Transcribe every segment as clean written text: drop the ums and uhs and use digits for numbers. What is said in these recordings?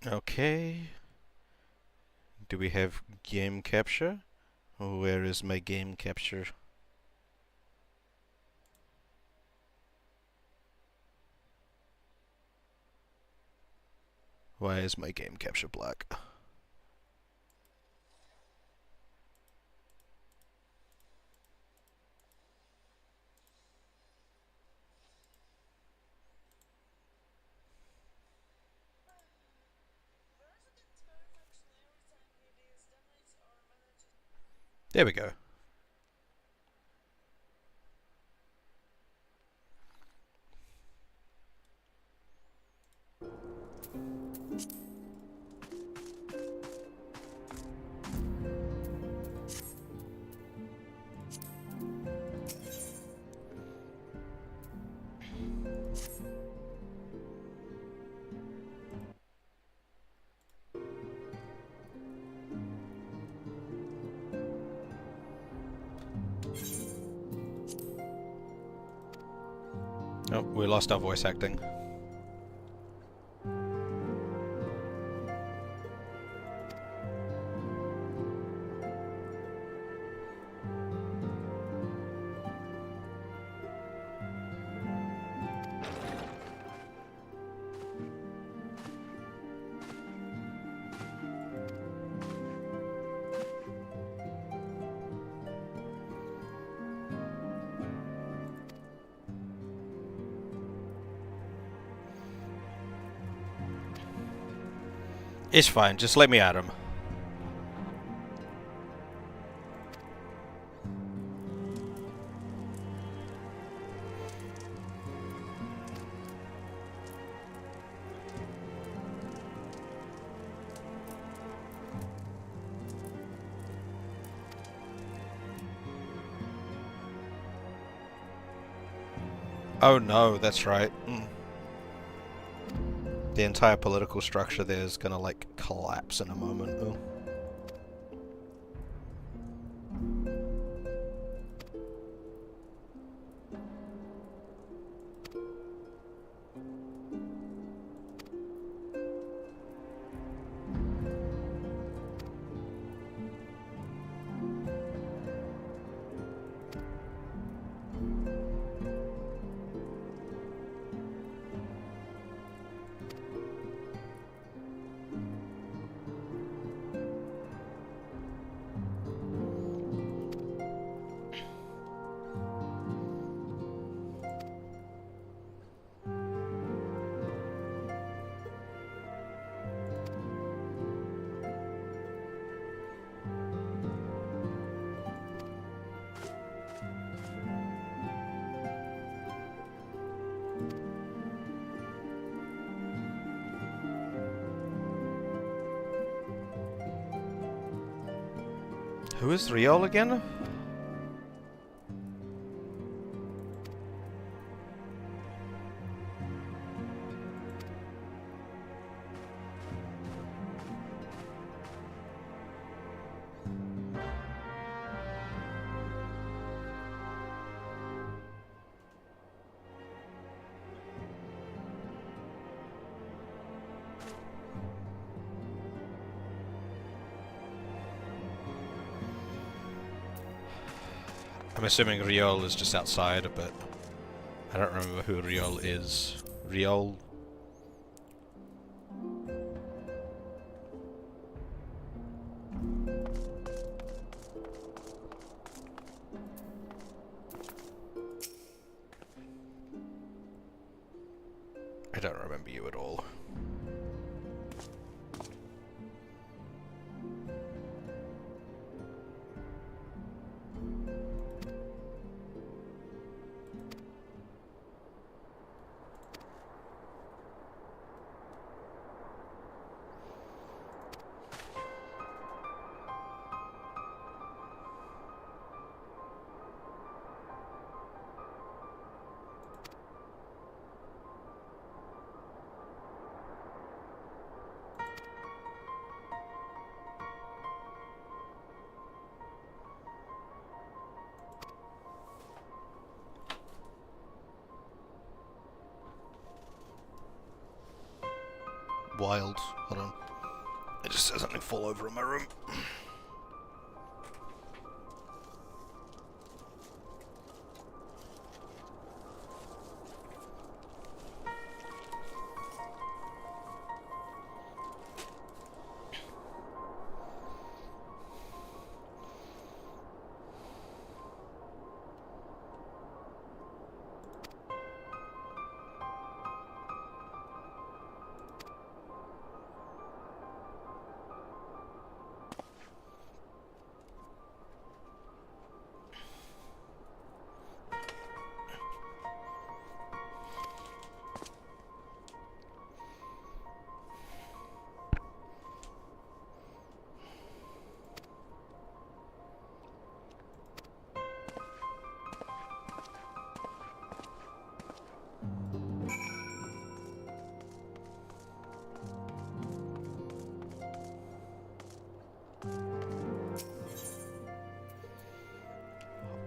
Okay. Do we have game capture? Where is my game capture? Why is my game capture black? There we go. Oh, we lost our voice acting. It's fine, just let me at him. Oh no, that's right. The entire political structure there is gonna, like, collapse in a moment. Ooh. Who is Riol again? I'm assuming Riol is just outside, but I don't remember who Riol is. Riol? I don't remember you at all. wild. Hold on. I just saw something fall over in my room.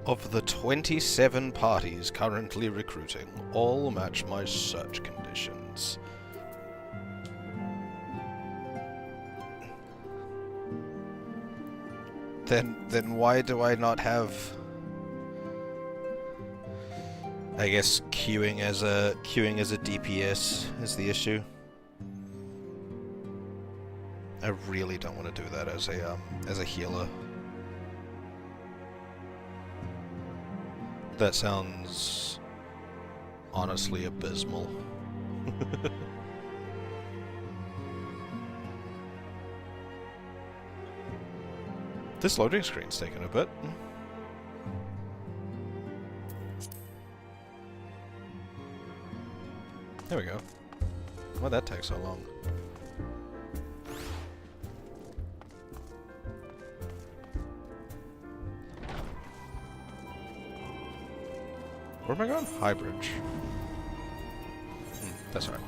Of the 27 parties currently recruiting, all match my search conditions. Then why do I not have... I guess queuing as a DPS is the issue. I really don't want to do that as a healer. That sounds honestly abysmal. This loading screen's taking a bit. There we go. Why'd that take so long? Where am I going? High Bridge. That's right.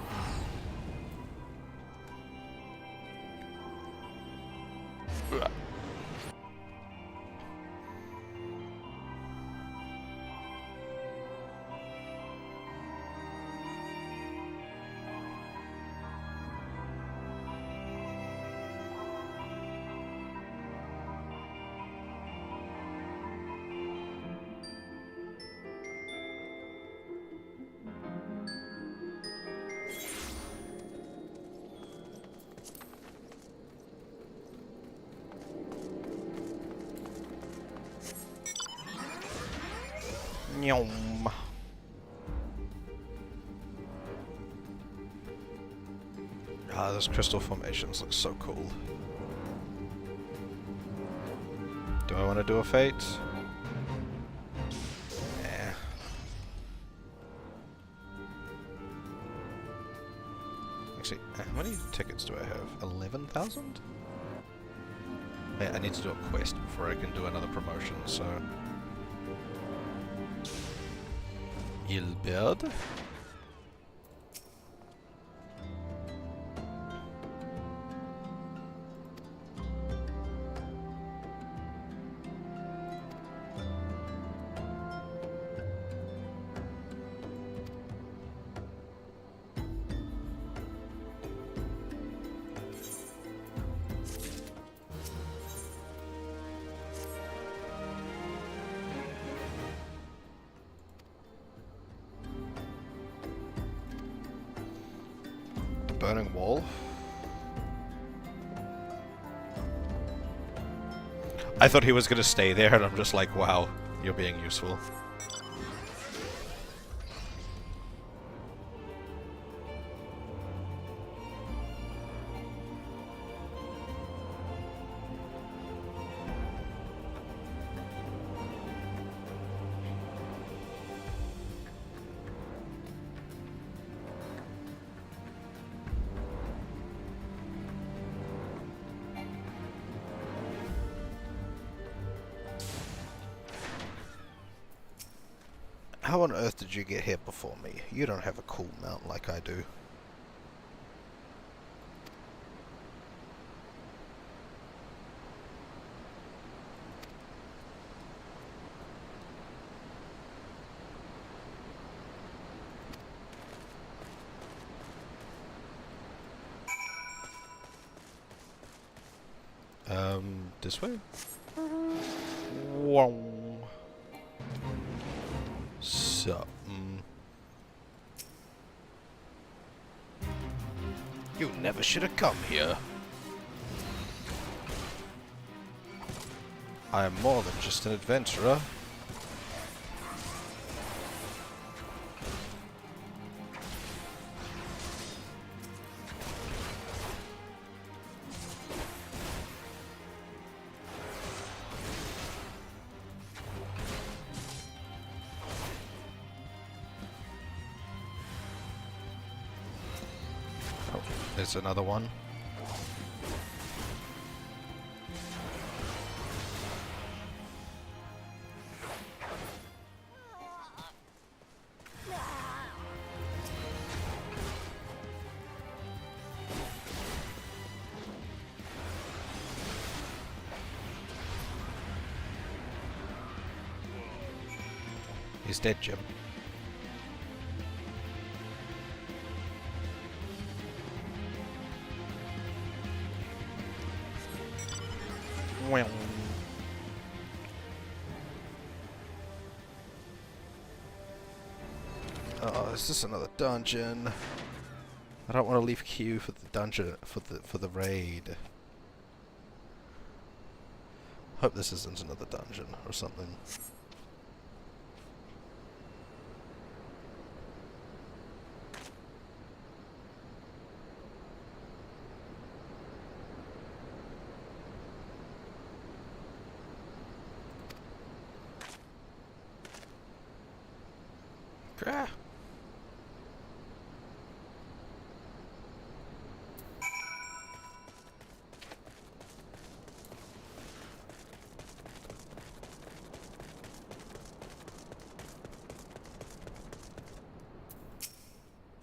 Nyom. Ah, those crystal formations look so cool. Do I want to do a fate? Nah. Actually, how many tickets do I have? 11,000? Yeah, I need to do a quest before I can do another promotion, so... Ilberd? Burning wall. I thought he was gonna stay there, and I'm just like, wow, you're being useful. How on earth did you get here before me? You don't have a cool mount like I do. This way? Wow. Something. You never should have come here. I am more than just an adventurer. Oh, there's another one. He's dead, Jim. Well. Oh, is this another dungeon? I don't want to leave Q for the dungeon for the raid. Hope this isn't another dungeon or something. Grah.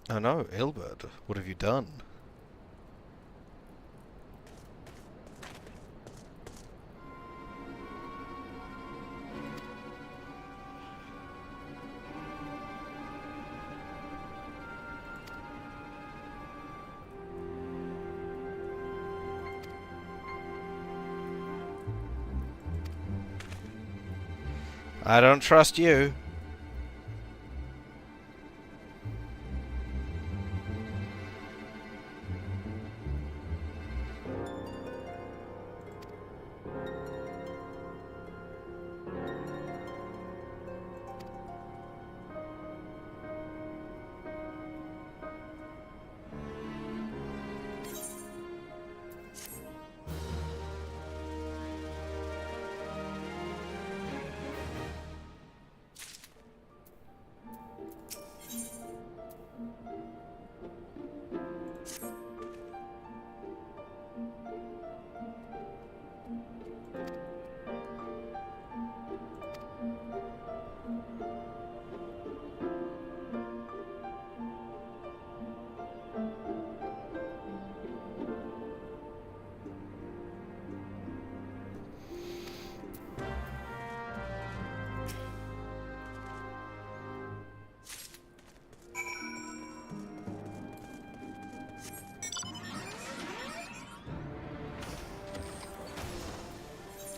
Oh no, Ilbert, what have you done? I don't trust you.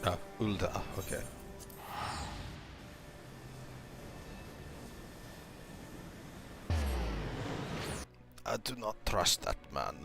Ah, Ulda, okay. I do not trust that man.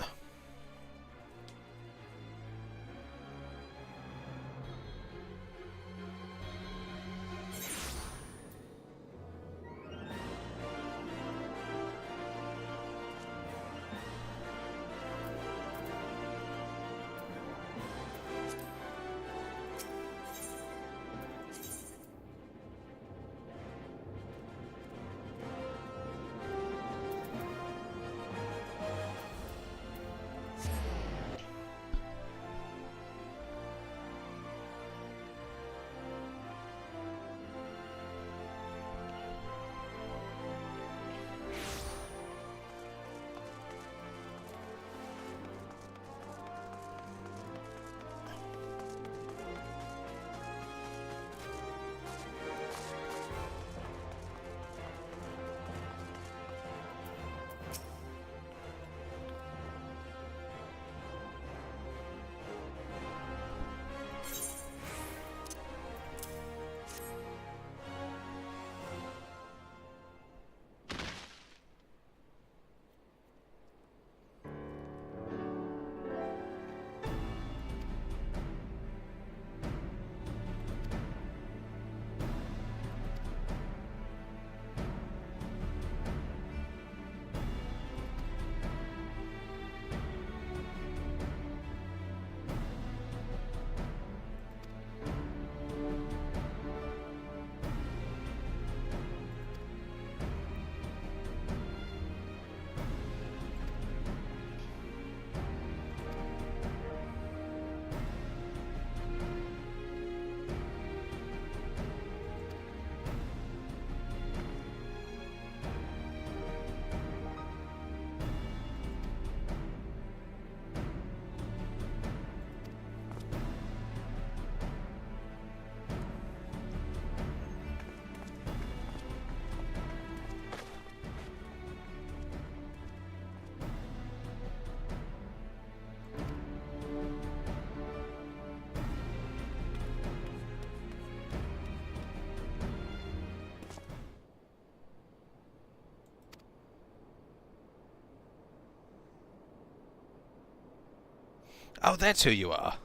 Oh, that's who you are.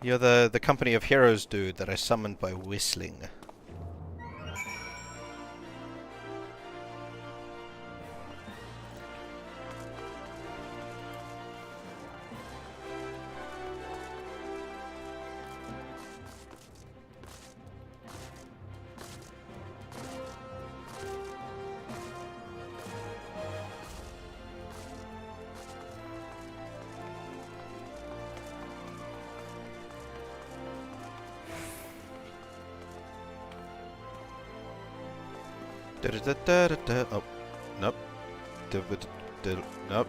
You're the Company of Heroes dude that I summoned by whistling. Oh, nope. Nope.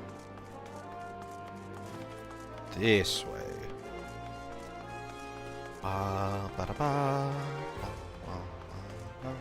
This way. Ba ba da ba. Ba, ba, ba, ba.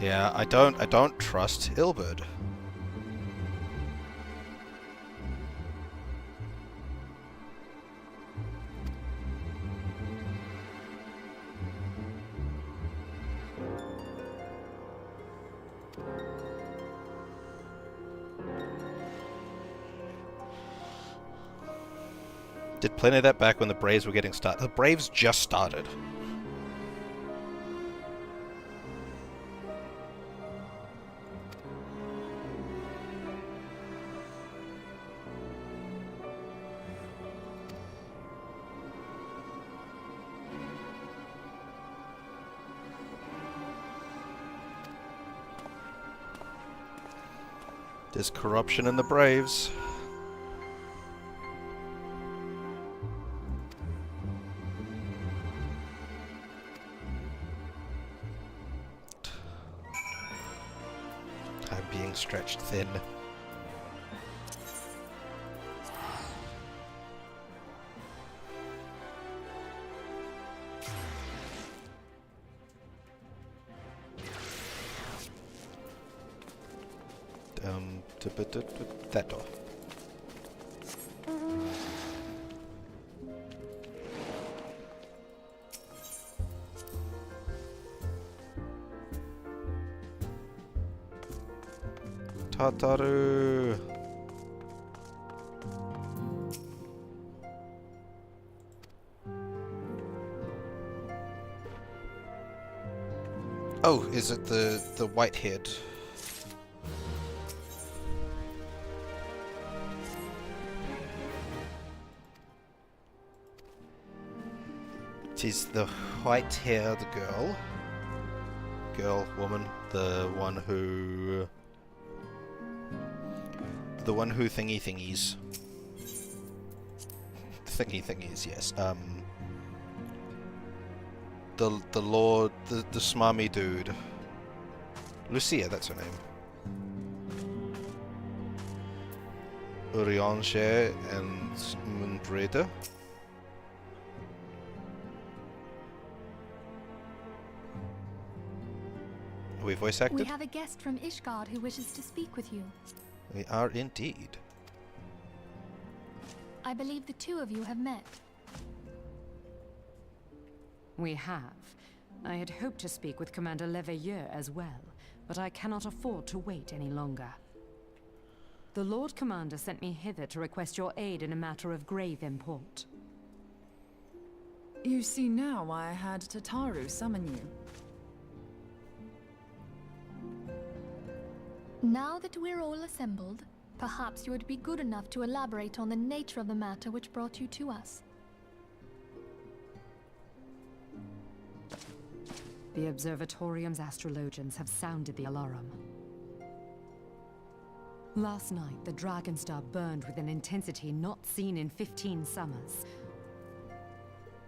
Yeah, I don't trust Ilberd. Did plenty of that back when the Braves were getting started. The Braves just started. There's corruption in the Braves. I'm being stretched thin. That door. Tataru. Oh, is it the white-haired? She's the white-haired woman, the one who thingies. Thingies, yes. The lord, the smarmy dude. Lucia, that's her name. Eorzea and Mundreda. Are we voice acted? We have a guest from Ishgard who wishes to speak with you. We are indeed. I believe the two of you have met. We have. I had hoped to speak with Commander Leveilleur as well, but I cannot afford to wait any longer. The Lord Commander sent me hither to request your aid in a matter of grave import. You see now why I had Tataru summon you. Now that we're all assembled, perhaps you would be good enough to elaborate on the nature of the matter which brought you to us. The Observatorium's astrologians have sounded the alarm. Last night, the Dragonstar burned with an intensity not seen in 15 summers.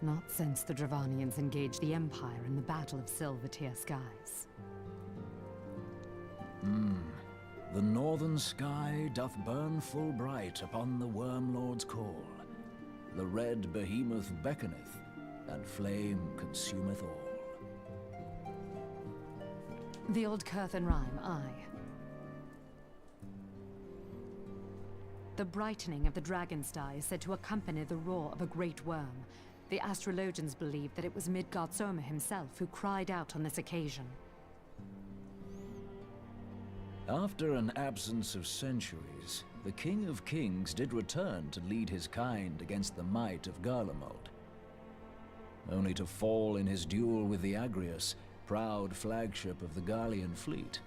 Not since the Dravanians engaged the Empire in the Battle of Silvertear Skies. northern sky doth burn full bright upon the Wormlord's call. The red behemoth beckoneth, and flame consumeth all. The old Curthan rhyme, aye. The brightening of the Dragonstar is said to accompany the roar of a great worm. The astrologians believe that it was Midgardsormr himself who cried out on this occasion. After an absence of centuries, the King of Kings did return to lead his kind against the might of Garlemald, only to fall in his duel with the Agrius, proud flagship of the Garlean fleet.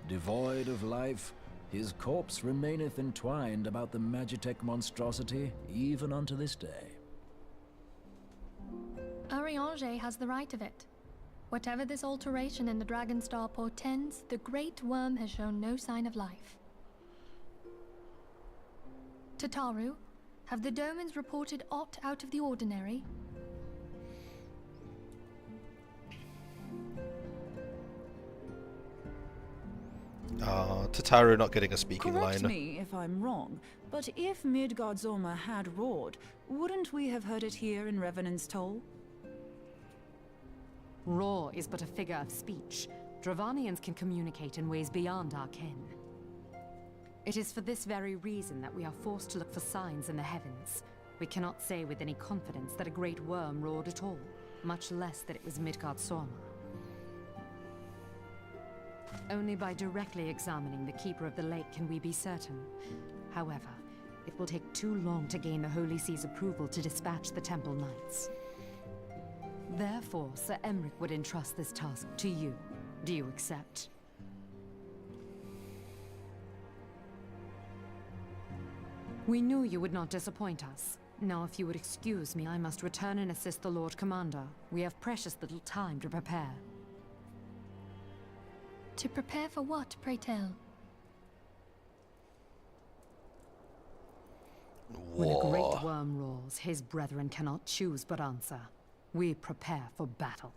Devoid of life, his corpse remaineth entwined about the Magitech monstrosity even unto this day. Eorzea has the right of it. Whatever this alteration in the Dragonstar portends, the Great Worm has shown no sign of life. Tataru, have the Domans reported aught out of the ordinary? Tataru not getting a speaking Correct line. me if I'm wrong, but if Midgardsormr had roared, wouldn't we have heard it here in Revenant's Toll? Roar is but a figure of speech. Dravanians can communicate in ways beyond our ken. It is for this very reason that we are forced to look for signs in the heavens. We cannot say with any confidence that a great worm roared at all, much less that it was Midgardsormr. Only by directly examining the Keeper of the Lake can we be certain. However, it will take too long to gain the Holy See's approval to dispatch the Temple Knights. Therefore, Sir Emric would entrust this task to you. Do you accept? We knew you would not disappoint us. Now, if you would excuse me, I must return and assist the Lord Commander. We have precious little time to prepare. To prepare for what, pray tell? When a great worm roars, his brethren cannot choose but answer. We prepare for battle.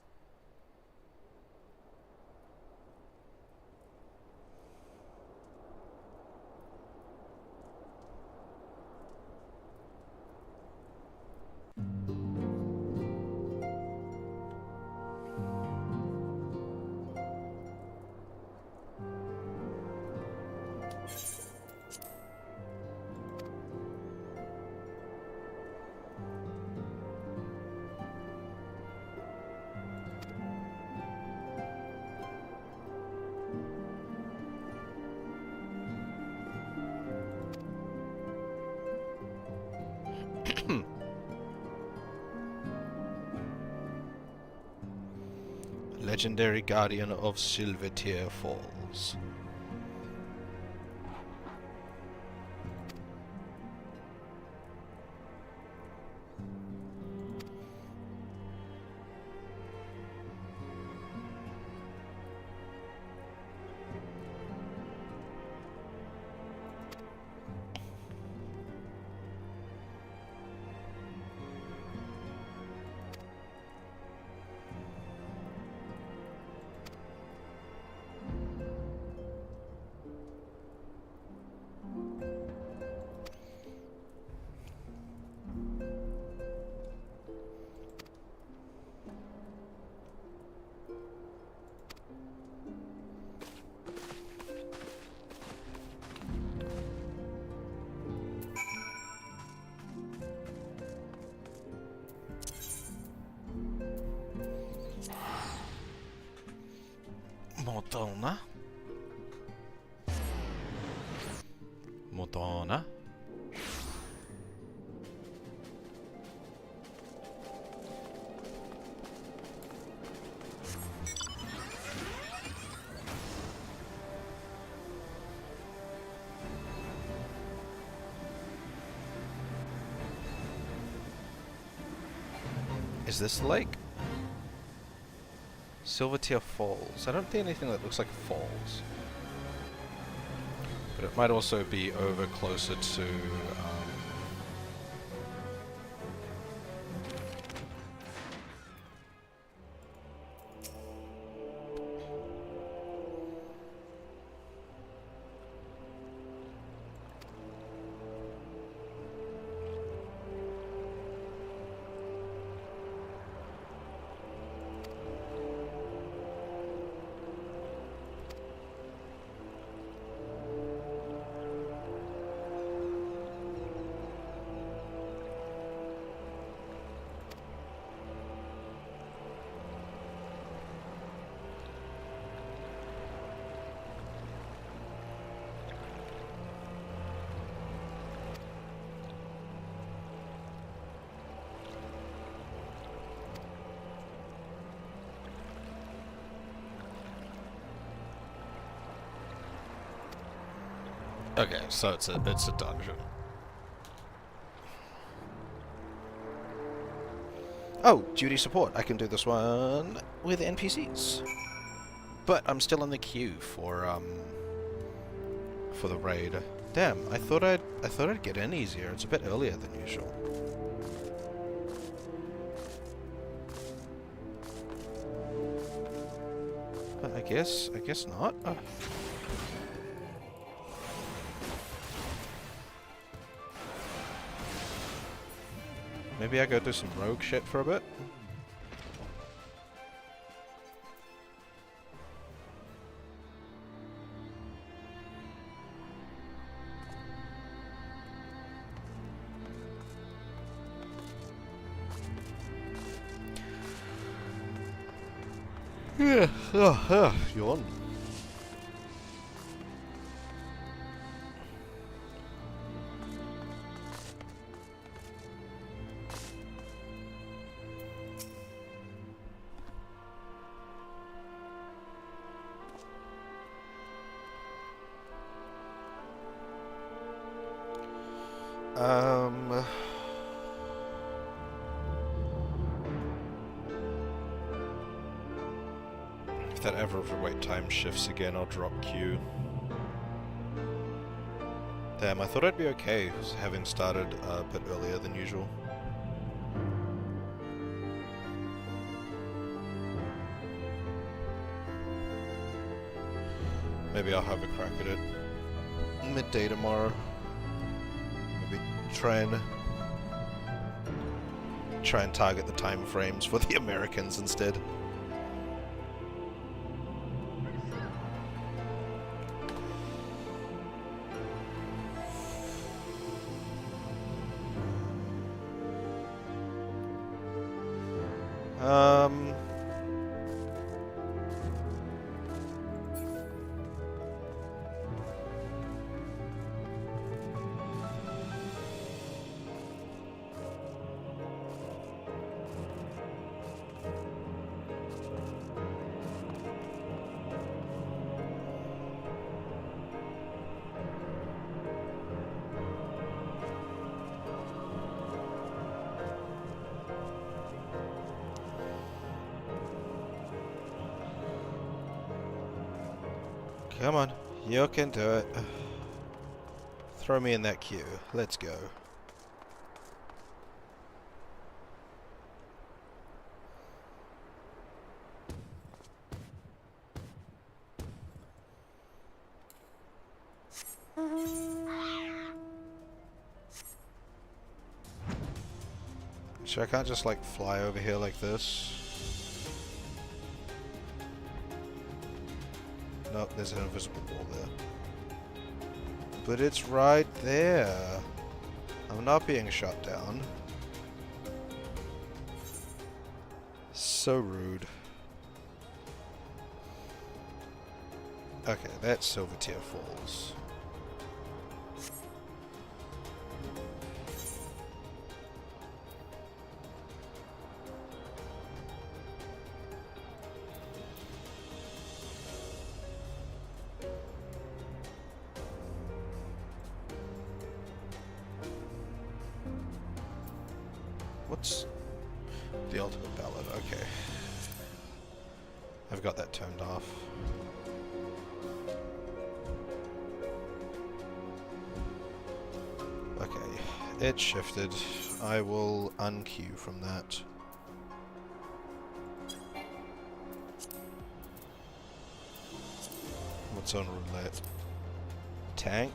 Legendary Guardian of Silvertear Falls. Modona. Modona. Is this the lake? Silvertear Falls. I don't see anything that looks like falls. But it might also be over closer to... Okay, so it's a dungeon. Oh, duty support. I can do this one with NPCs. But I'm still in the queue for the raid. Damn, I thought I'd get in easier. It's a bit earlier than usual. But I guess not. Oh. Maybe I go do some rogue shit for a bit. Yeah. Yawn. If that ever wait time shifts again, I'll drop Q. Damn, I thought I'd be okay having started a bit earlier than usual. Maybe I'll have a crack at it midday tomorrow. Maybe try and target the time frames for the Americans instead. Come on, you can do it. Throw me in that queue. Let's go. So I can't just like fly over here like this. Nope, there's an invisible wall there. But it's right there. I'm not being shot down. So rude. Okay, that's Silvertear Falls. What's the ultimate ballad? Okay. I've got that turned off. Okay, it shifted. I will unqueue from that. What's on roulette? Tank,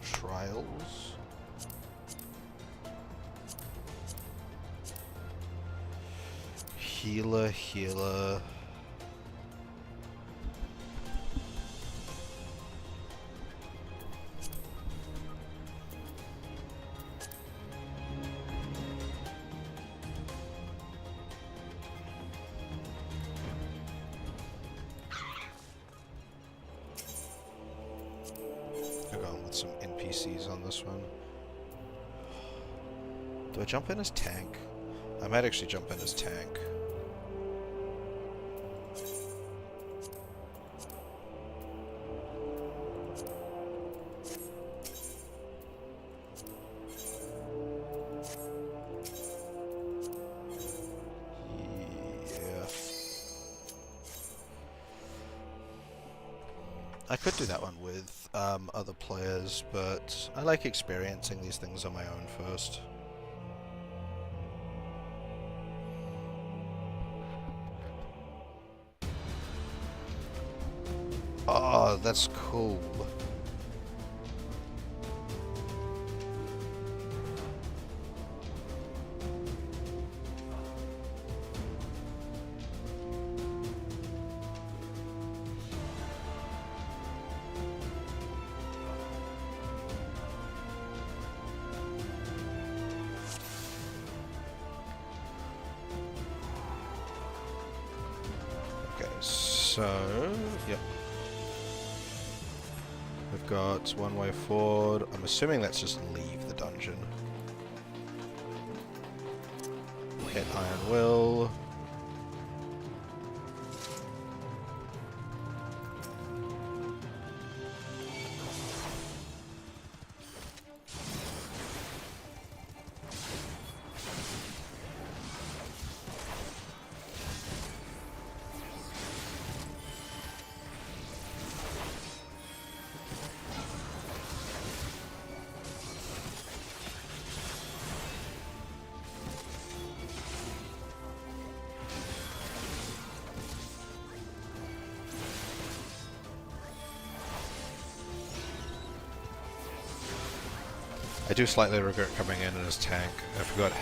trials. Healer. I'll go on with some NPCs on this one. Do I jump in as tank? I might actually jump in as tank. I could do that one with other players, but I like experiencing these things on my own first. Oh, that's cool. So, yep. We've got one way forward. I'm assuming that's just leave the dungeon. Hit Iron Will. I do slightly regret coming in as tank. I forgot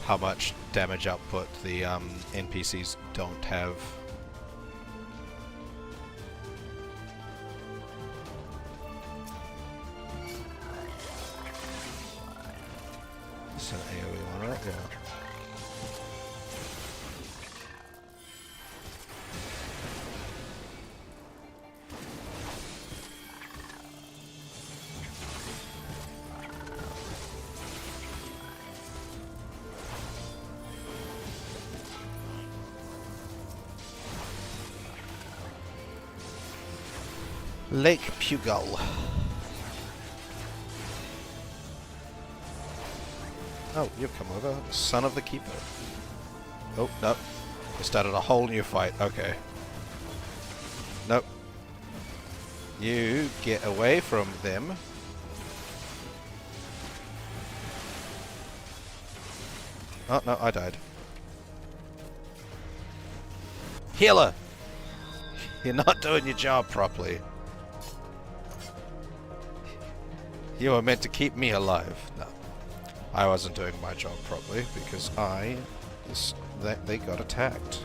how much damage output the NPCs don't have. It's an AoE one, right? Yeah. Lake Pugal. Oh, you've come over. Son of the Keeper. Oh, no. We started a whole new fight. Okay. Nope. You get away from them. Oh, no, I died. Healer! You're not doing your job properly. You were meant to keep me alive. No. I wasn't doing my job properly because they got attacked.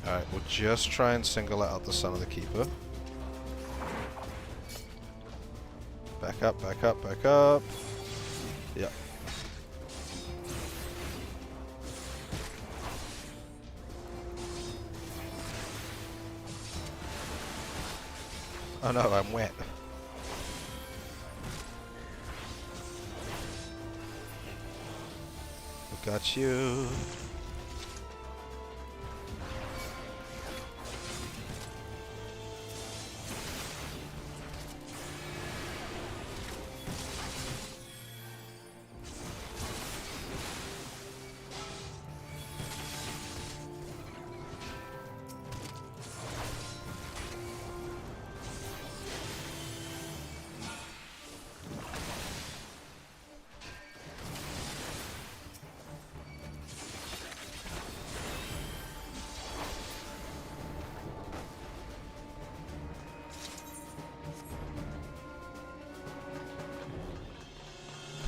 Alright, we'll just try and single out the Son of the Keeper. Back up, back up, back up. Yep. Oh no, I'm wet. We got you.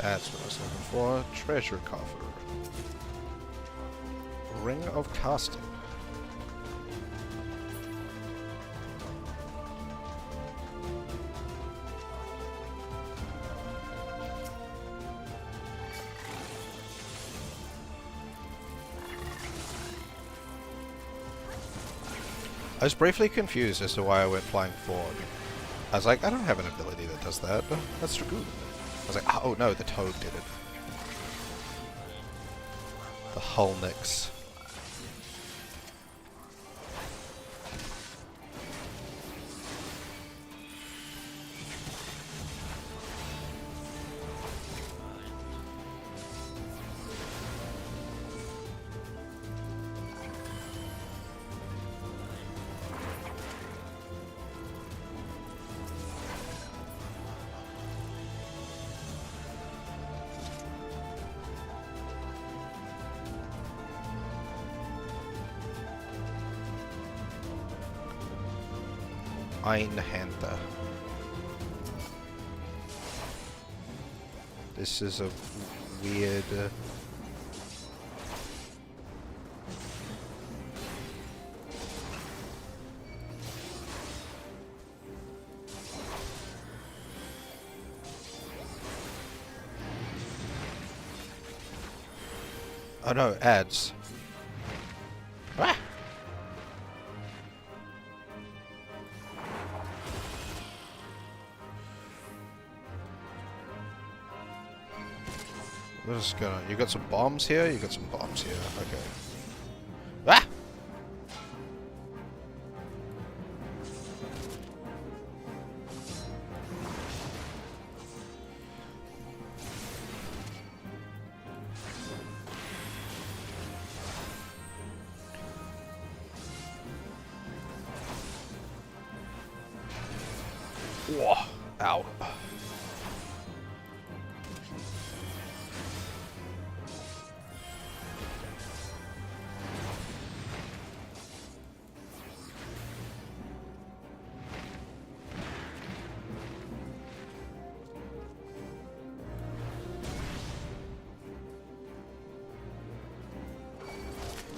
That's what I was looking for. Treasure coffer. Ring of Casting. I was briefly confused as to why I went flying forward. I was like, I don't have an ability that does that. That's Dragoon. I was like, oh no, the toad did it. The hull nicks. Einhänder. This is a weird... Oh no, ads. Ah! What is going on? You got some bombs here? You got some bombs here. Okay. Ah! Whoa. Ow.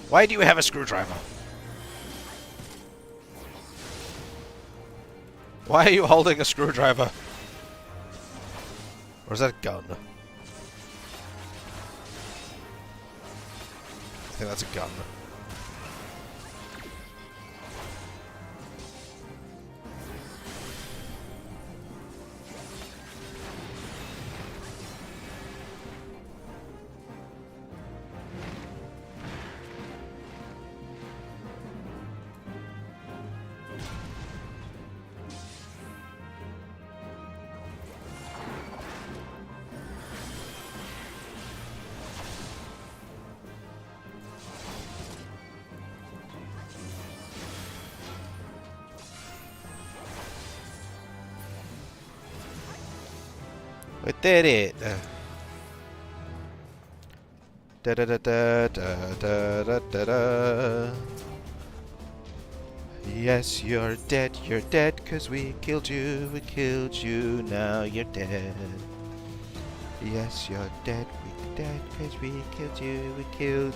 Why do you have a screwdriver? Why are you holding a screwdriver? Or is that a gun? I think that's a gun. We did it! Da da da da da da da da da. Yes, you're dead, 'cause we killed you, now you're dead. Yes, you're dead, 'cause we killed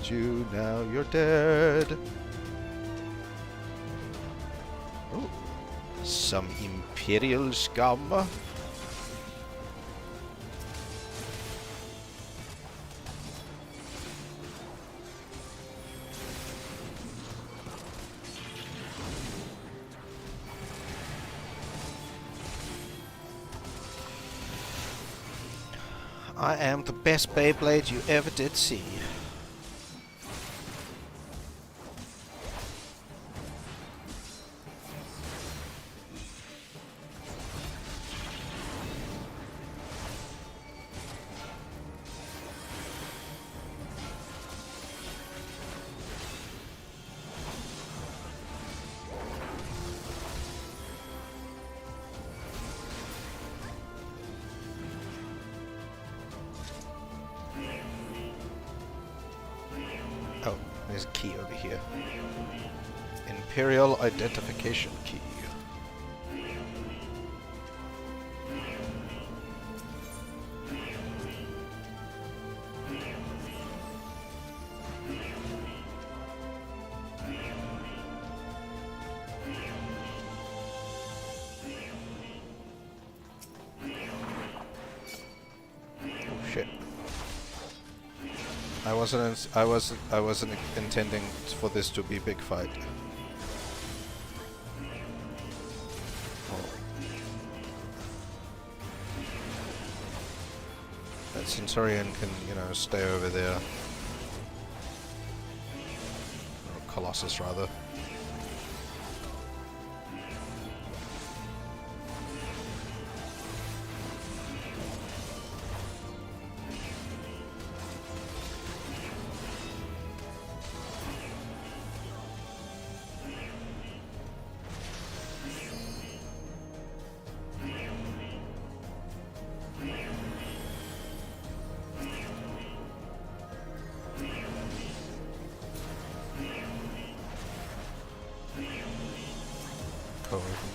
you, now you're dead. Oh, some Imperial scum. I am the best Beyblade you ever did see. Oh, there's a key over here. Imperial identification key. Oh shit. I wasn't intending for this to be a big fight. Oh. That Centurion can, you know, stay over there. Or Colossus, rather.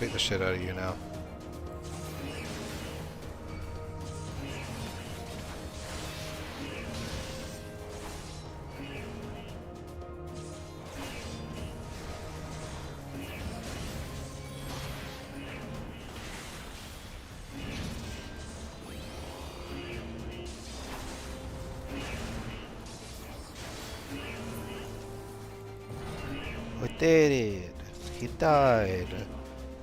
beat the shit out of you now. We did it! He died!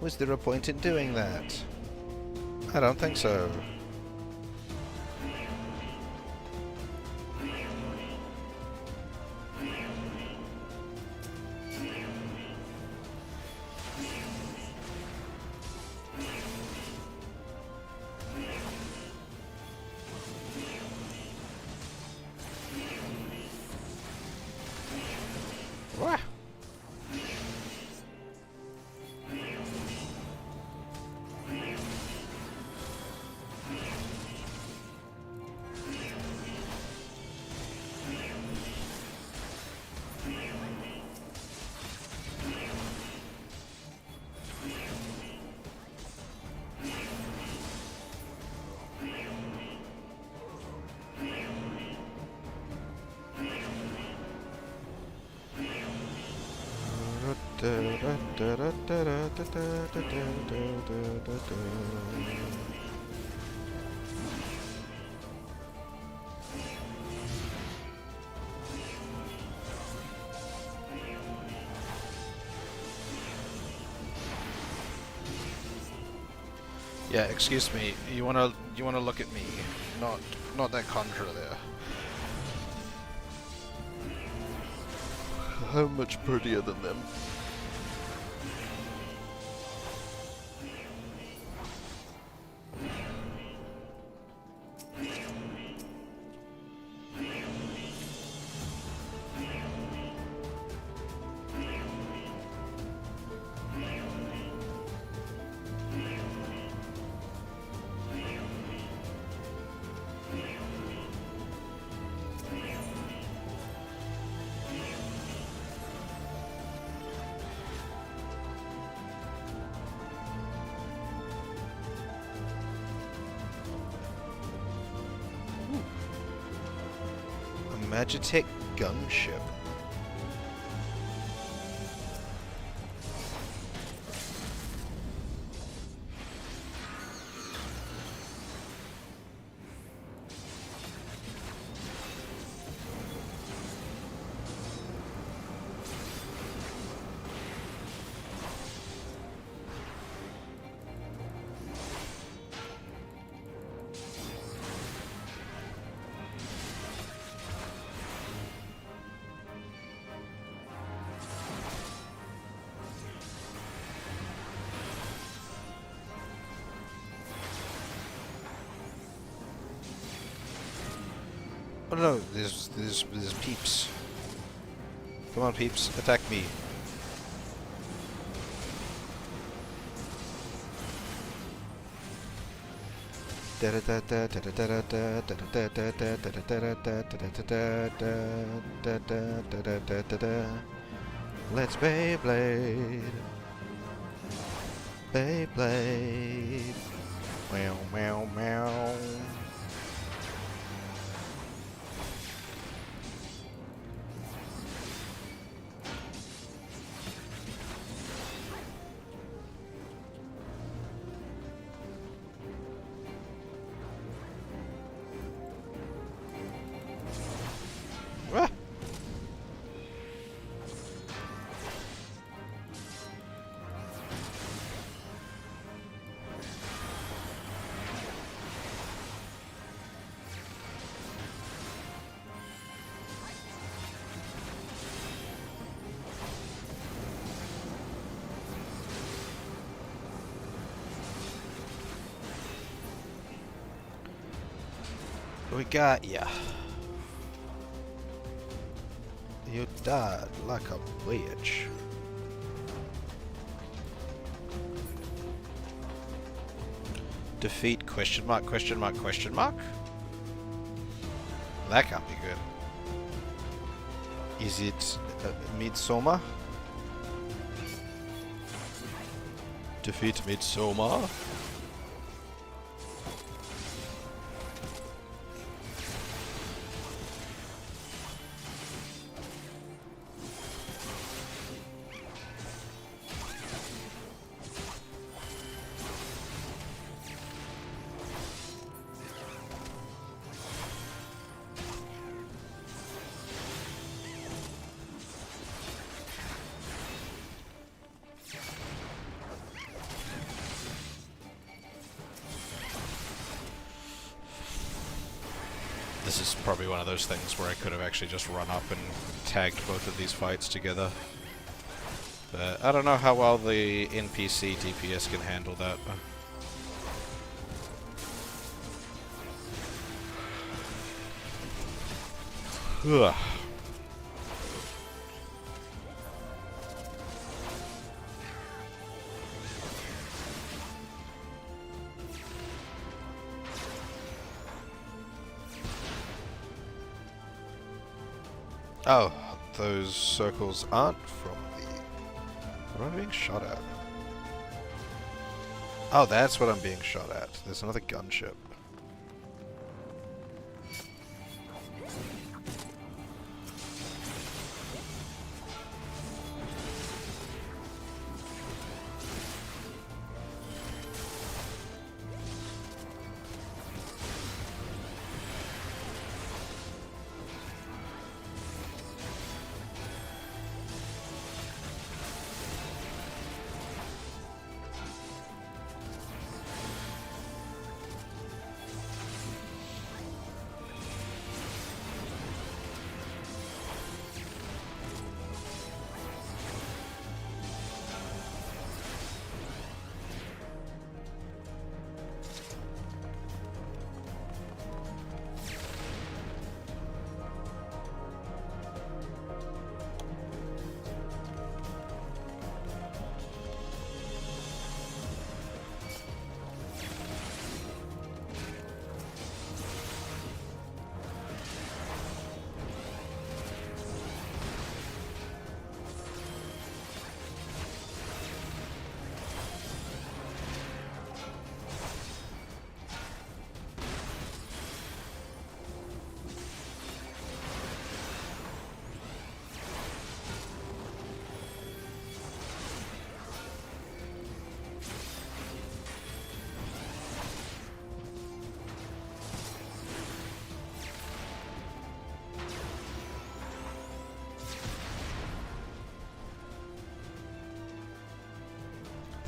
Was there a point in doing that? I don't think so. Wah! Yeah, excuse me. You wanna look at me, not that conjure there. I'm much prettier than them. Magitech gunship. Oh no, there's peeps. Come on, peeps, attack me. Let's Beyblade. Beyblade. Meow meow meow. We got ya. You died like a bitch. Defeat question mark question mark question mark? That can't be good. Is it Midsummer? Defeat Midsommar. This is probably one of those things where I could have actually just run up and tagged both of these fights together. But I don't know how well the NPC DPS can handle that. Ugh. Oh, those circles aren't from the... What am I being shot at? Oh, that's what I'm being shot at. There's another gunship.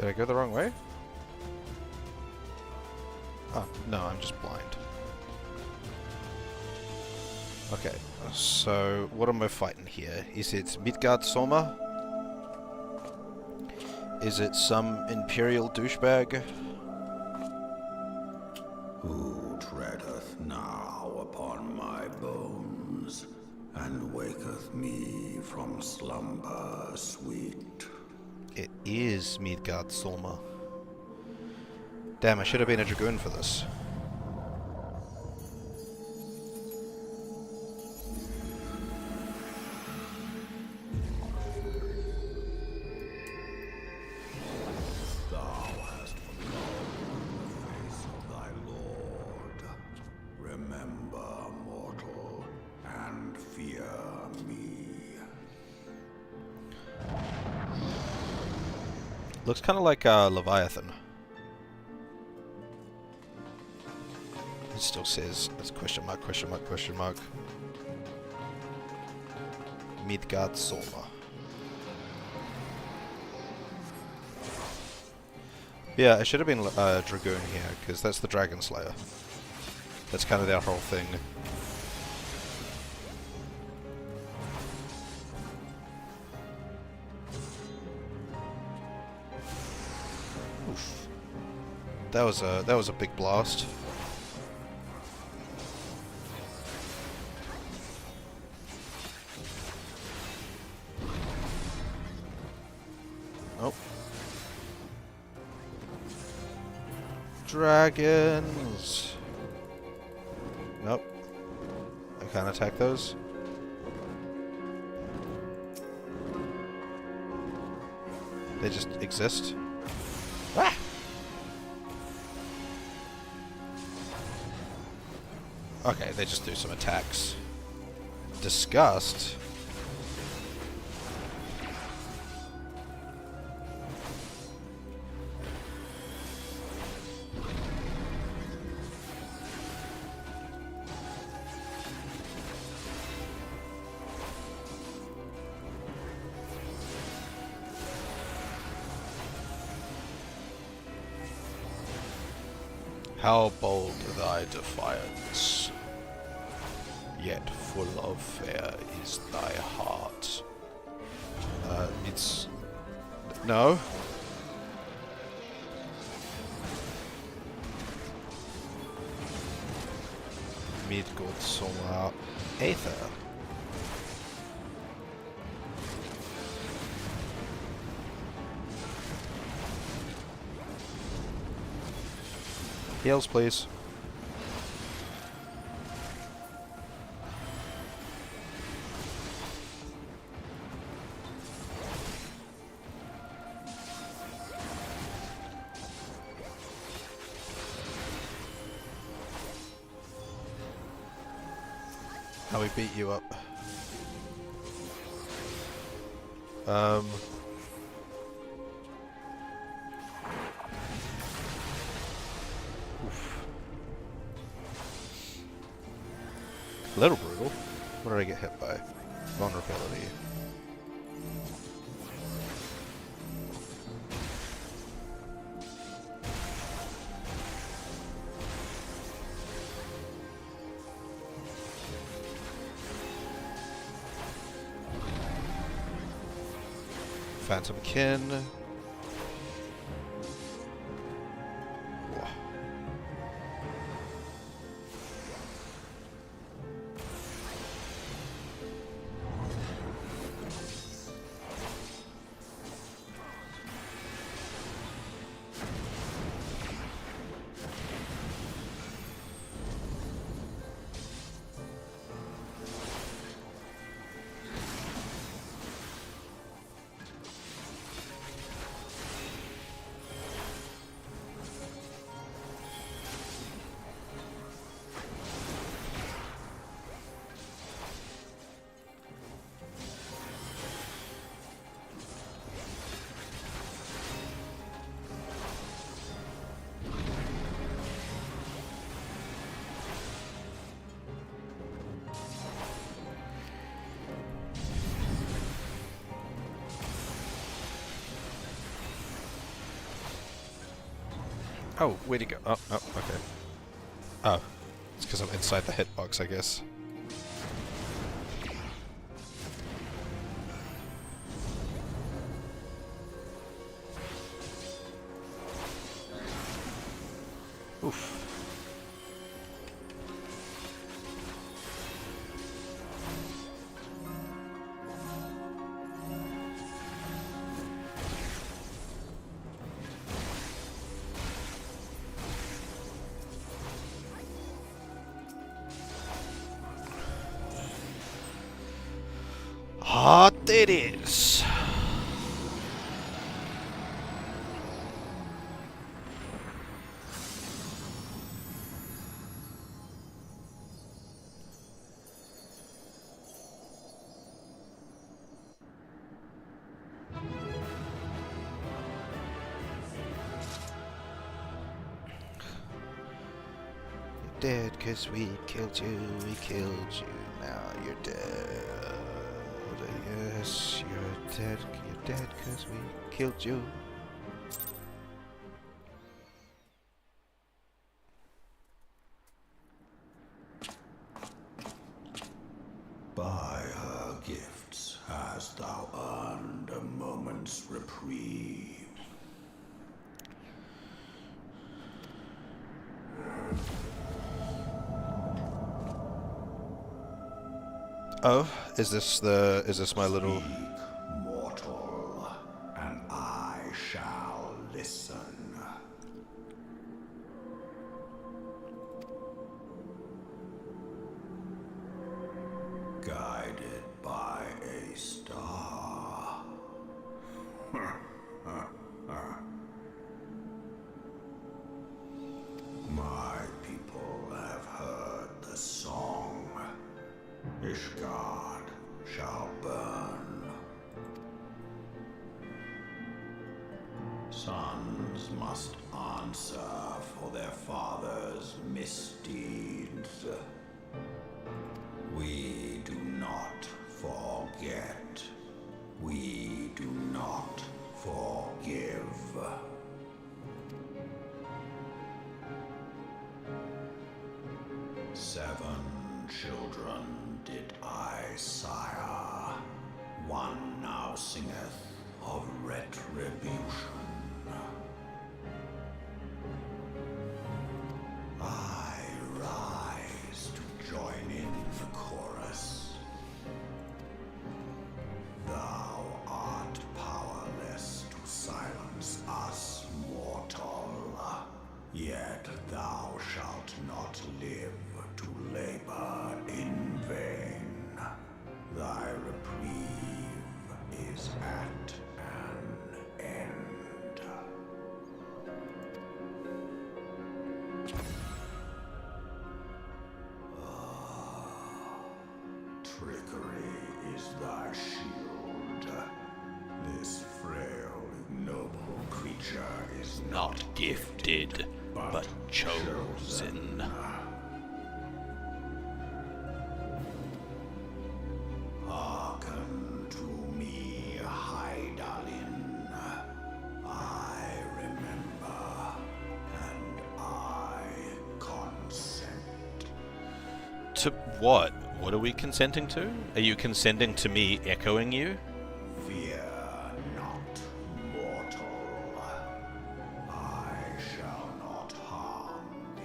Did I go the wrong way? Oh, no, I'm just blind. Okay, so what am I fighting here? Is it Midgard Soma? Is it some Imperial douchebag? Who treadeth now upon my bones, and waketh me from slumber sweet? It is Midgard Soma. Damn, I should have been a Dragoon for this. Thou hast forgotten the face of thy Lord. Remember, mortal, and fear me. Looks kind of like Leviathan. It still says, it's question mark, question mark, question mark. Midgard Soma. Yeah, I should have been Dragoon here, because that's the Dragon Slayer. That's kind of their whole thing. Oof. That was a big blast. Oh. Dragons. Nope. I can't attack those. They just exist. Okay, they just do some attacks. Disgust. How bold thy defiance, yet full of fear is thy heart. It's... No? Midgård Solar Aether. Heals, please. How we beat you up. Oof. A little brutal. What did I get hit by? Vulnerability. Phantom Kin. Whoa. Oh, where'd he go? Oh, oh, okay. Oh, it's because I'm inside the hitbox, I guess. Oof. Hot it is. You're dead 'cause we killed you, now you're dead. Yes, you're dead 'cause we killed you. By her gifts hast thou earned a moment's reprieve. Oh, is this my little... Speak, mortal, and I shall listen. Guided by a star. My people have heard the Ishgard shall burn. Sons must answer for their father's misdeeds. We do not forget. We do not forgive. 7 children did I sire. One now singeth of retribution. I rise to join in the chorus. Thou art powerless to silence us, mortal. Yet thou shalt not live to labor in vain. Thy reprieve is at an end. Trickery is thy shield. This frail, ignoble creature is Not gifted, but chosen. Hearken to me, Hydaelyn. I remember, and I consent. To what? What are we consenting to? Are you consenting to me echoing you? Fear not, mortal. I shall not harm thee.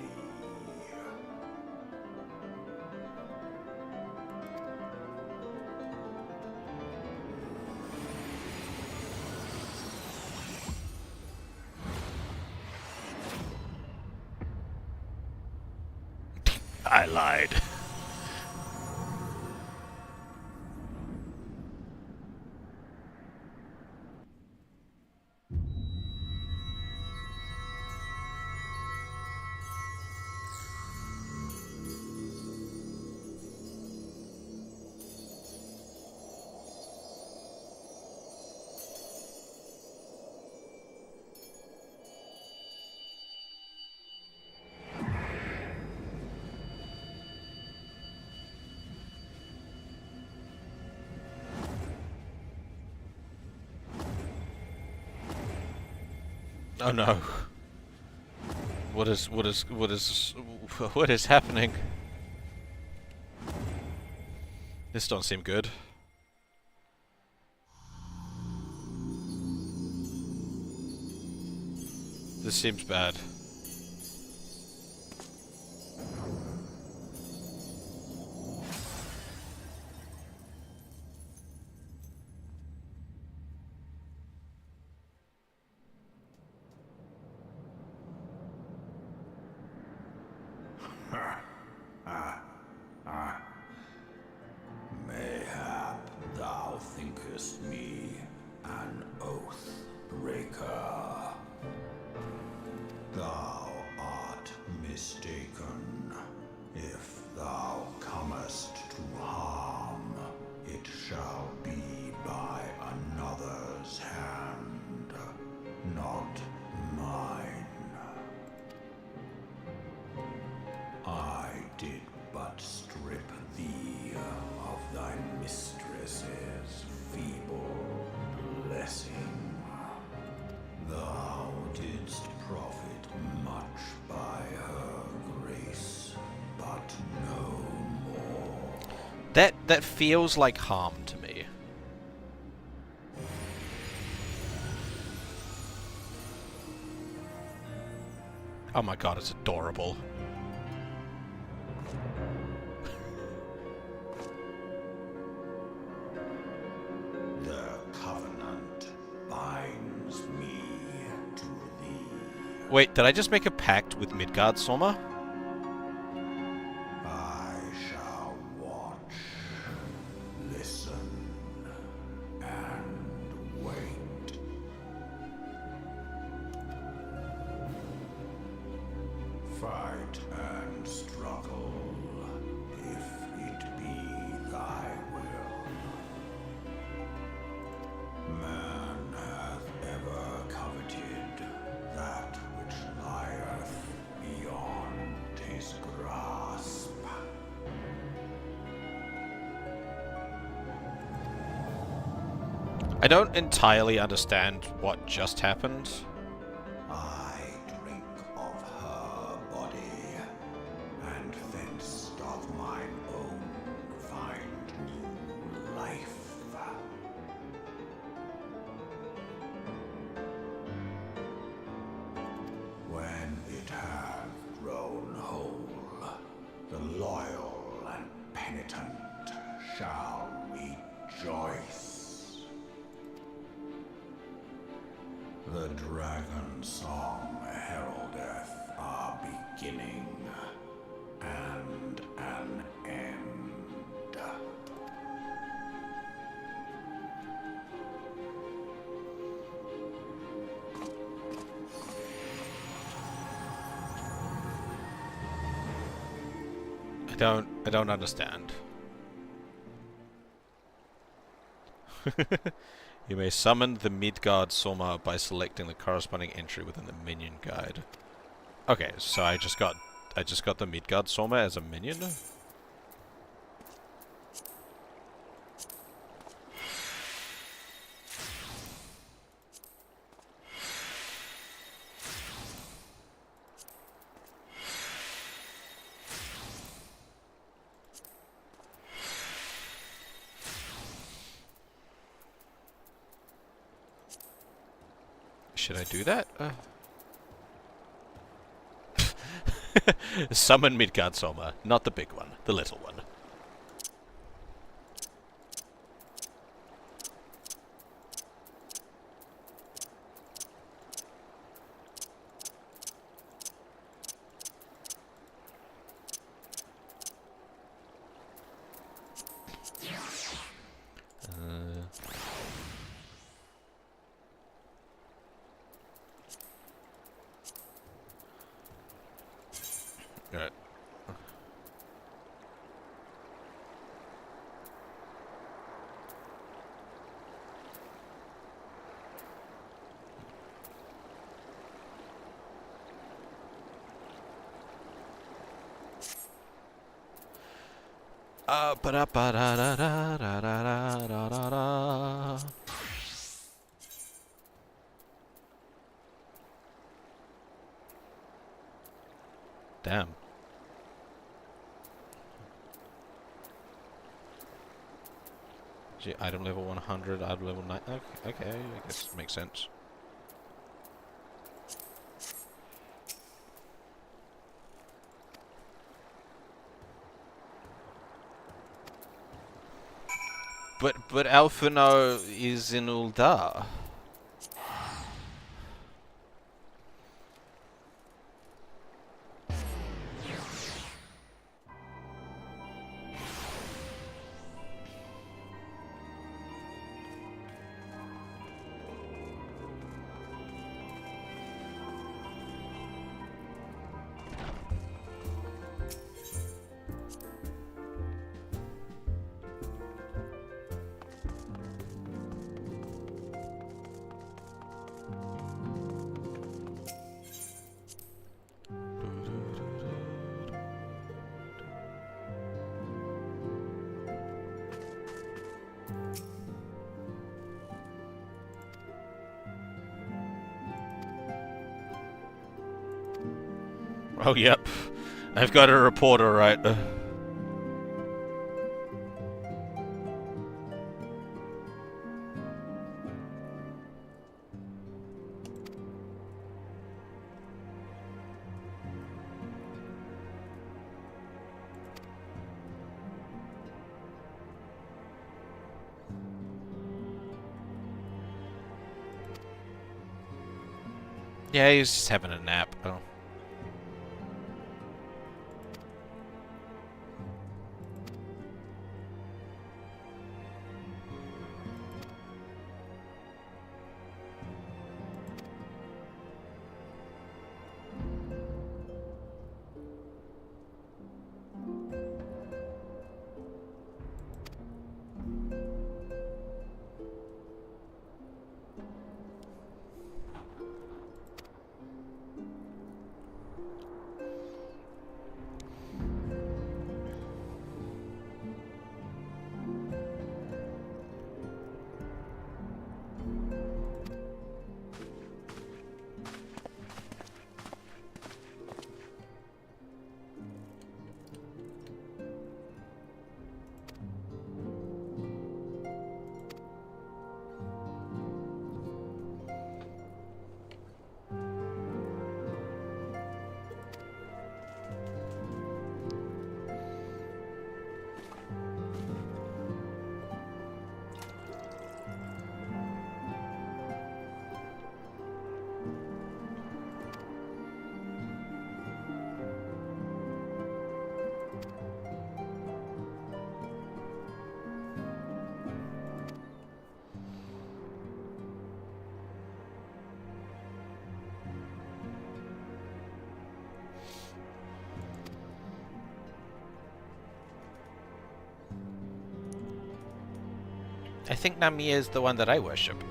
I lied. Oh no. What is happening? This don't seem good. This seems bad. Mayhap thou thinkest me an oath breaker. Thou art mistaken. If thou comest to harm, it shall be by another's hand, not mine. I did but strip thee of thy mistress's feeble blessing. Thou didst profit much by her grace, but no more. That feels like harm to me. Oh my god, it's adorable. The covenant binds me to thee. Wait, did I just make a pact with Midgard Soma? I shall watch, listen, and wait. Fight and struggle, if it be I will. Man hath ever coveted that which lieth beyond his grasp. I don't entirely understand what just happened. I drink of her body, and thence doth mine own find new life. When it hath grown whole, the loyal and penitent shall rejoice. The dragon song heraldeth our beginning and an end. I don't understand. You may summon the Midgard Soma by selecting the corresponding entry within the minion guide. Okay, so I just got the Midgard Soma as a minion? Should I do that? Summon Midgard Soma, not the big one, the little one. Right. Ba-da-ba-da-da-da-da-da-da-da-da. Damn. Gee, item level 100, item level 9. Okay, I guess it makes sense. But Alphino is in Uldar. Oh, yep. I've got a reporter, right? Yeah, he's just having a nap. Oh. I think Nami is the one that I worship.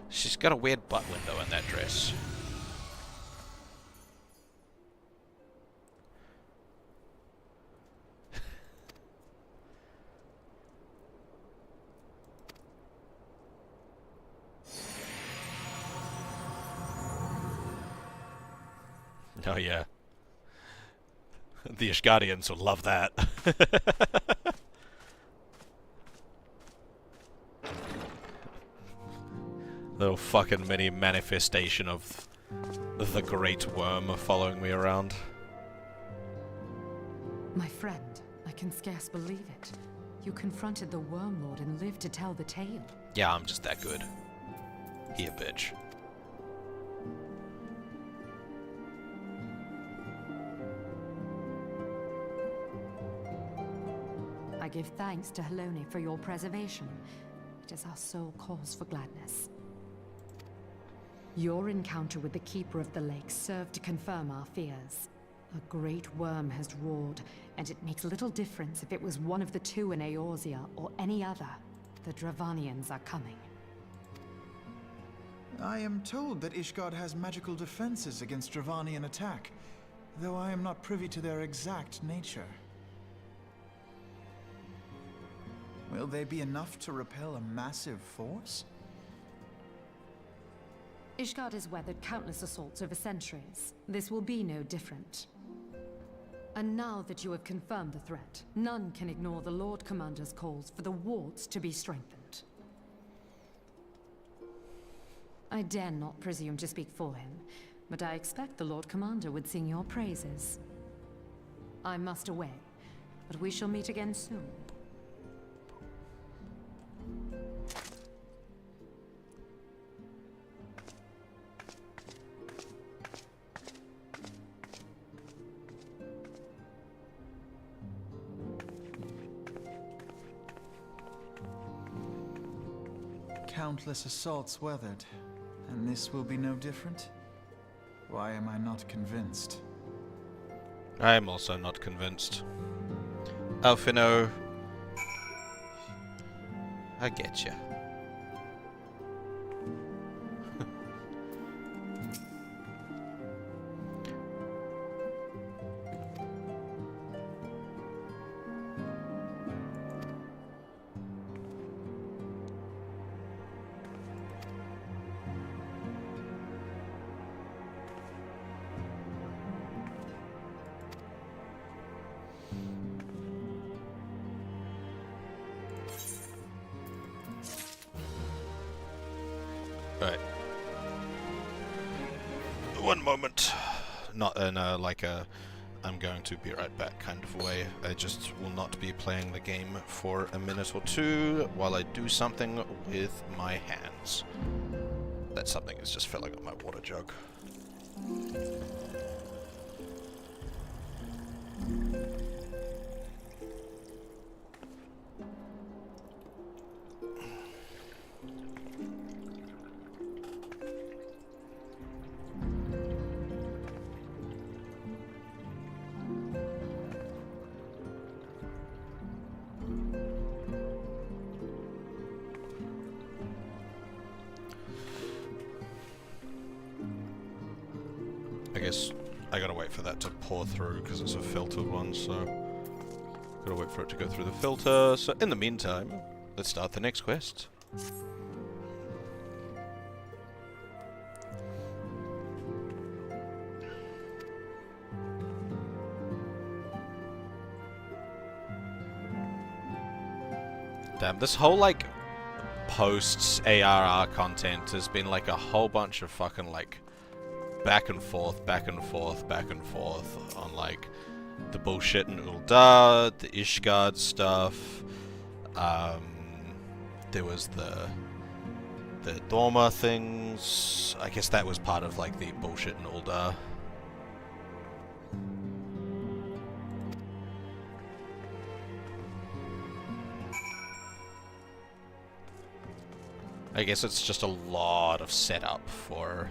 She's got a weird butt window in that dress. Oh yeah. The Ishgardians will love that. Little fucking mini manifestation of the Great Worm following me around. My friend, I can scarce believe it. You confronted the Worm Lord and lived to tell the tale. Yeah, I'm just that good. Here, bitch. I give thanks to Helone for your preservation. It is our sole cause for gladness. Your encounter with the Keeper of the Lake served to confirm our fears. A great worm has roared, and it makes little difference if it was one of the two in Eorzea or any other. The Dravanians are coming. I am told that Ishgard has magical defenses against Dravanian attack, though I am not privy to their exact nature. Will they be enough to repel a massive force? Ishgard has weathered countless assaults over centuries. This will be no different. And now that you have confirmed the threat, none can ignore the Lord Commander's calls for the wards to be strengthened. I dare not presume to speak for him, but I expect the Lord Commander would sing your praises. I must away, but we shall meet again soon. Countless assaults weathered, and this will be no different? Why am I not convinced? I am also not convinced. Alfino, I get you. Right. One moment. Not in a, like a, I'm going to be right back kind of way. I just will not be playing the game for a minute or two while I do something with my hands. That something is just filling up my water jug. I guess I gotta wait for that to pour through because it's a filtered one, so gotta wait for it to go through the filter. So in the meantime, let's start the next quest. Damn, this whole like posts ARR content has been like a whole bunch of fucking like back and forth, back and forth, back and forth on like the bullshit in Ul'dah, the Ishgard stuff. There was the The Dorma things, I guess that was part of like the bullshit in Ul'dah. I guess it's just a lot of setup for...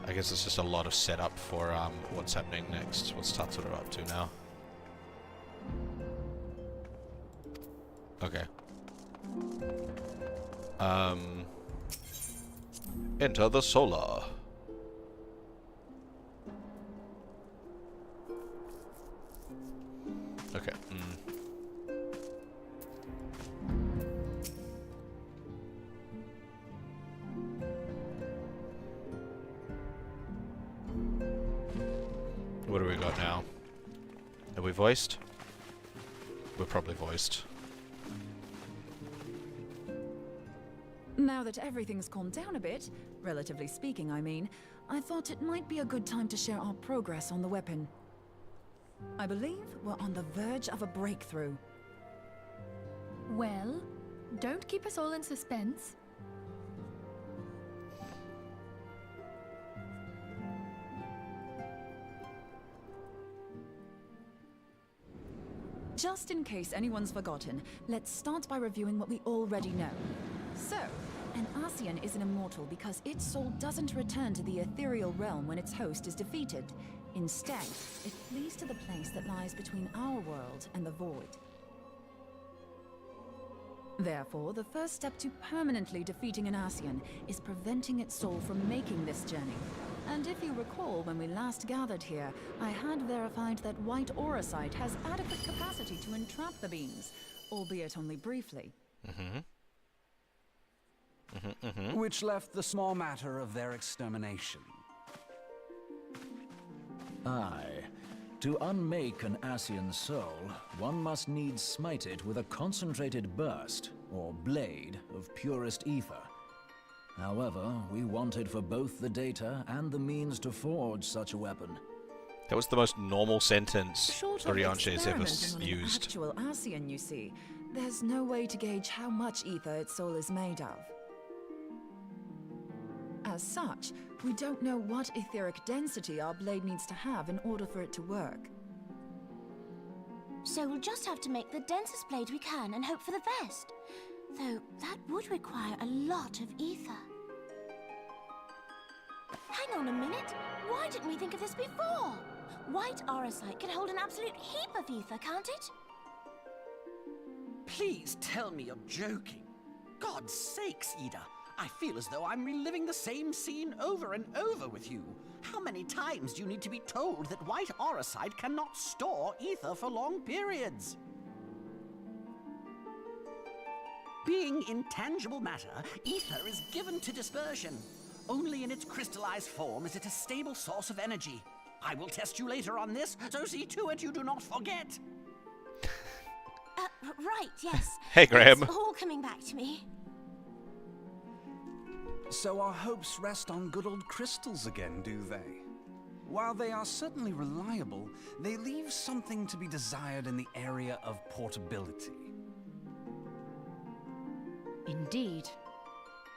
I guess it's just a lot of setup for what's happening next. What's Tatsuro up to now? Okay. Enter the Solar. Okay. What do we got now? Are we voiced? We're probably voiced. Now that everything's calmed down a bit, relatively speaking I mean, I thought it might be a good time to share our progress on the weapon. I believe we're on the verge of a breakthrough. Well, don't keep us all in suspense. Just in case anyone's forgotten, let's start by reviewing what we already know. So, an Ascian is an immortal because its soul doesn't return to the ethereal realm when its host is defeated. Instead, it flees to the place that lies between our world and the void. Therefore, the first step to permanently defeating an Ascian is preventing its soul from making this journey. And if you recall, when we last gathered here, I had verified that white Eorzea has adequate capacity to entrap the beings, albeit only briefly. Which left the small matter of their extermination. Aye. To unmake an Ascian soul, one must needs smite it with a concentrated burst, or blade, of purest ether. However, we wanted for both the data and the means to forge such a weapon. That was the most normal sentence Short of Orianche has ever experimenting on an used. actual Ascian, you see, there's no way to gauge how much ether its soul is made of. As such, we don't know what etheric density our blade needs to have in order for it to work. So we'll just have to make the densest blade we can and hope for the best. Though that would require a lot of ether. Hang on a minute. Why didn't we think of this before? White Eorzea can hold an absolute heap of ether, can't it? Please tell me you're joking. God's sakes, Ida. I feel as though I'm reliving the same scene over and over with you. How many times do you need to be told that white Eorzea cannot store ether for long periods? Being intangible matter, ether is given to dispersion. Only in its crystallized form is it a stable source of energy. I will test you later on this, so see to it you do not forget. Right, yes. Hey, Graham. It's all coming back to me. So our hopes rest on good old crystals again, do they? While they are certainly reliable, they leave something to be desired in the area of portability. Indeed.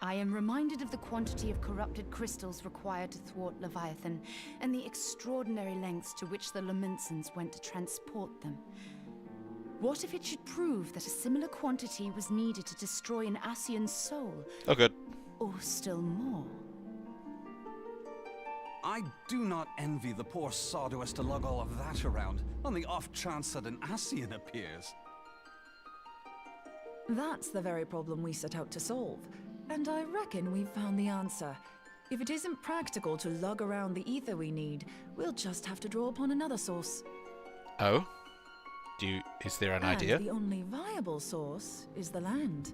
I am reminded of the quantity of corrupted crystals required to thwart Leviathan, and the extraordinary lengths to which the Lamentsons went to transport them. What if it should prove that a similar quantity was needed to destroy an Ascian's soul? Oh, good. Or still more? I do not envy the poor sod who has to lug all of that around, on the off chance that an Ascian appears. That's the very problem we set out to solve. And I reckon we've found the answer. If it isn't practical to lug around the ether we need, we'll just have to draw upon another source. Oh? Is there an idea? And the only viable source is the land.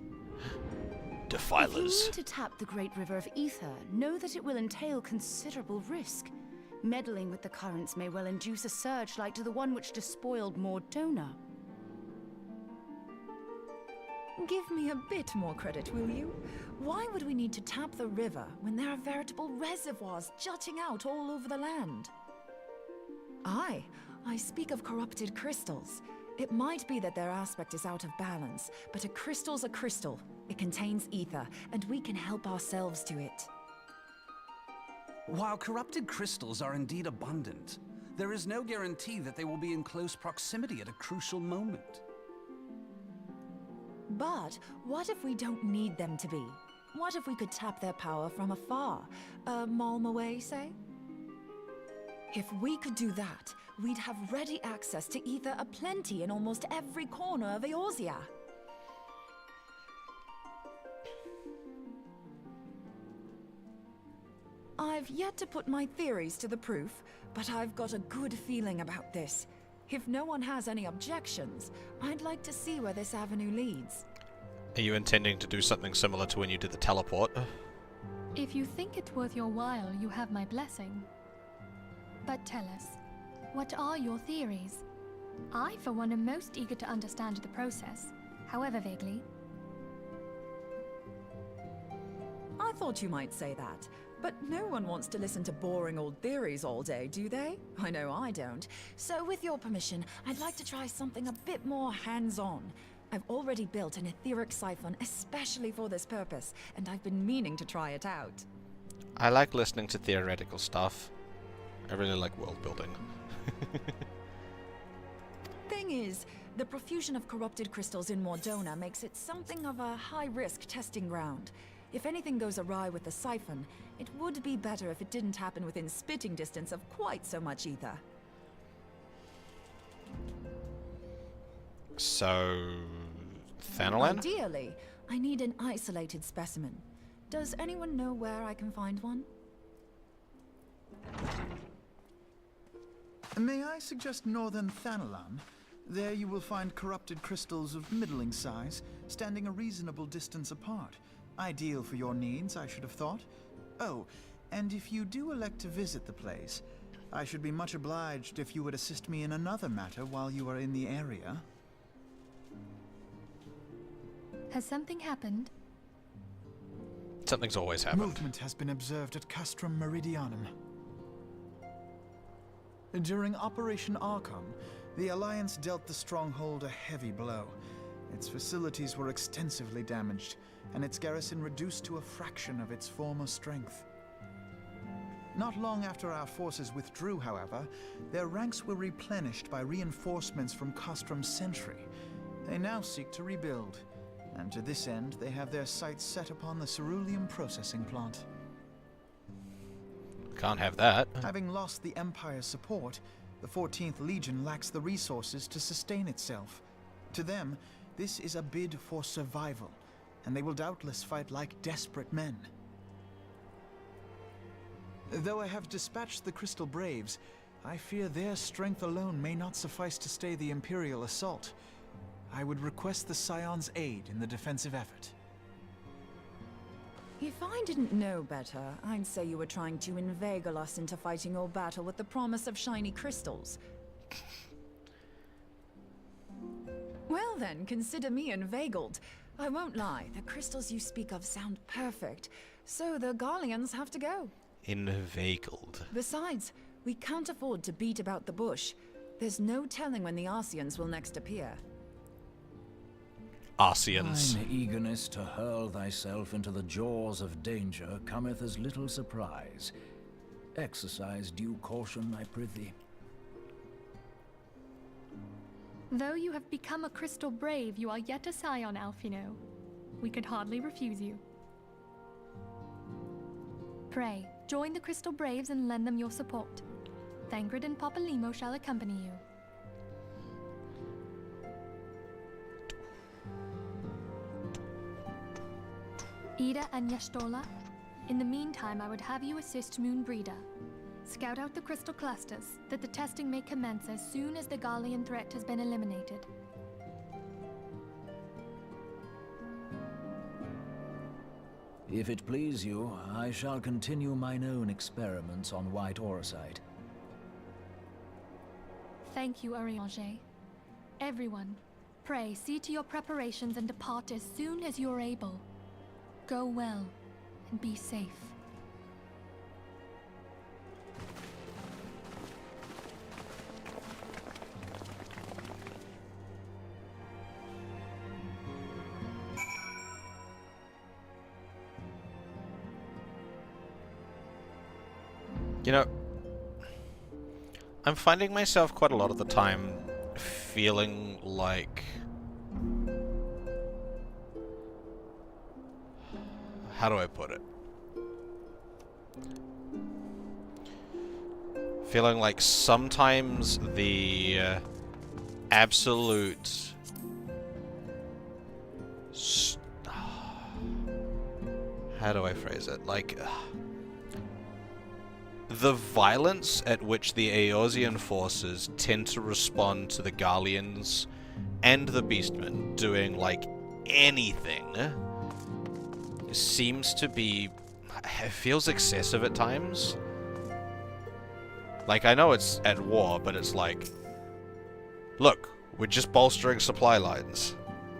Defilers. If you need to tap the great river of ether, know that it will entail considerable risk. Meddling with the currents may well induce a surge like to the one which despoiled Mordona. Give me a bit more credit, will you? Why would we need to tap the river when there are veritable reservoirs jutting out all over the land? I speak of corrupted crystals. It might be that their aspect is out of balance, but a crystal's a crystal. It contains ether, and we can help ourselves to it. While corrupted crystals are indeed abundant, there is no guarantee that they will be in close proximity at a crucial moment. But what if we don't need them to be? What if we could tap their power from afar? A malm away, say? If we could do that, we'd have ready access to ether aplenty in almost every corner of Eorzea. I've yet to put my theories to the proof, but I've got a good feeling about this. If no one has any objections, I'd like to see where this avenue leads. Are you intending to do something similar to when you did the teleport? If you think it worth your while, you have my blessing. But tell us, what are your theories? I, for one, am most eager to understand the process, however vaguely. I thought you might say that, but no one wants to listen to boring old theories all day, do they? I know I don't. So with your permission, I'd like to try something a bit more hands-on. I've already built an etheric siphon especially for this purpose, and I've been meaning to try it out. I like listening to theoretical stuff. I really like world building. Thing is, the profusion of corrupted crystals in Mordona makes it something of a high-risk testing ground. If anything goes awry with the siphon, it would be better if it didn't happen within spitting distance of quite so much ether. So... Thanalan? Ideally, I need an isolated specimen. Does anyone know where I can find one? May I suggest northern Thanalan? There you will find corrupted crystals of middling size, standing a reasonable distance apart. Ideal for your needs, I should have thought. Oh, and if you do elect to visit the place, I should be much obliged if you would assist me in another matter while you are in the area. Has something happened? Something's always happened. Movement has been observed at Castrum Meridianum. During Operation Archon, the Alliance dealt the stronghold a heavy blow. Its facilities were extensively damaged, and its garrison reduced to a fraction of its former strength. Not long after our forces withdrew, however, their ranks were replenished by reinforcements from Castrum's sentry. They now seek to rebuild, and to this end they have their sights set upon the ceruleum processing plant. Can't have that. Having lost the Empire's support, the 14th Legion lacks the resources to sustain itself. To them, this is a bid for survival, and they will doubtless fight like desperate men. Though I have dispatched the Crystal Braves, I fear their strength alone may not suffice to stay the Imperial assault. I would request the Scion's aid in the defensive effort. If I didn't know better, I'd say you were trying to inveigle us into fighting your battle with the promise of shiny crystals. Well then, consider me inveigled. I won't lie, the crystals you speak of sound perfect, so the Garleans have to go. Inveigled. Besides, we can't afford to beat about the bush. There's no telling when the Arceans will next appear. Arceans. Thine eagerness to hurl thyself into the jaws of danger cometh as little surprise. Exercise due caution, I prithee. Though you have become a crystal brave, you are yet a scion, Alphino. We could hardly refuse you. Pray, join the Crystal Braves and lend them your support. Thangred and Papalymo shall accompany you. Ida and Y'shtola, in the meantime I would have you assist Moonbreeder. Scout out the crystal clusters, that the testing may commence as soon as the Garlean threat has been eliminated. If it please you, I shall continue mine own experiments on white Eorzea. Thank you, Eorzea. Everyone, pray see to your preparations and depart as soon as you are able. Go well, and be safe. You know, I'm finding myself quite a lot of the time feeling like... How do I put it? Feeling like sometimes the absolute... How do I phrase it? Like... the violence at which the Eorzean forces tend to respond to the Garleans and the Beastmen doing, like, anything seems to be... It feels excessive at times. Like, I know it's at war, but it's like... Look, we're just bolstering supply lines.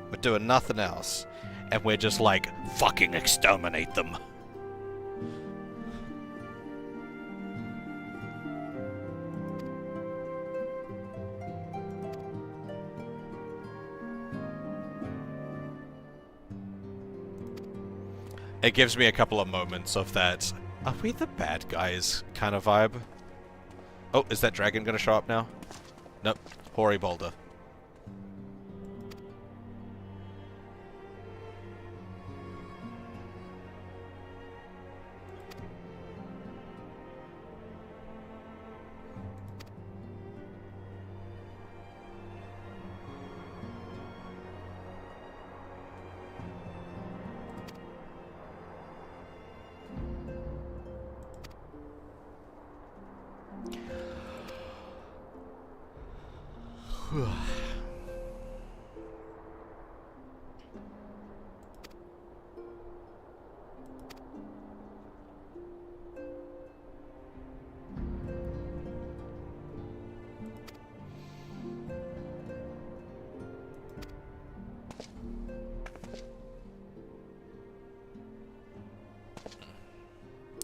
We're doing nothing else. And we're just like, fucking exterminate them. It gives me a couple of moments of that, are we the bad guys kind of vibe. Oh, is that dragon gonna show up now? Nope. Hoary boulder.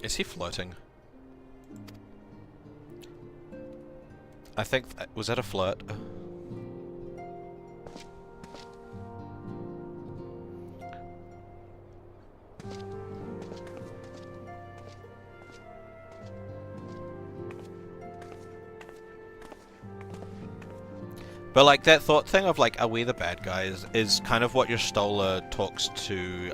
Is he floating? I think... was that a flirt? But like that thought thing of like, are we the bad guys, is kind of what your Stola talks to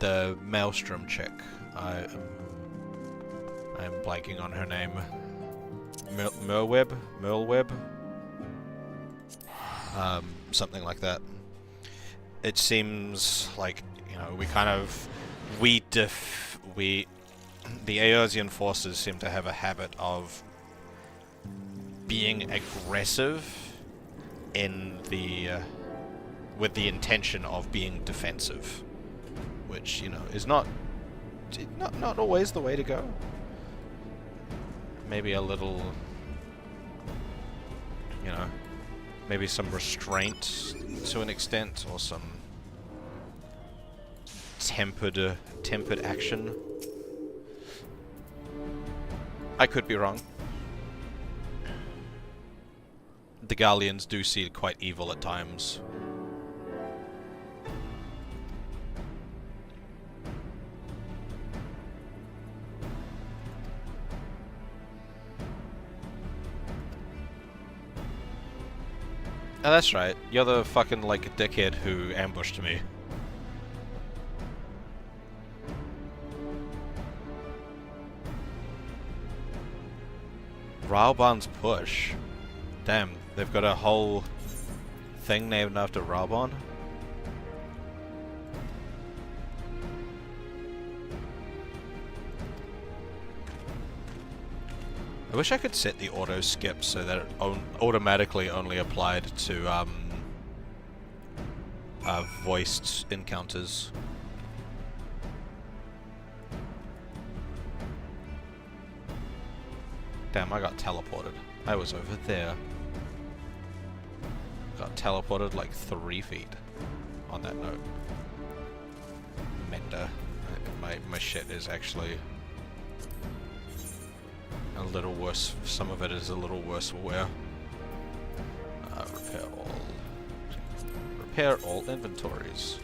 the Maelstrom chick. I'm blanking on her name. Merlweb? Something like that. It seems like, you know, the Eorzean forces seem to have a habit of being aggressive in the with the intention of being defensive, which, you know, is not always the way to go. Maybe a little, you know, maybe some restraint to an extent, or some tempered action. I could be wrong. The Garleans do seem quite evil at times. Oh, that's right. You're the fucking, like, dickhead who ambushed me. Raoban's Push. Damn, they've got a whole thing named after Raoban. I wish I could set the auto skip so that it automatically only applied to voiced encounters. Damn, I got teleported. I was over there. Got teleported like 3 feet on that note. Mender. My shit is actually a little worse. Some of it is a little worse for wear. Repair all inventories.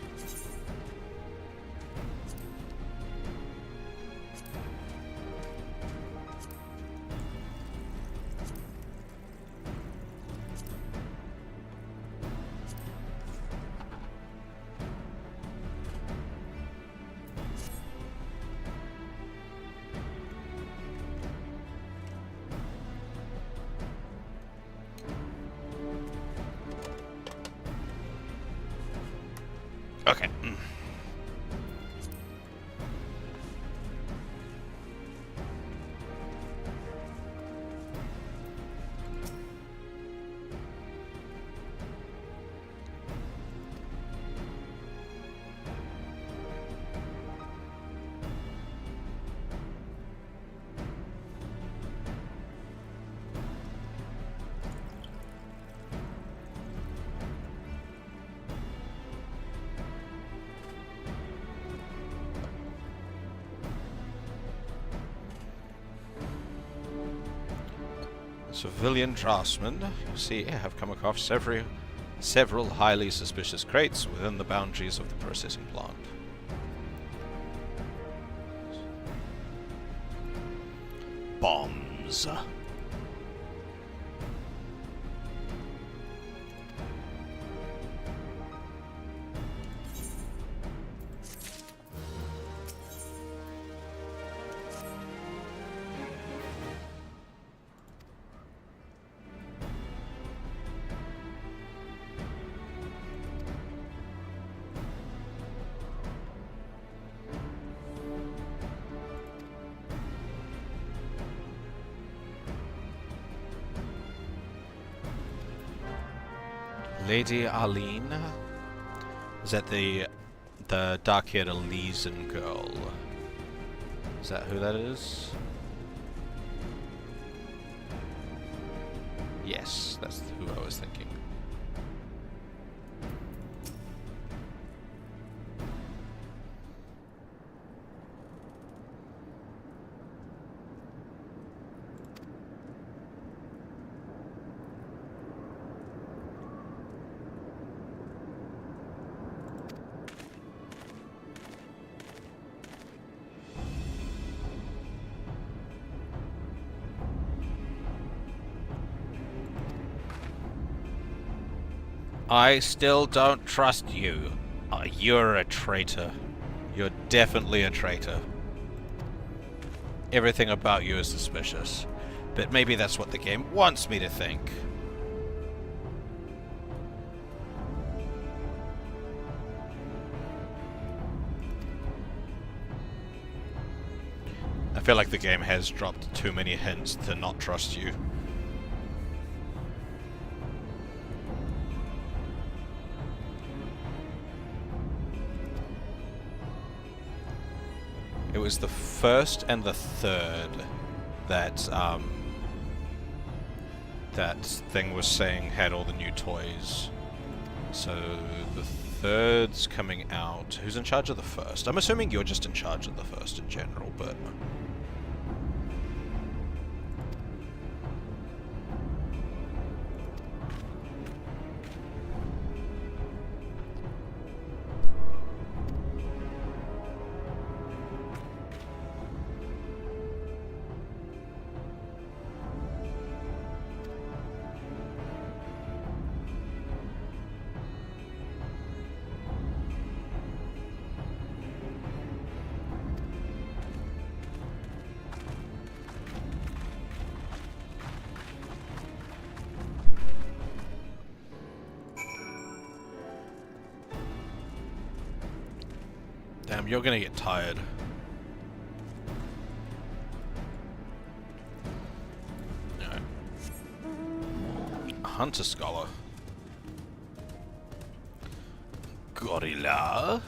Civilian draftsmen, you see, have come across several highly suspicious crates within the boundaries of the processing plant. Bombs. Lady Arlene? Is that the dark-haired Elysian girl? Is that who that is? Yes, that's who I was thinking. I still don't trust you. You're a traitor. You're definitely a traitor. Everything about you is suspicious. But maybe that's what the game wants me to think. I feel like the game has dropped too many hints to not trust you. It was the first and the third that that thing was saying had all the new toys. So the third's coming out. Who's in charge of the first? I'm assuming you're just in charge of the first in general, but... Damn, you're gonna get tired. No. A Hunter Scholar. Gorilla.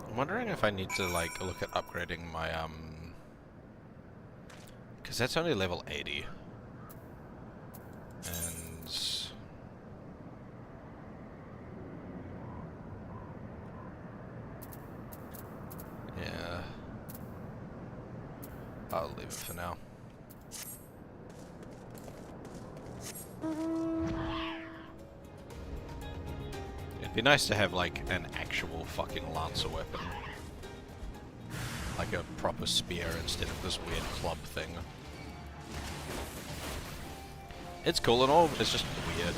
I'm wondering if I need to like look at upgrading my because that's only level 80. And yeah, I'll leave it for now. It'd be nice to have like an actual fucking lancer weapon. Like a proper spear instead of this weird club thing. It's cool and all, but it's just weird.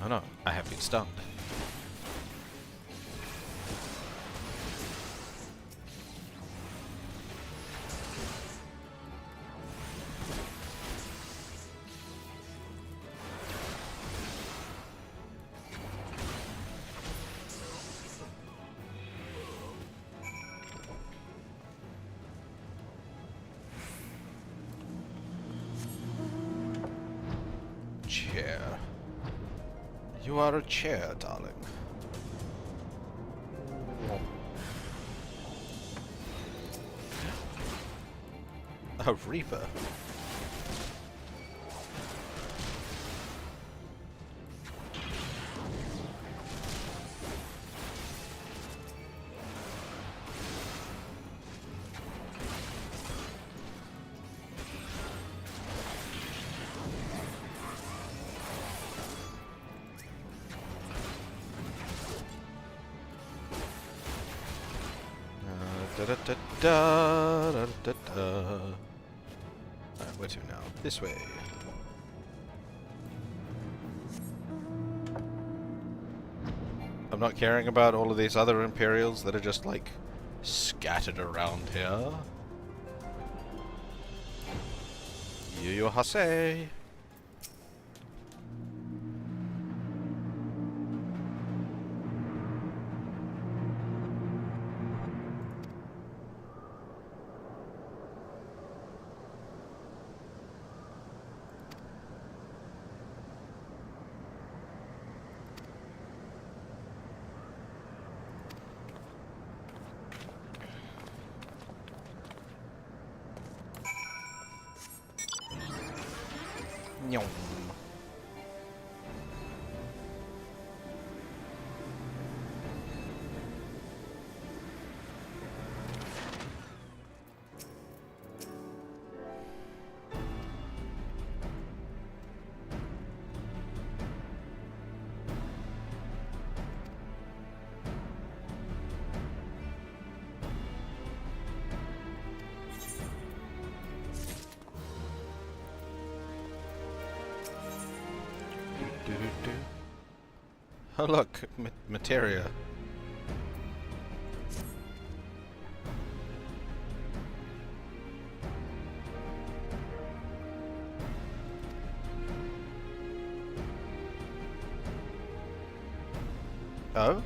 Oh no, I have been stunned. chair. You are a chair, darling. A reaper. Alright, where to now? This way. I'm not caring about all of these other Imperials that are just, like, scattered around here. Yu Hase. Nyong. Oh look, materia. Oh?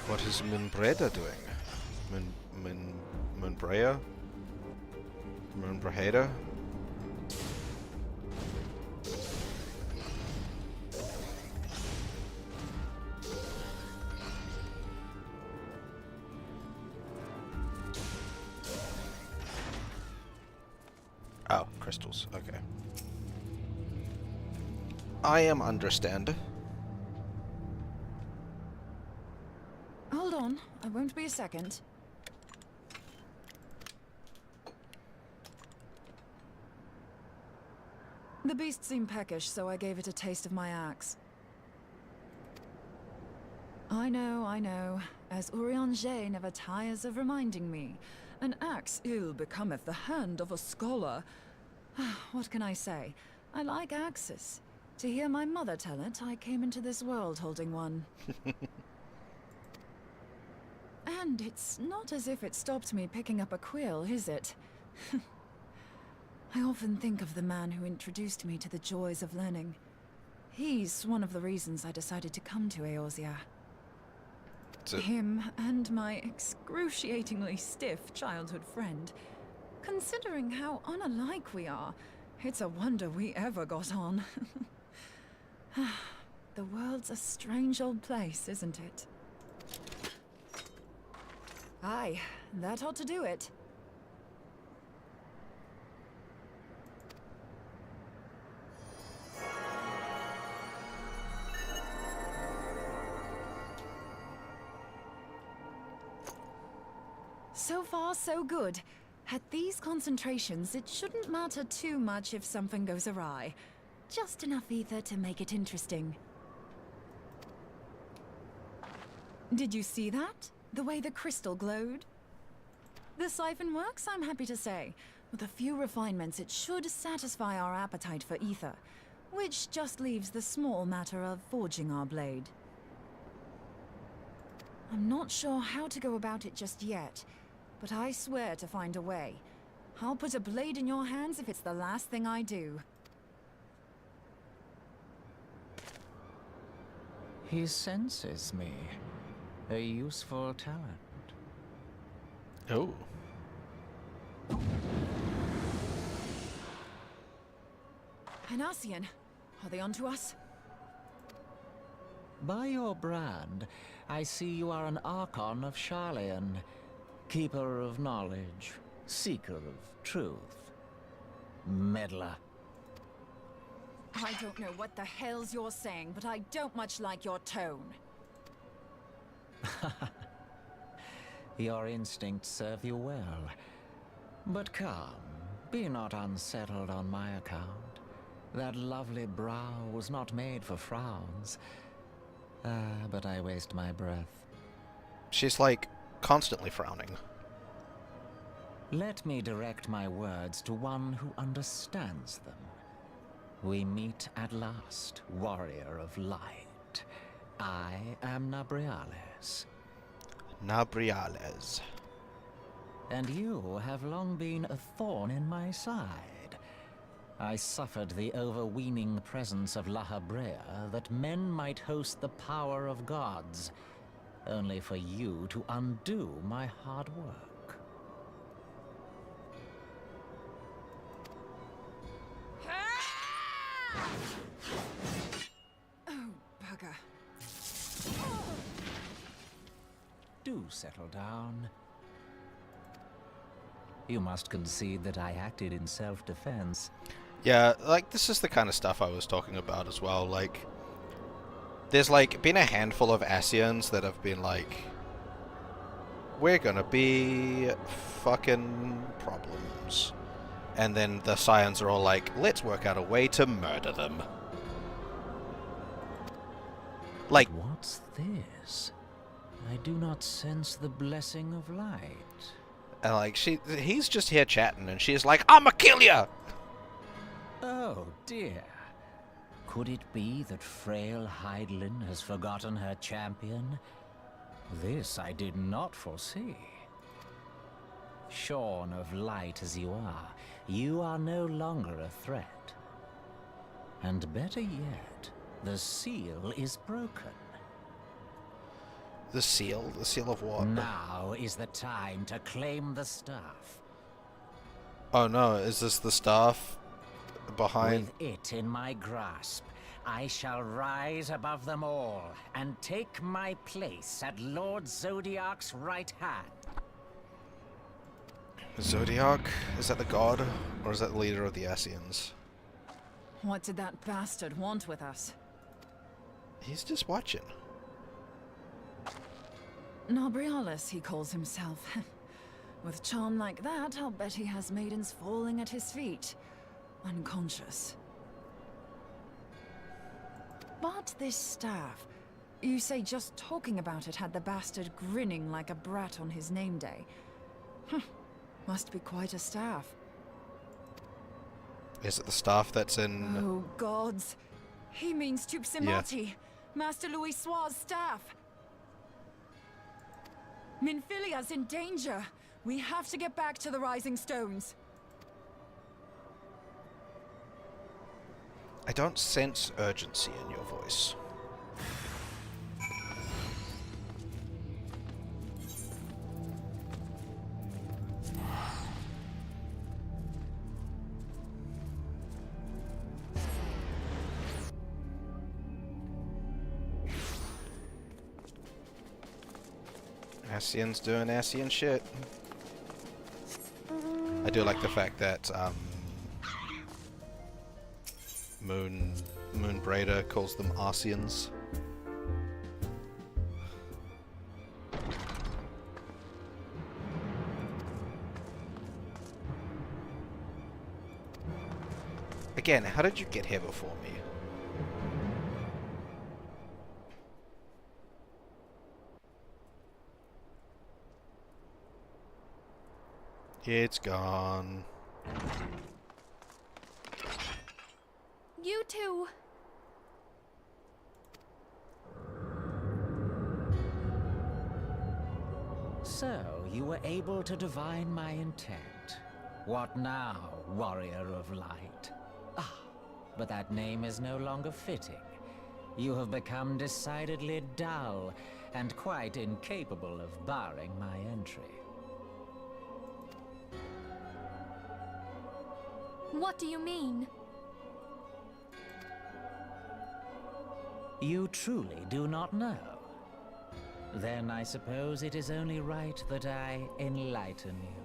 What is Moonbreda doing? Moonbrea? Moonbreda? Oh, crystals, okay. I am understand. Hold on, I won't be a second. The beast seemed peckish, so I gave it a taste of my axe. I know, as Eorzea never tires of reminding me. An axe ill becometh the hand of a scholar. What can I say? I like axes. To hear my mother tell it, I came into this world holding one. And it's not as if it stopped me picking up a quill, is it? I often think of the man who introduced me to the joys of learning. He's one of the reasons I decided to come to Eorzea. Him and my excruciatingly stiff childhood friend. Considering how unalike we are, it's a wonder we ever got on. The world's a strange old place, isn't it? Aye, that ought to do it. So far, so good. At these concentrations, it shouldn't matter too much if something goes awry. Just enough ether to make it interesting. Did you see that? The way the crystal glowed? The siphon works, I'm happy to say. With a few refinements, it should satisfy our appetite for ether, which just leaves the small matter of forging our blade. I'm not sure how to go about it just yet, but I swear to find a way. I'll put a blade in your hands if it's the last thing I do. He senses me. A useful talent. Oh. An Ascian. Are they onto us? By your brand, I see you are an Archon of Sharlayan, keeper of knowledge, seeker of truth, meddler. I don't know what the hell's you're saying, but I don't much like your tone. Your instincts serve you well. But come, be not unsettled on my account. That lovely brow was not made for frowns. But I waste my breath. She's like constantly frowning. Let me direct my words to one who understands them. We meet at last, warrior of light. I am Nabriales. Nabriales. And you have long been a thorn in my side. I suffered the overweening presence of Lahabrea that men might host the power of gods, only for you to undo my hard work. Oh, bugger. Do settle down. You must concede that I acted in self-defense. Yeah, like, this is the kind of stuff I was talking about as well. Like, there's, like, been a handful of Ascians that have been like, we're gonna be fucking problems. And then the Scions are all like, let's work out a way to murder them. Like, what's this? I do not sense the blessing of light. And like, he's just here chatting, and she's like, I'ma kill ya! Oh dear. Could it be that frail Hydaelyn has forgotten her champion? This I did not foresee. Shorn of light as you are no longer a threat. And better yet, the seal is broken. The seal? The seal of what? Now is the time to claim the staff. Oh no, is this the staff behind? With it in my grasp, I shall rise above them all and take my place at Lord Zodiac's right hand. Zodiac? Is that the god? Or is that the leader of the Ascians? What did that bastard want with us? He's just watching. Nabriales, he calls himself. With charm like that, I'll bet he has maidens falling at his feet, unconscious. But this staff, you say just talking about it had the bastard grinning like a brat on his name day. Must be quite a staff. Is it the staff that's in... Oh, gods. He means Tupsimati, Master Louis Soir's staff. Minfilia's in danger. We have to get back to the Rising Stones. I don't sense urgency in your voice. Ascian's doing Ascian shit. I do like the fact that Moonbraider calls them Ascians. Again, how did you get here before me? It's gone. You two. So, you were able to divine my intent. What now, warrior of light? Ah, but that name is no longer fitting. You have become decidedly dull, and quite incapable of barring my entry. What do you mean? You truly do not know? Then I suppose it is only right that I enlighten you.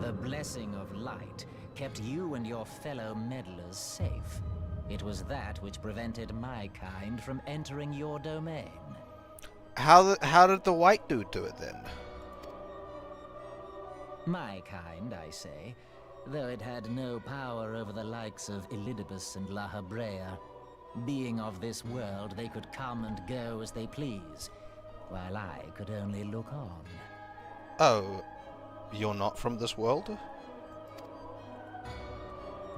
The blessing of light kept you and your fellow meddlers safe. It was that which prevented my kind from entering your domain. How did the white dude do it then? My kind, I say, though it had no power over the likes of Elidibus and La Habrea. Being of this world, they could come and go as they please, while I could only look on. Oh, you're not from this world?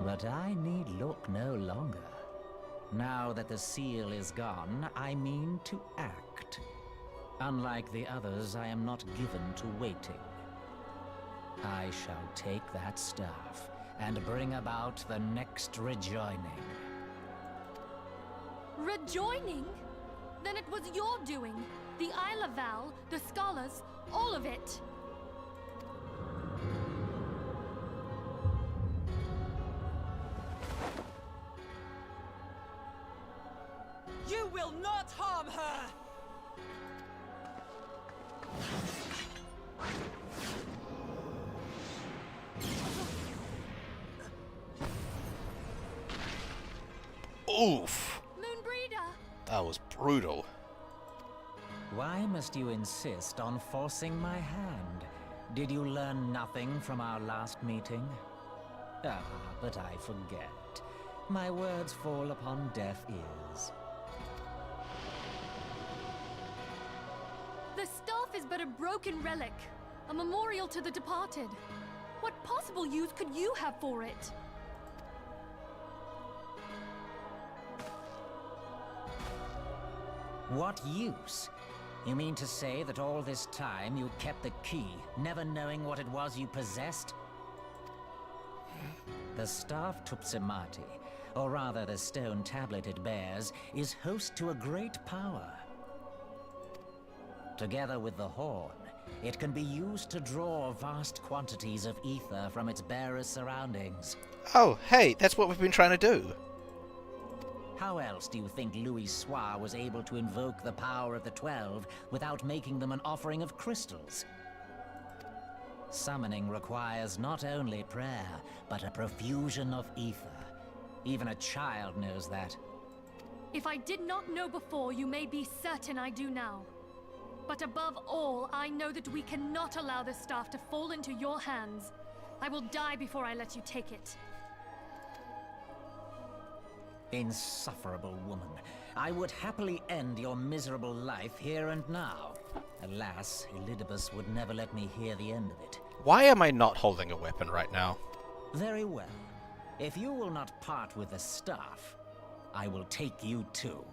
But I need look no longer. Now that the seal is gone, I mean to act. Unlike the others, I am not given to waiting. I shall take that staff and bring about the next rejoining. Rejoining? Then it was your doing. The Isle of Val, the scholars, all of it. You will not harm her! Oof! Moonbreeder! That was brutal. Why must you insist on forcing my hand? Did you learn nothing from our last meeting? Ah, but I forget. My words fall upon deaf ears. The staff is but a broken relic, a memorial to the departed. What possible use could you have for it? What use? You mean to say that all this time you kept the key, never knowing what it was you possessed? The staff Tupsimati, or rather the stone tablet it bears, is host to a great power. Together with the horn, it can be used to draw vast quantities of ether from its bearer's surroundings. Oh, hey, that's what we've been trying to do. How else do you think Louis Soir was able to invoke the power of the 12 without making them an offering of crystals? Summoning requires not only prayer, but a profusion of ether. Even a child knows that. If I did not know before, you may be certain I do now. But above all, I know that we cannot allow this staff to fall into your hands. I will die before I let you take it. Insufferable woman. I would happily end your miserable life here and now. Alas, Elidibus would never let me hear the end of it. Why am I not holding a weapon right now? Very well. If you will not part with the staff, I will take you too.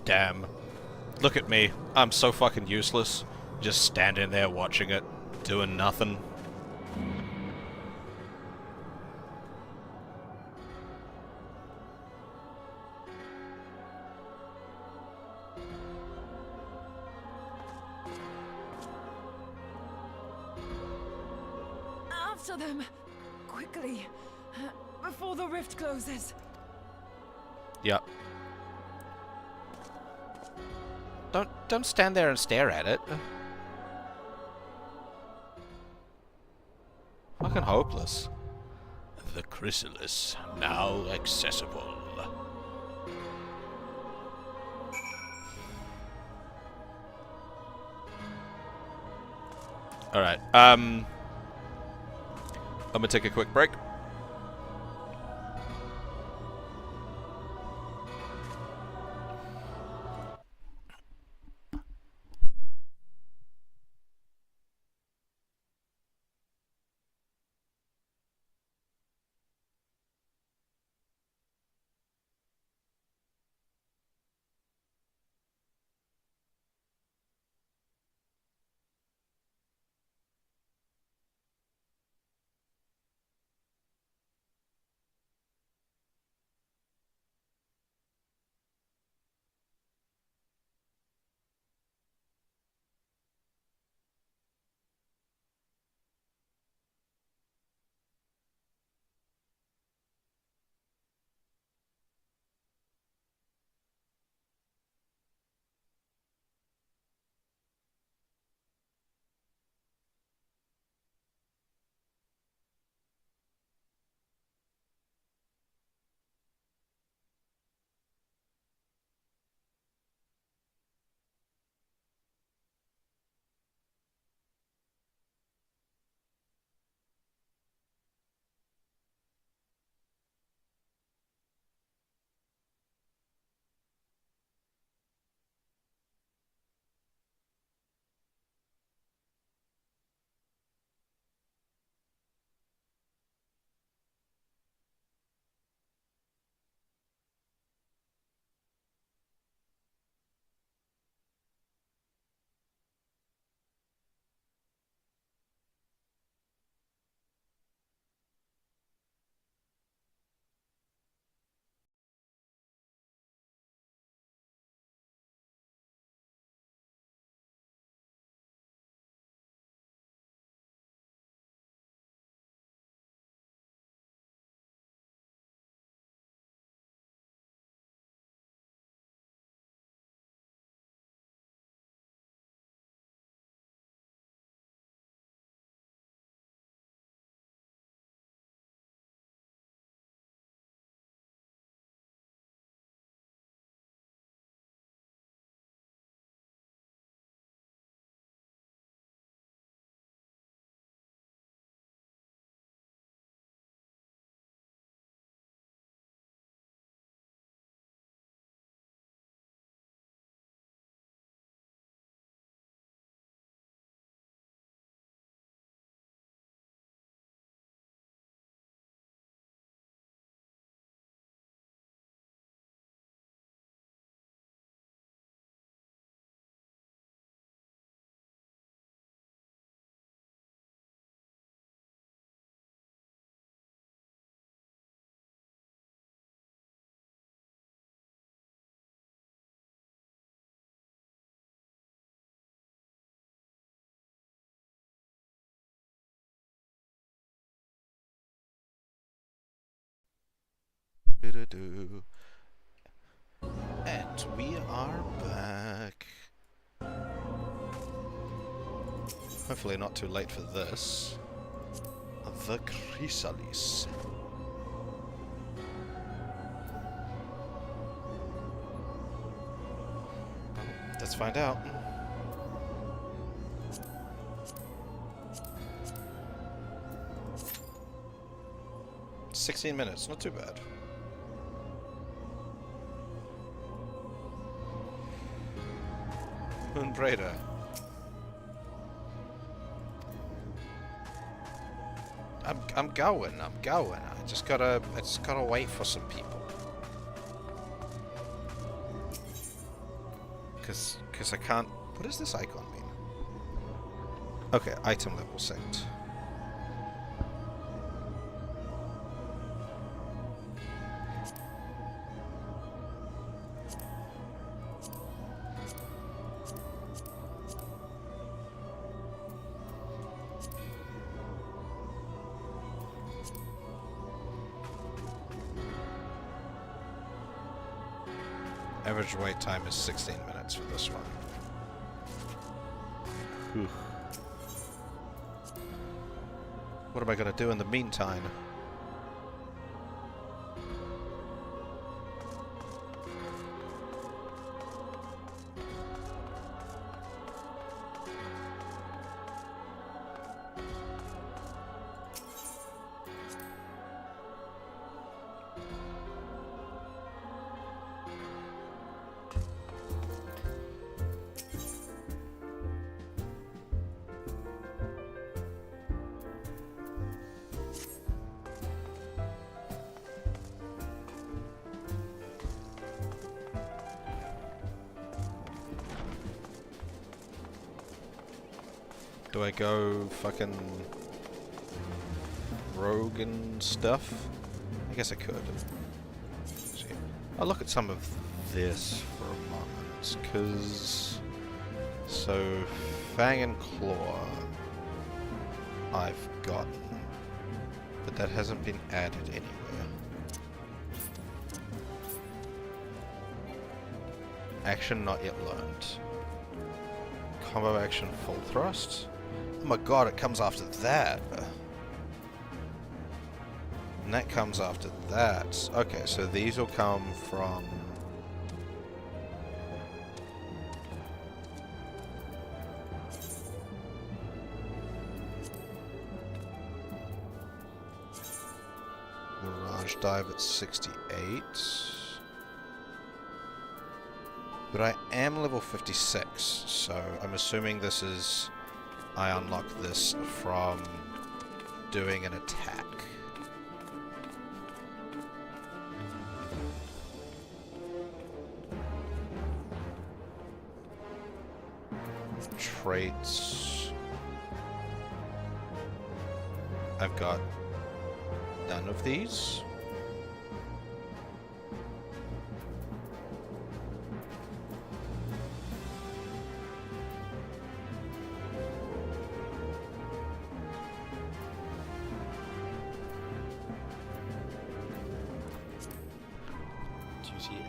Damn. Look at me. I'm so fucking useless. Just standing there watching it, doing nothing. After them! Quickly! Before the rift closes! Yep. Don't stand there and stare at it. Fucking hopeless. The chrysalis now accessible. Alright, I'm gonna take a quick break. Do-do-do. And we are back. Hopefully not too late for this. The Chrysalis. Let's find out. "16 minutes, not too bad." Moonbraider. I'm going. I just gotta wait for some people. Cause I can't. What does this icon mean? Okay, item level set. Average wait time is 16 minutes for this one. Whew. What am I gonna do in the meantime? Do I go fucking rogue and stuff? I guess I could. See. I'll look at some of this for a moment, because... So, Fang and Claw I've gotten, but that hasn't been added anywhere. Action not yet learned. Combo action full thrust? Oh my god, it comes after that. And that comes after that. Okay, so these will come from... Mirage Dive at 68. But I am level 56, so I'm assuming this is... I unlock this from doing an attack. Traits... I've got none of these.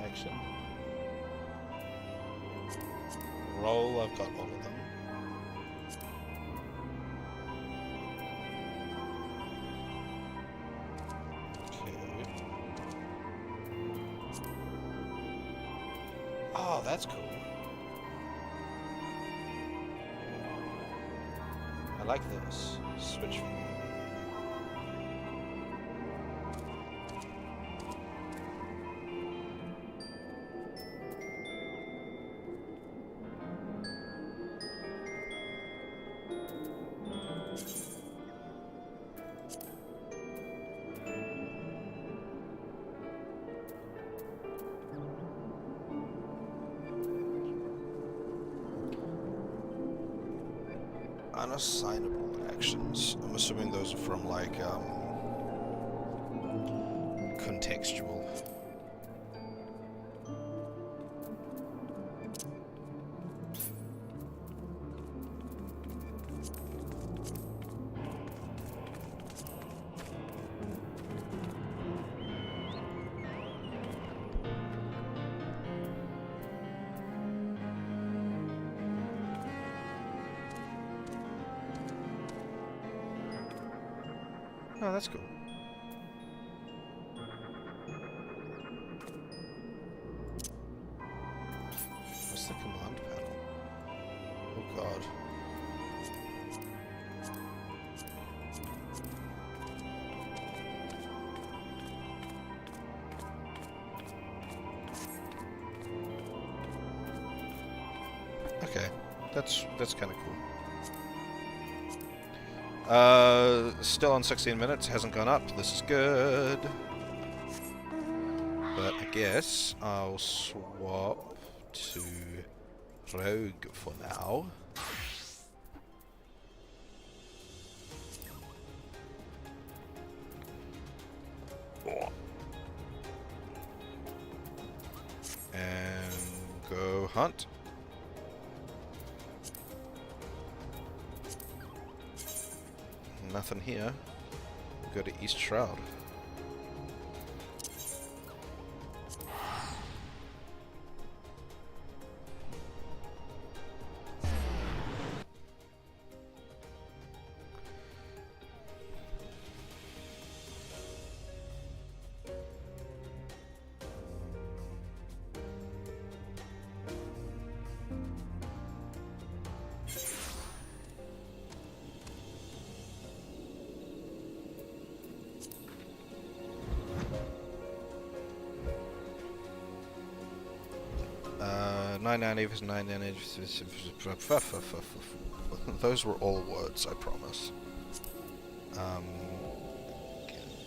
Action. Roll, I've got all of them. Okay. Oh, that's cool. I like this. Switch view. Unassignable actions. I'm assuming those are from, like, contextual. Oh, that's cool. What's the command panel? Oh god. Okay, that's kind of cool. Still on 16 minutes, hasn't gone up. This is good. But I guess I'll swap to Rogue for now. And go hunt. Nothing here. Go to East Shroud. Those were all words, I promise.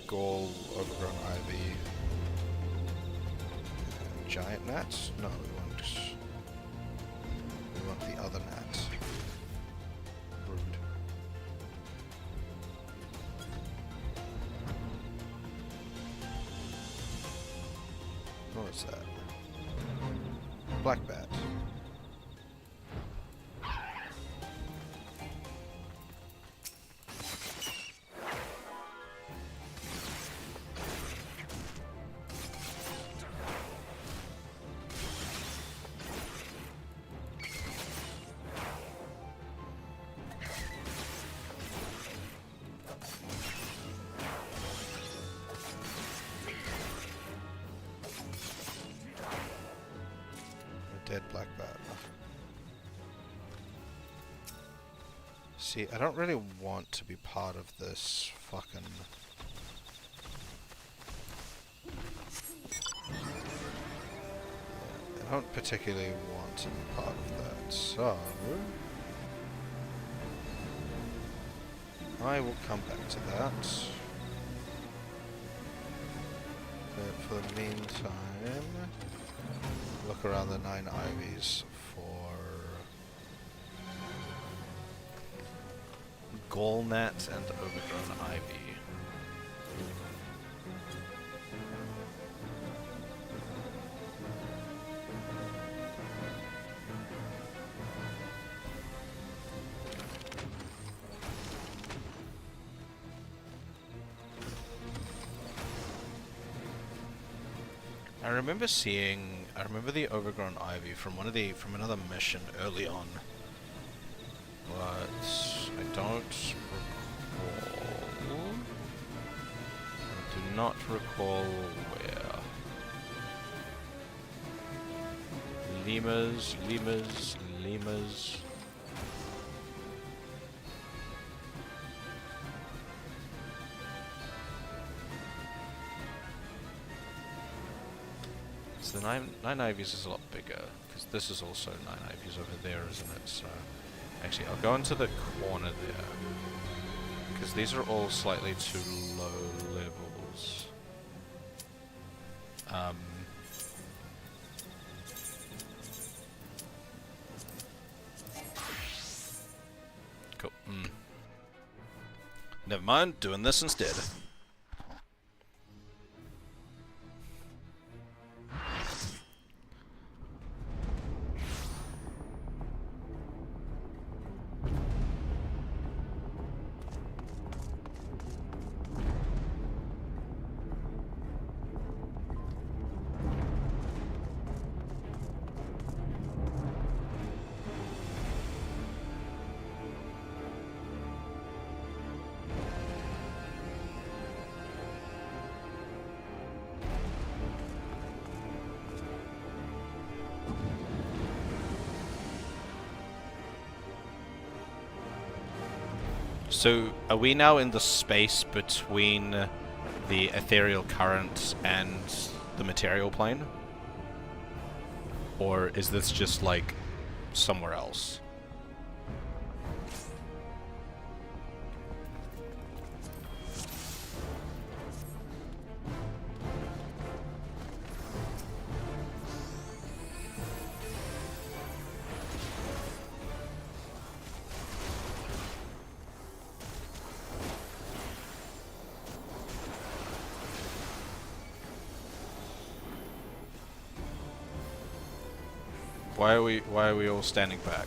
Gall, overgrown ivy, giant gnats? No, we want the other gnat. Brood. What is that? Black bat. Dead black bat. See, I don't really want to be part of this fucking... I don't particularly want to be part of that, so... I will come back to that. But for the meantime... look around the 9 ivies for gall gnat and overgrown ivy. I remember the overgrown ivy from another mission early on, but I don't recall. I do not recall where. Lemurs. The nine ivies is a lot bigger, because this is also 9 ivies over there, isn't it? So, actually, I'll go into the corner there, because these are all slightly too low levels. Cool. Never mind, doing this instead. So, are we now in the space between the ethereal current and the material plane? Or is this just, like, somewhere else? Why are we all standing back?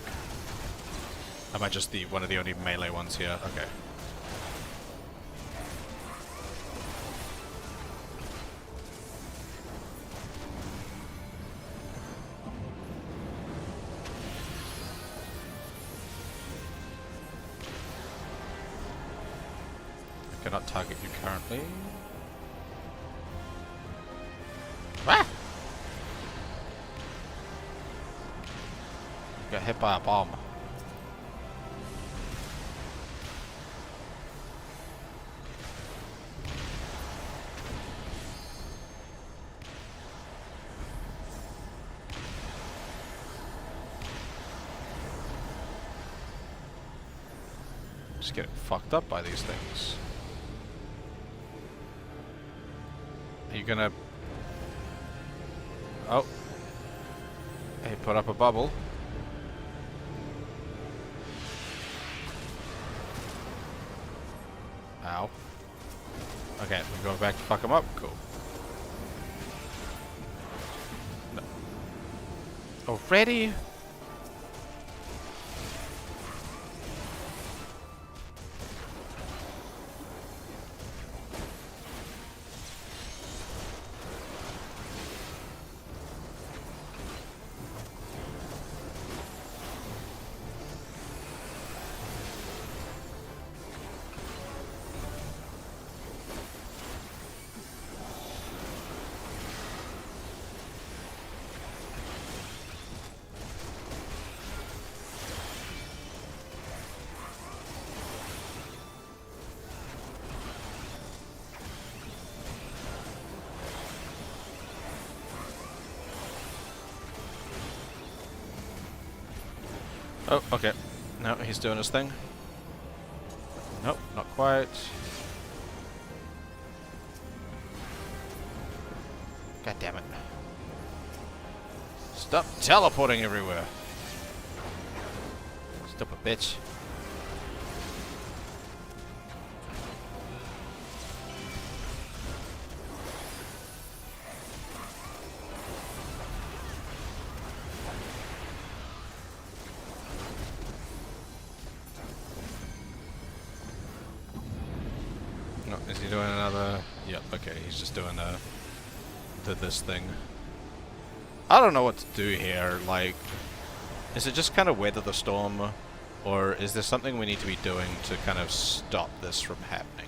Am I just one of the only melee ones here? Okay. I cannot target you currently. Ah! Got hit by a bomb. Just getting fucked up by these things. Are you gonna... Oh. Hey, put up a bubble. Ow. Okay, we're going back to fuck him up. Cool. No. Already? Oh, okay. No, he's doing his thing. Nope, not quite. God damn it. Stop teleporting everywhere. Stupid bitch. No, is he doing another? Yep, okay, he's just doing this thing. I don't know what to do here, like, is it just kind of weather the storm, or is there something we need to be doing to kind of stop this from happening?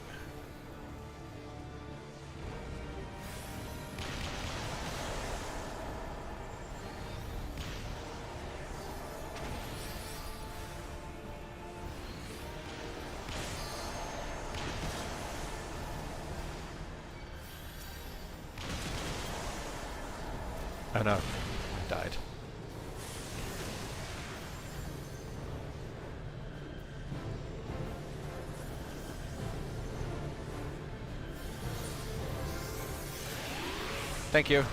Oh no, I died. Thank you.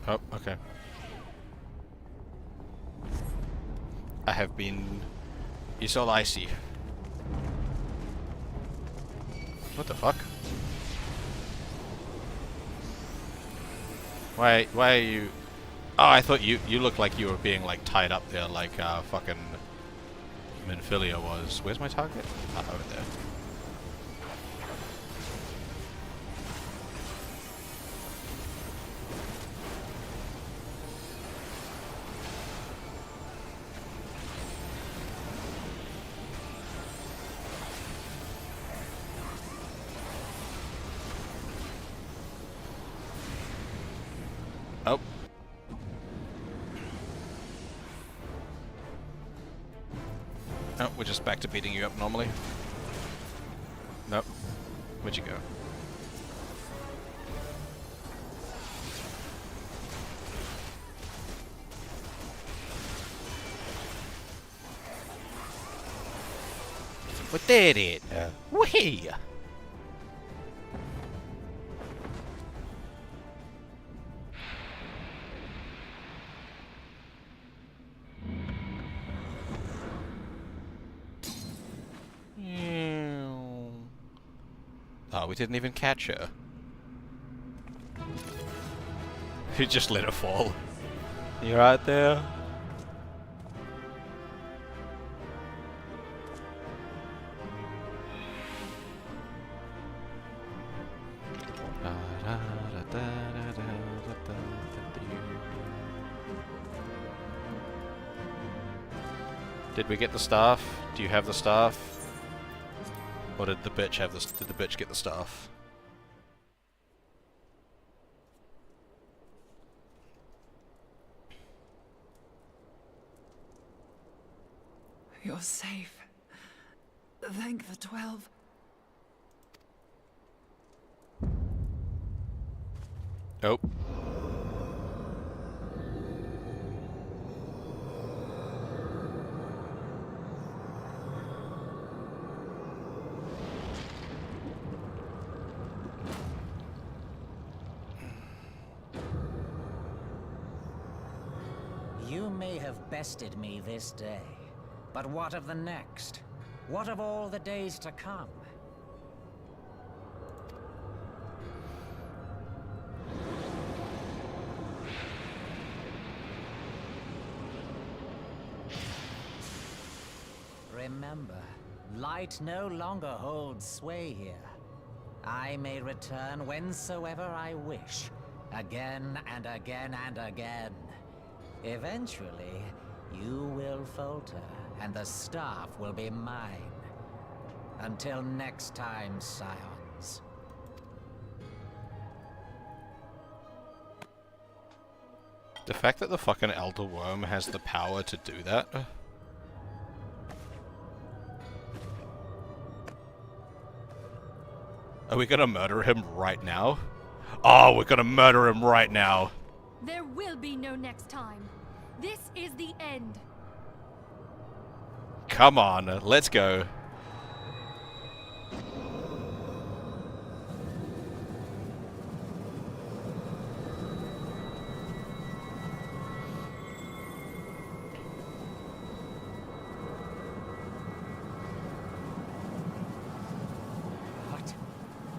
Oh, okay. I have been... It's all icy. What the fuck? Why are you... Oh, I thought you looked like you were being, like, tied up there like, fucking... Minfilia was. Where's my target? Ah, over there. Oh. Oh, we're just back to beating you up normally. Nope. Where'd you go? We did it! Whee! Oh, we didn't even catch her. We just let her fall. You right there? Did we get the staff? Do you have the staff? Or did the bitch have this? Did the bitch get the staff? You're safe. Thank the 12. Oh. You may have bested me this day, but what of the next? What of all the days to come? Remember, light no longer holds sway here. I may return whensoever I wish, again and again and again. Eventually, you will falter, and the staff will be mine. Until next time, scions. The fact that the fucking Elder Worm has the power to do that. Are we gonna murder him right now? Oh, we're gonna murder him right now. There will be no next time. This is the end. Come on, let's go.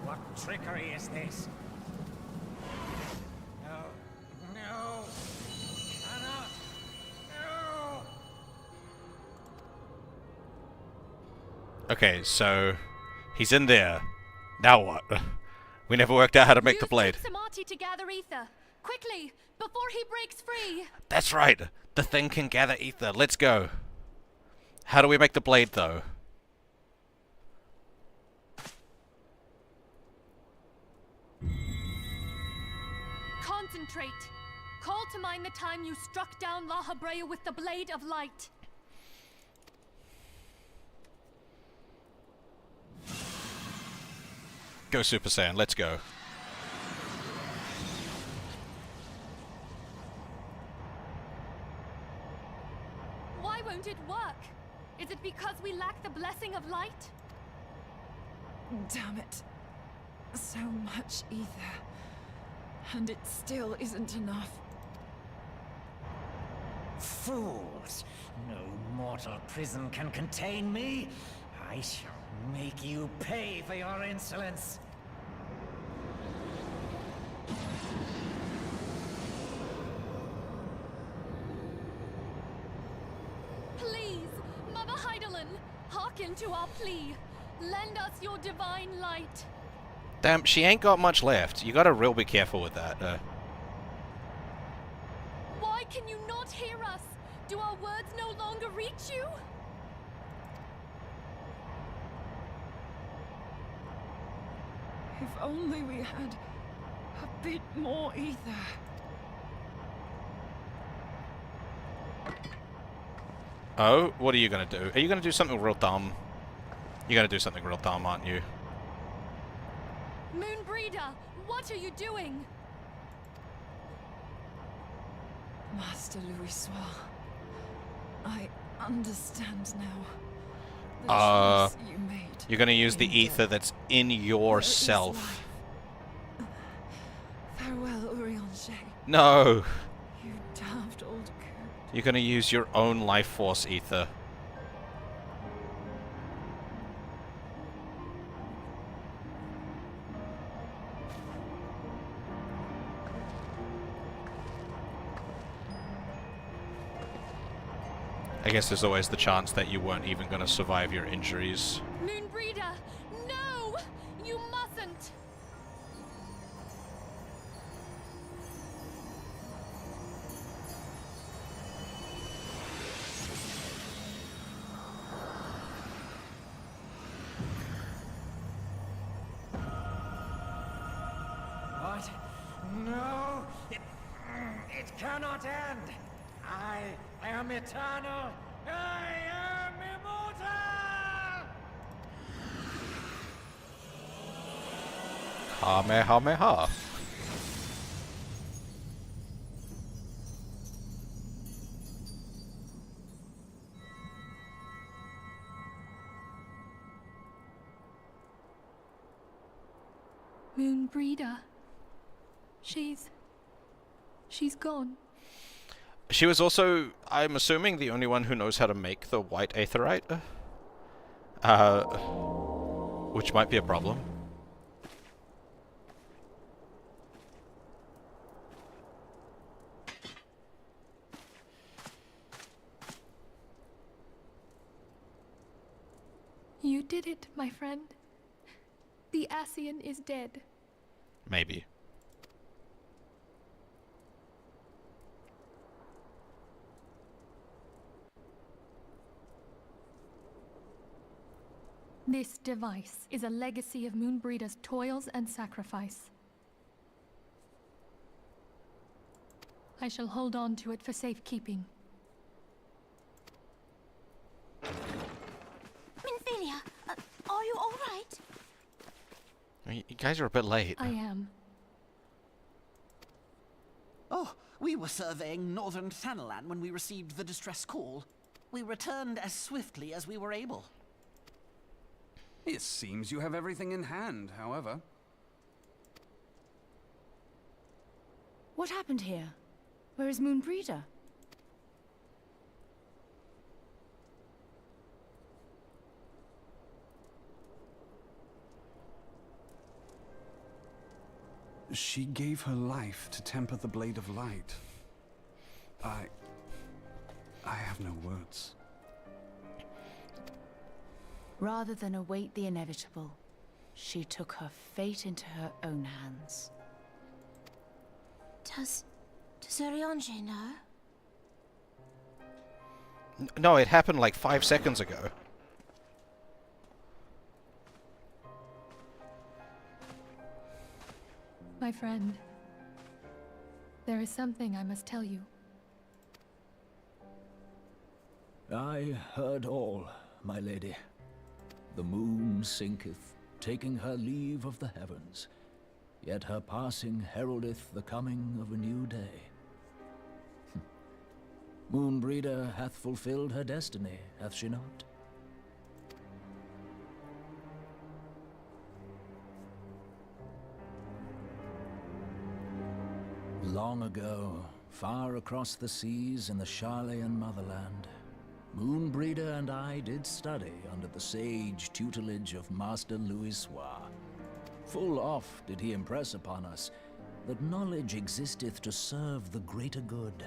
What trickery is this? No! Cannot! No! Okay, so he's in there. Now what? We never worked out how to make the blade. Use Samati to gather ether. Quickly, before he breaks free. That's right. The thing can gather ether. Let's go. How do we make the blade, though? Concentrate. Call to mind the time you struck down La Habrea with the Blade of Light. Go Super Saiyan, let's go. Why won't it work? Is it because we lack the blessing of light? Damn it. So much ether. And it still isn't enough. fools! No mortal prison can contain me. I shall make you pay for your insolence. Please, Mother Heidelin, hearken to our plea. Lend us your divine light. Damn, she ain't got much left. You gotta real be careful with that. Why can you not hear us? Do our words no longer reach you? If only we had a bit more ether. Oh, what are you gonna do? Are you gonna do something real dumb? You're gonna do something real dumb, aren't you? Moonbreeder, what are you doing? Master Louisoix, I understand now. The choice you made. You're gonna use the in ether death. that's in yourself. Farewell, Eorzea. No! You daft old coot. You're gonna use your own life force ether. I guess there's always the chance that you weren't even gonna survive your injuries. Moonbreeder, no! You mustn't! What? No! It cannot end! I am eternal! I am immortal! Kamehameha. Moonbreeder. She's gone. She was also, I'm assuming, the only one who knows how to make the white aetherite. Which might be a problem. You did it, my friend. The Ascian is dead. Maybe. This device is a legacy of Moonbreeder's toils and sacrifice. I shall hold on to it for safekeeping. Minfilia, are you all right? You guys are a bit late. I am. Oh, we were surveying northern Thanalan when we received the distress call. We returned as swiftly as we were able. It seems you have everything in hand, however. What happened here? Where is Moonbreeder? She gave her life to temper the Blade of Light. I have no words. Rather than await the inevitable, she took her fate into her own hands. Does Eorzea know? No, it happened like 5 seconds ago. My friend, there is something I must tell you. I heard all, my lady. The moon sinketh, taking her leave of the heavens, yet her passing heraldeth the coming of a new day. Moonbreeder hath fulfilled her destiny, hath she not? Long ago, far across the seas in the Charlayan motherland, Moonbreeder and I did study under the sage tutelage of Master Louisoix. Full oft did he impress upon us that knowledge existeth to serve the greater good.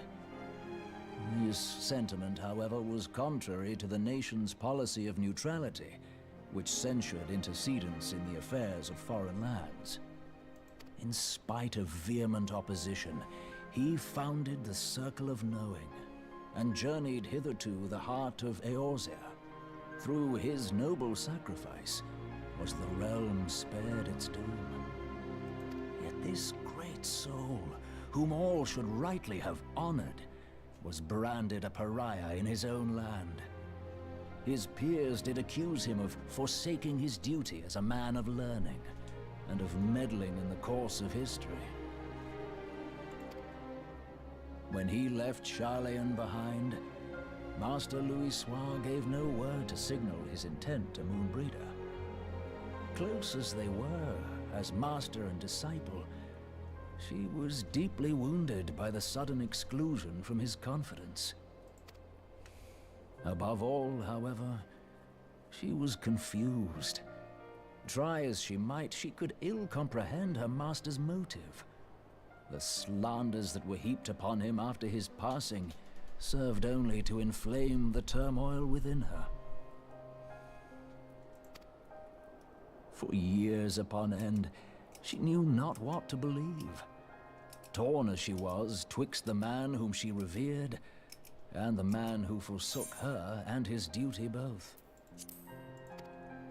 This sentiment, however, was contrary to the nation's policy of neutrality, which censured intercedence in the affairs of foreign lands. In spite of vehement opposition, he founded the Circle of Knowing, and journeyed hither to the heart of Eorzea. Through his noble sacrifice was the realm spared its doom. Yet this great soul, whom all should rightly have honored, was branded a pariah in his own land. His peers did accuse him of forsaking his duty as a man of learning, and of meddling in the course of history. When he left Charlayan behind, Master Louisoix gave no word to signal his intent to Moonbreeder. Close as they were, as master and disciple, she was deeply wounded by the sudden exclusion from his confidence. Above all, however, she was confused. Try as she might, she could ill comprehend her master's motive. The slanders that were heaped upon him after his passing served only to inflame the turmoil within her. For years upon end, she knew not what to believe. Torn as she was twixt the man whom she revered and the man who forsook her and his duty both.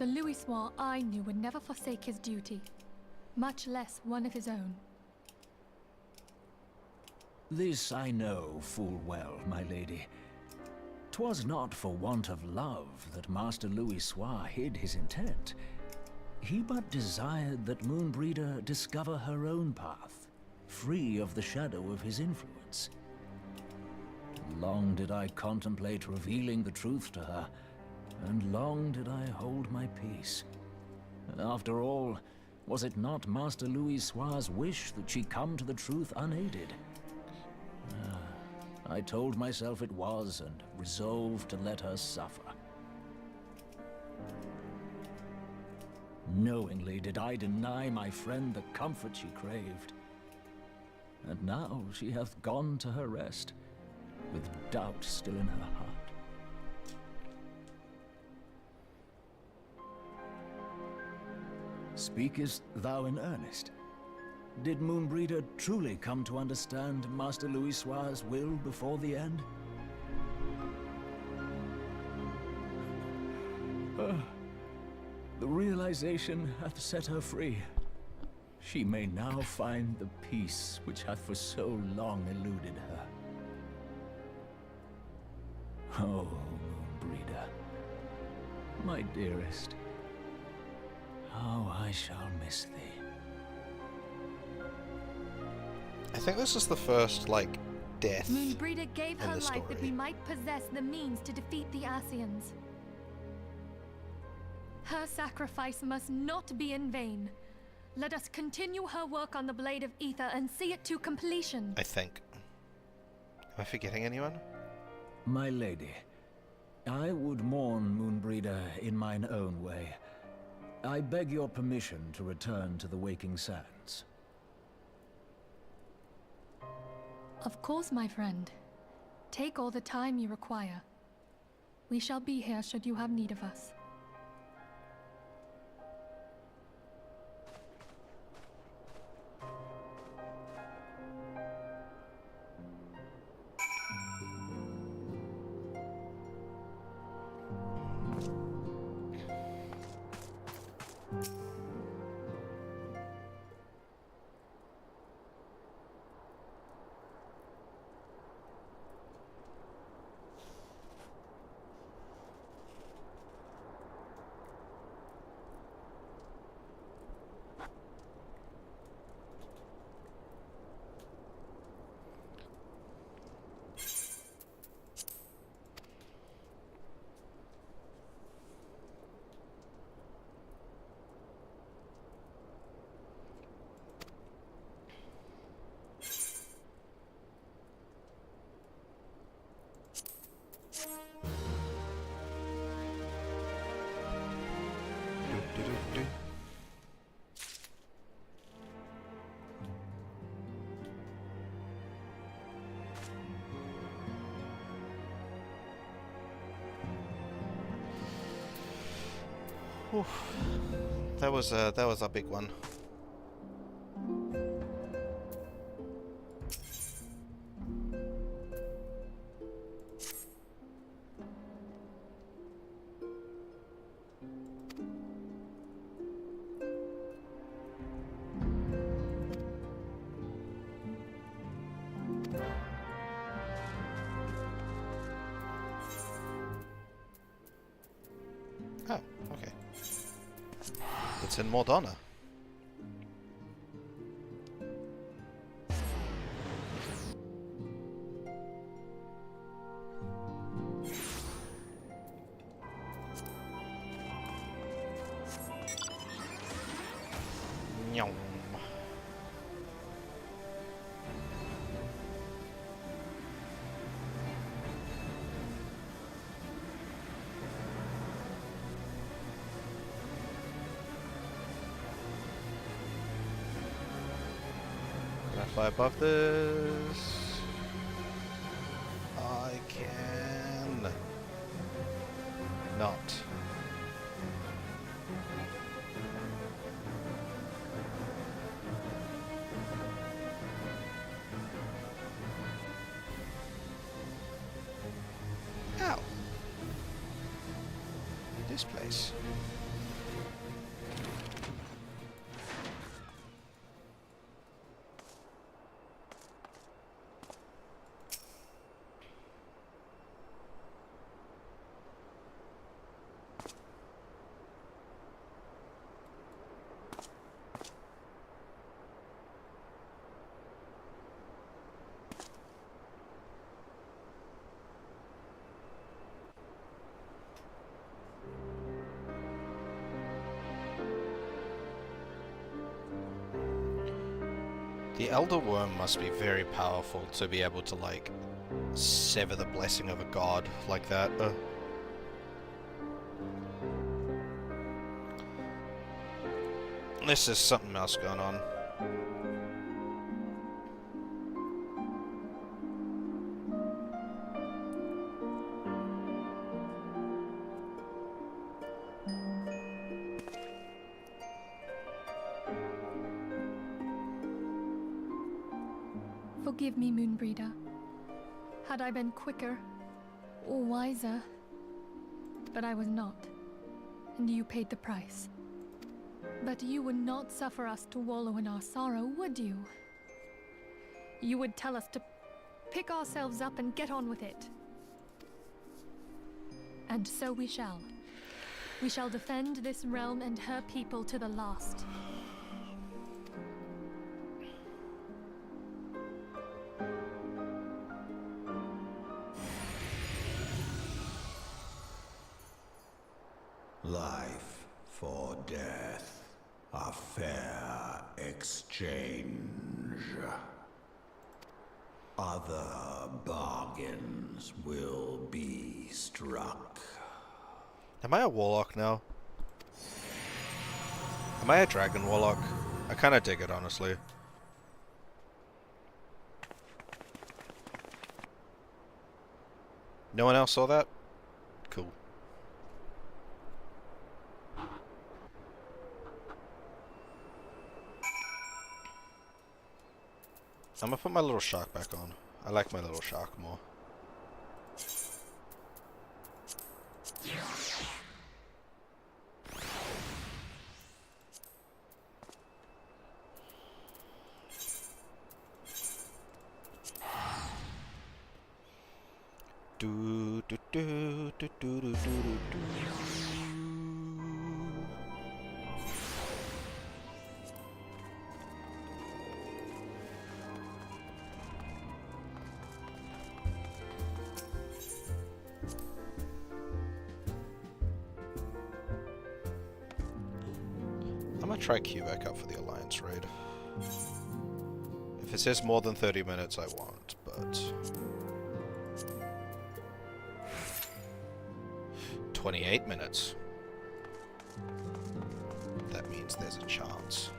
The Louisoix I knew would never forsake his duty, much less one of his own. This I know full well, my lady. 'Twas not for want of love that Master Louisoix hid his intent. He but desired that Moonbreeder discover her own path, free of the shadow of his influence. Long did I contemplate revealing the truth to her, and long did I hold my peace. After all, was it not Master Louisoix's wish that she come to the truth unaided? I told myself it was, and resolved to let her suffer. Knowingly did I deny my friend the comfort she craved. And now she hath gone to her rest, with doubt still in her heart. Speakest thou in earnest? Did Moonbreeder truly come to understand Master Louisoix's will before the end? The realization hath set her free. She may now find the peace which hath for so long eluded her. Oh, Moonbreeder, my dearest, how I shall miss thee. I think this is the first, like, death Moonbreeder gave in her the life that we story. might possess the means to defeat the Asians. Her sacrifice must not be in vain. Let us continue her work on the Blade of Ether and see it to completion. I think. Am I forgetting anyone? My lady, I would mourn Moonbreeder in mine own way. I beg your permission to return to the Waking Sands. Of course, my friend. Take all the time you require. We shall be here should you have need of us. Whew. That was a big one. Oh, okay. It's in Mordana. Nyom. Can I fly above this? I can not. Ow. This place. The Elder Worm must be very powerful to be able to, like, sever the blessing of a god like that. This is something else going on. Forgive me, Moonbreeder. Had I been quicker or wiser, but I was not, and you paid the price. But you would not suffer us to wallow in our sorrow, would you? You would tell us to pick ourselves up and get on with it. And so we shall. We shall defend this realm and her people to the last. Life for death, a fair exchange. Other bargains will be struck. Am I a warlock now? Am I a dragon warlock? I kinda dig it, honestly. No one else saw that? Cool. I'm gonna put my little shark back on. I like my little shark more. Do do do do do do do do. I'm gonna try queue back up for the Alliance raid. If it says more than 30 minutes, I won't, but... 28 minutes. That means there's a chance.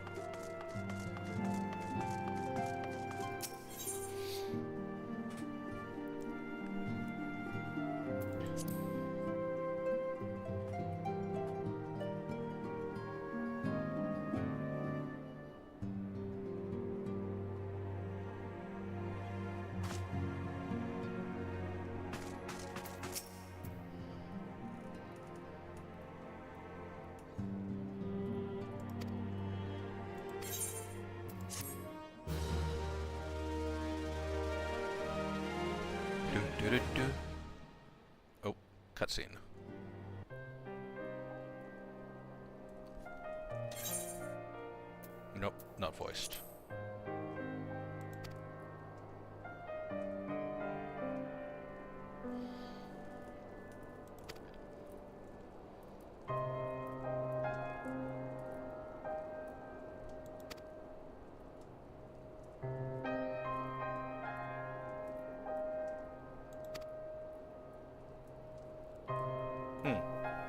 Oh, cutscene. Nope, not voiced.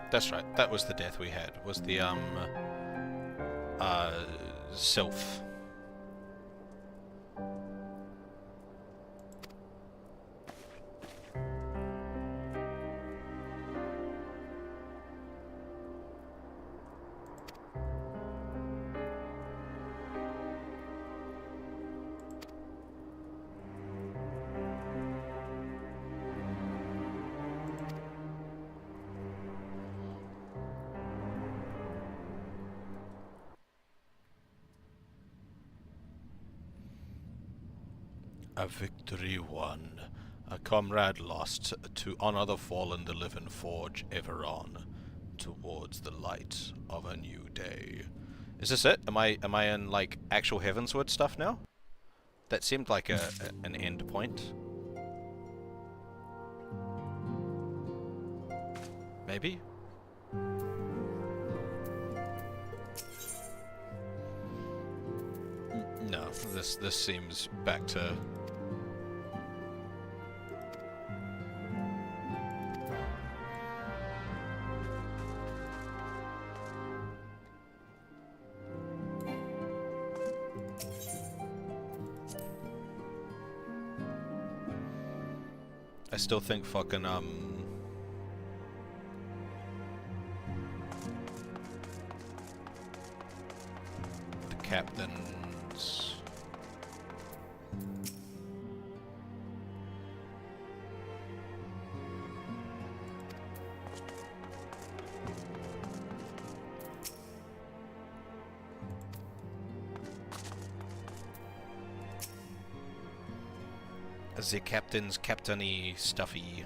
That's right, that was the death we had, was the, Sylph. A victory won, a comrade lost, to honor the fallen, the live and forge ever on, towards the light of a new day. Is this it? Am I in like actual Heavensward stuff now? That seemed like an end point. Maybe? No, this seems back to I still think fucking, the captains... The captain's captainy stuffy.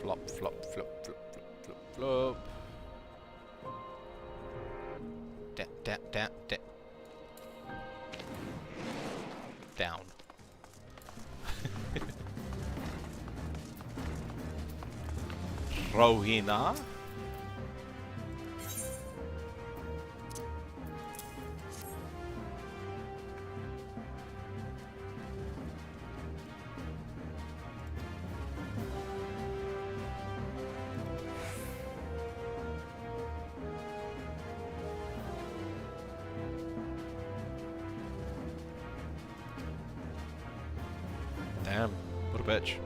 Flop, flop, flop, flop, flop, flop, flop. Down. Rowena. Damn, what a bitch.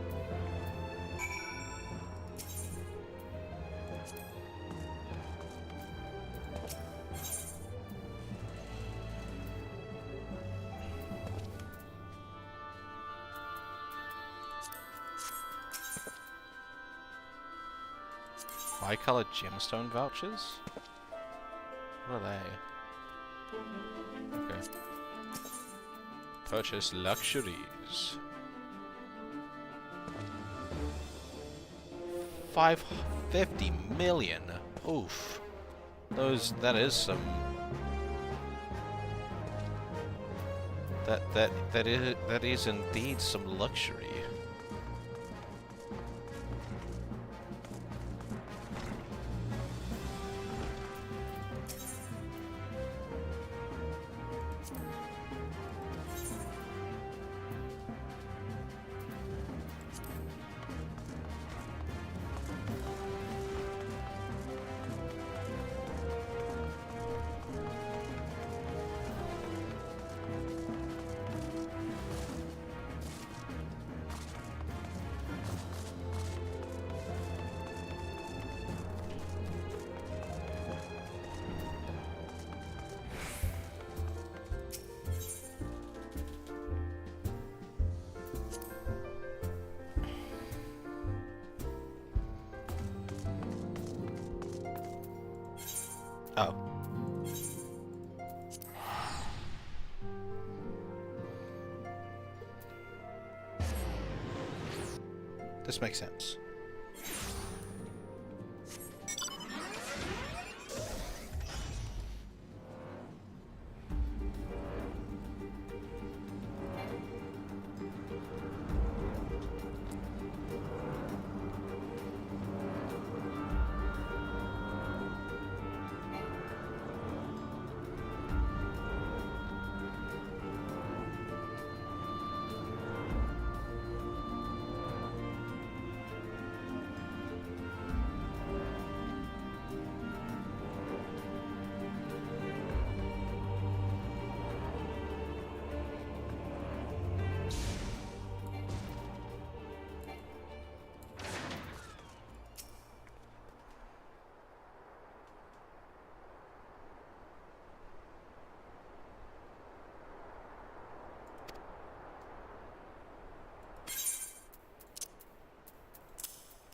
Bi-colored gemstone vouchers? What are they? Okay. Purchase luxuries. 550 million. Oof. That is some... That is indeed some luxury. Oh. This makes sense.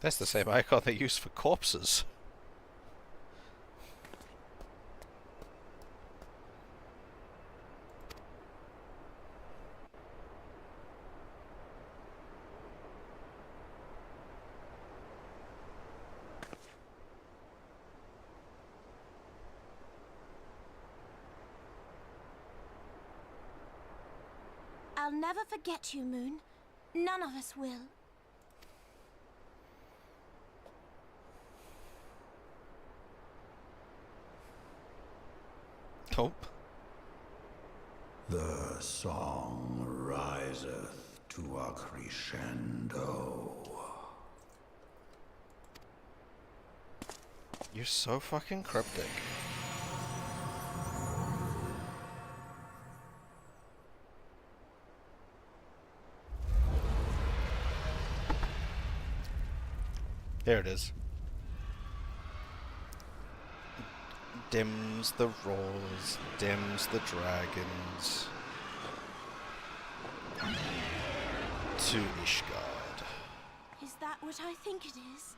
That's the same icon they use for corpses. I'll never forget you, Moon. None of us will. Hope. The song riseth to a crescendo. You're so fucking cryptic. There it is. Dims the roars, dims the dragons. To Ishgard. Is that what I think it is?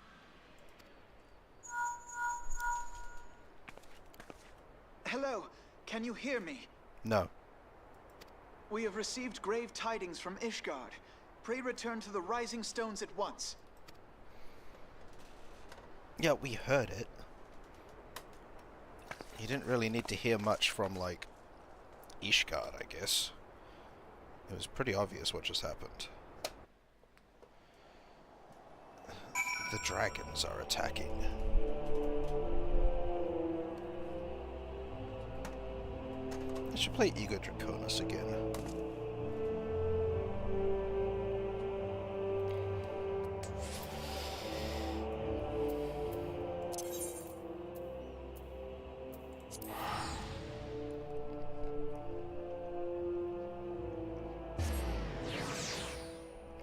Hello, can you hear me? No. We have received grave tidings from Ishgard. Pray return to the Rising Stones at once. Yeah, we heard it. You didn't really need to hear much from, like, Ishgard, I guess. It was pretty obvious what just happened. The dragons are attacking. I should play Ego Draconis again.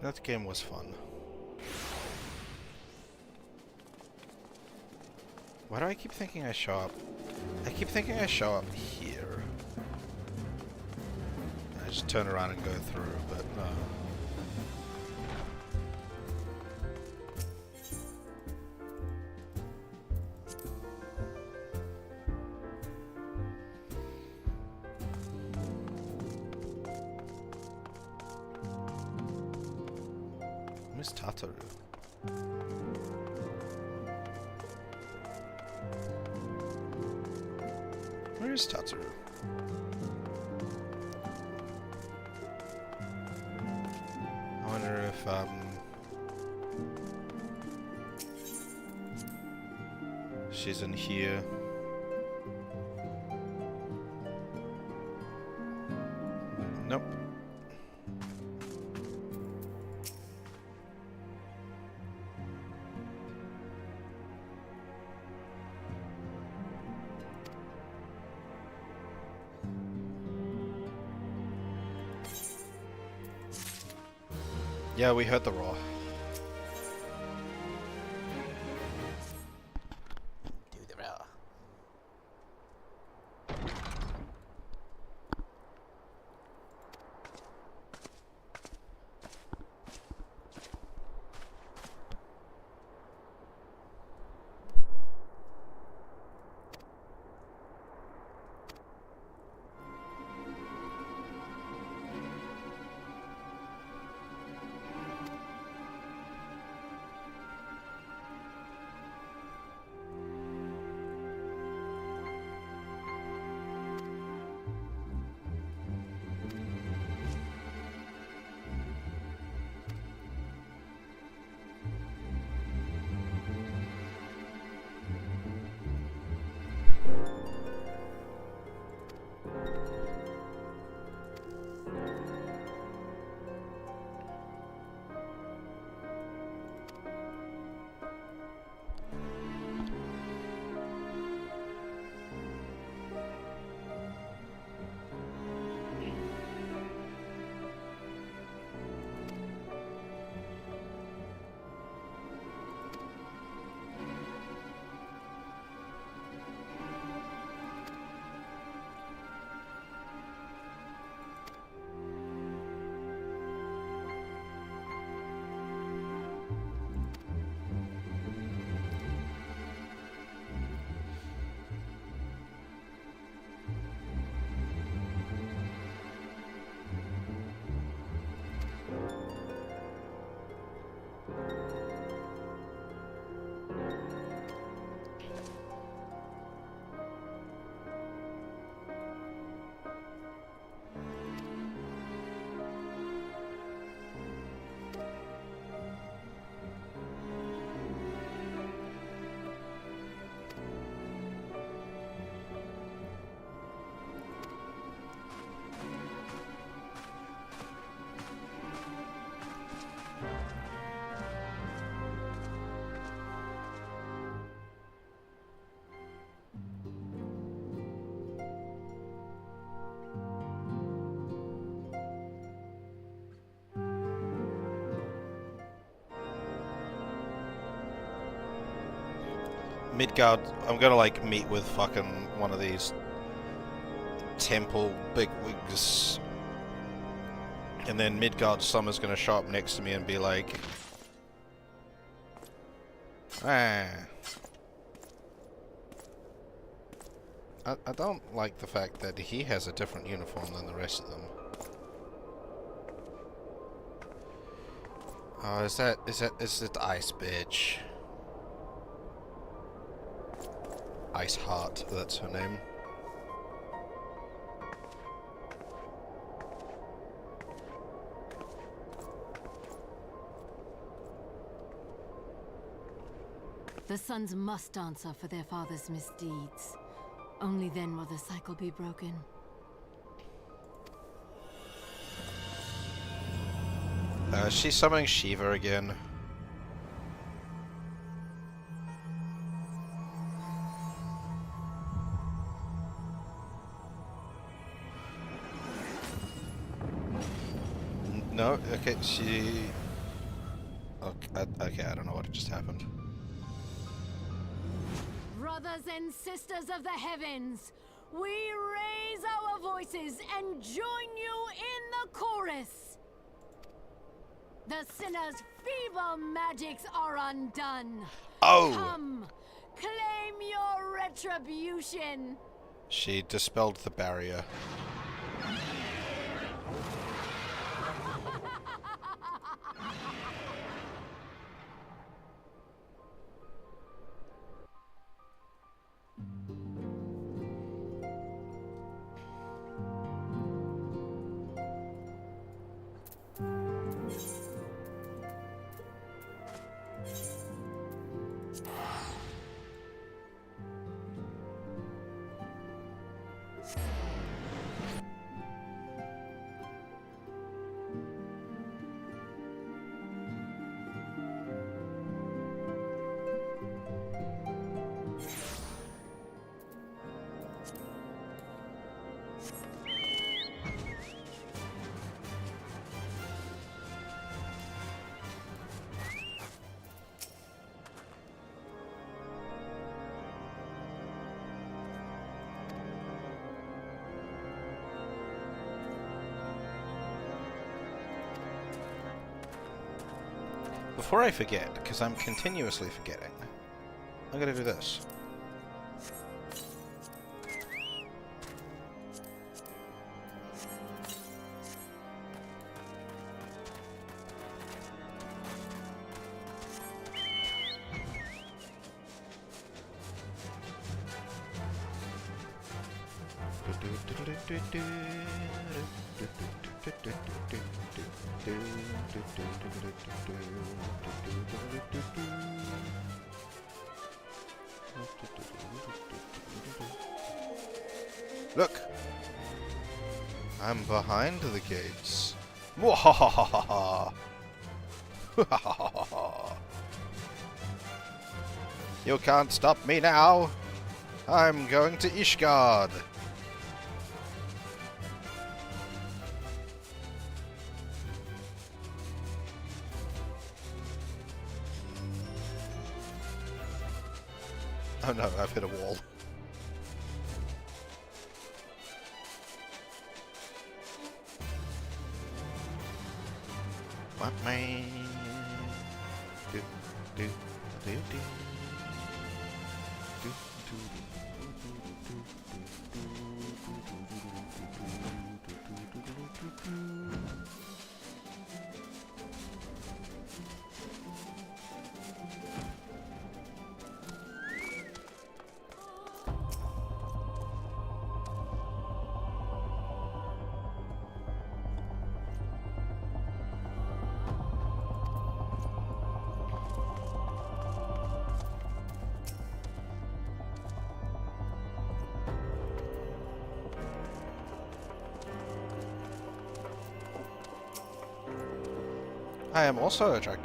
That game was fun. Why do I keep thinking I show up? I keep thinking I show up here. I just turn around and go through, but no. Miss Tataru. Where is Tatsuru? I wonder if, she's in here. Nope. Yeah, we heard the roar. Do the roar. Midgard, I'm gonna like meet with fucking one of these temple bigwigs, and then Midgard Summer's gonna show up next to me and be like, ah. I don't like the fact that he has a different uniform than the rest of them. Oh, is it Ice Bitch? Ice Heart, that's her name. The sons must answer for their father's misdeeds. Only then will the cycle be broken. She's summoning Shiva again. No, okay, she... Okay, I don't know what just happened. Brothers and sisters of the heavens, we raise our voices and join you in the chorus. The sinner's feeble magics are undone. Oh! Come, claim your retribution. She dispelled the barrier. Before I forget, because I'm continuously forgetting, I'm gonna do this. Look! I'm behind the gates. Mwahahaha! You can't stop me now! I'm going to Ishgard! Oh no, I've hit a wall. What man? Do do do do. I am also a dragon.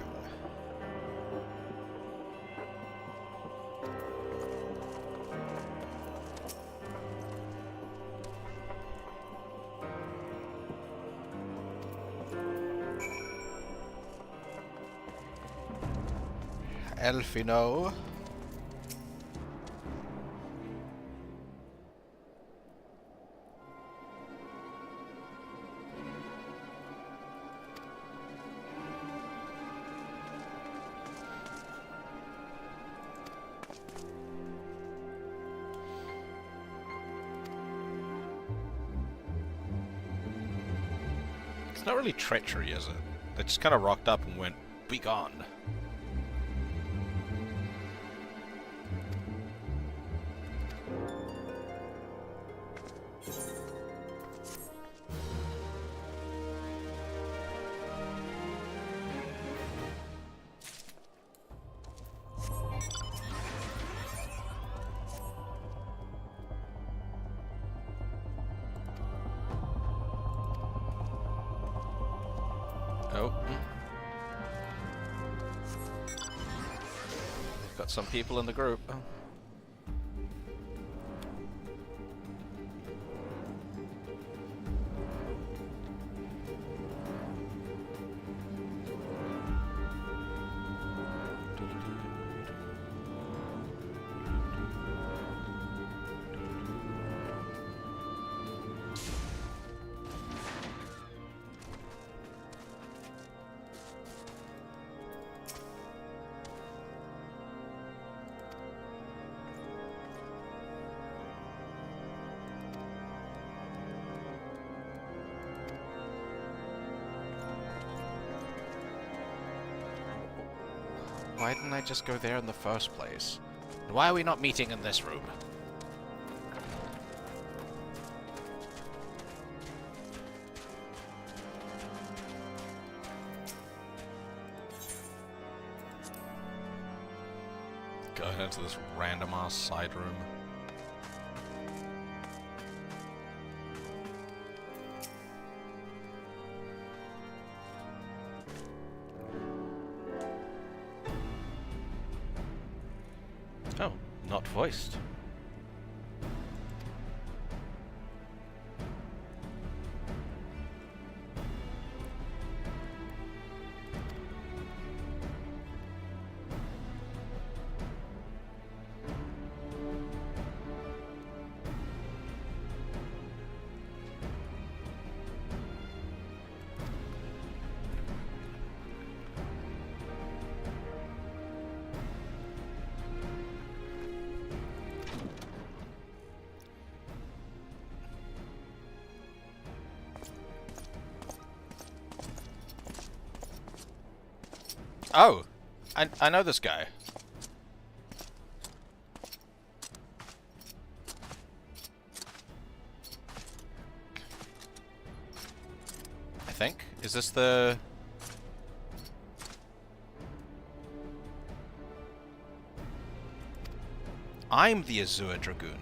Elfino. It's not really treachery, is it? They just kind of rocked up and went, "Be gone." Oh. Got some people in the group. Oh. Why didn't I just go there in the first place? And why are we not meeting in this room? Going into this random ass side room. Oh, not voiced. Oh! I know this guy. I think. Is this the... I'm the Azure Dragoon.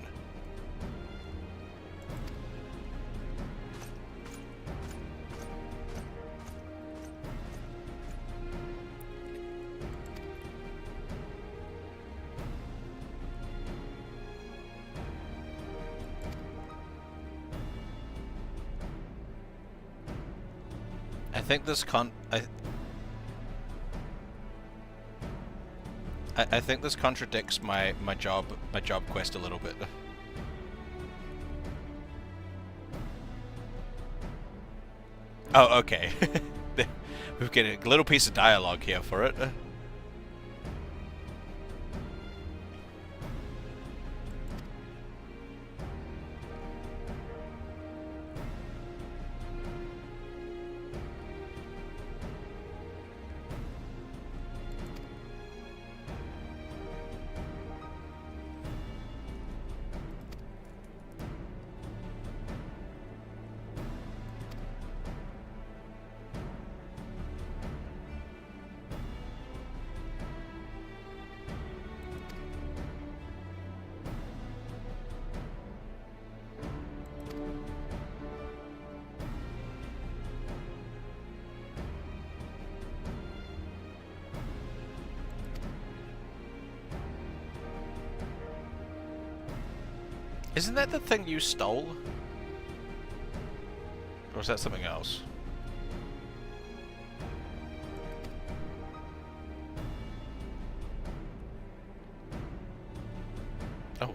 I think this I think this contradicts my job quest a little bit. Oh, okay. We've got a little piece of dialogue here for it. Isn't that the thing you stole? Or is that something else? Oh.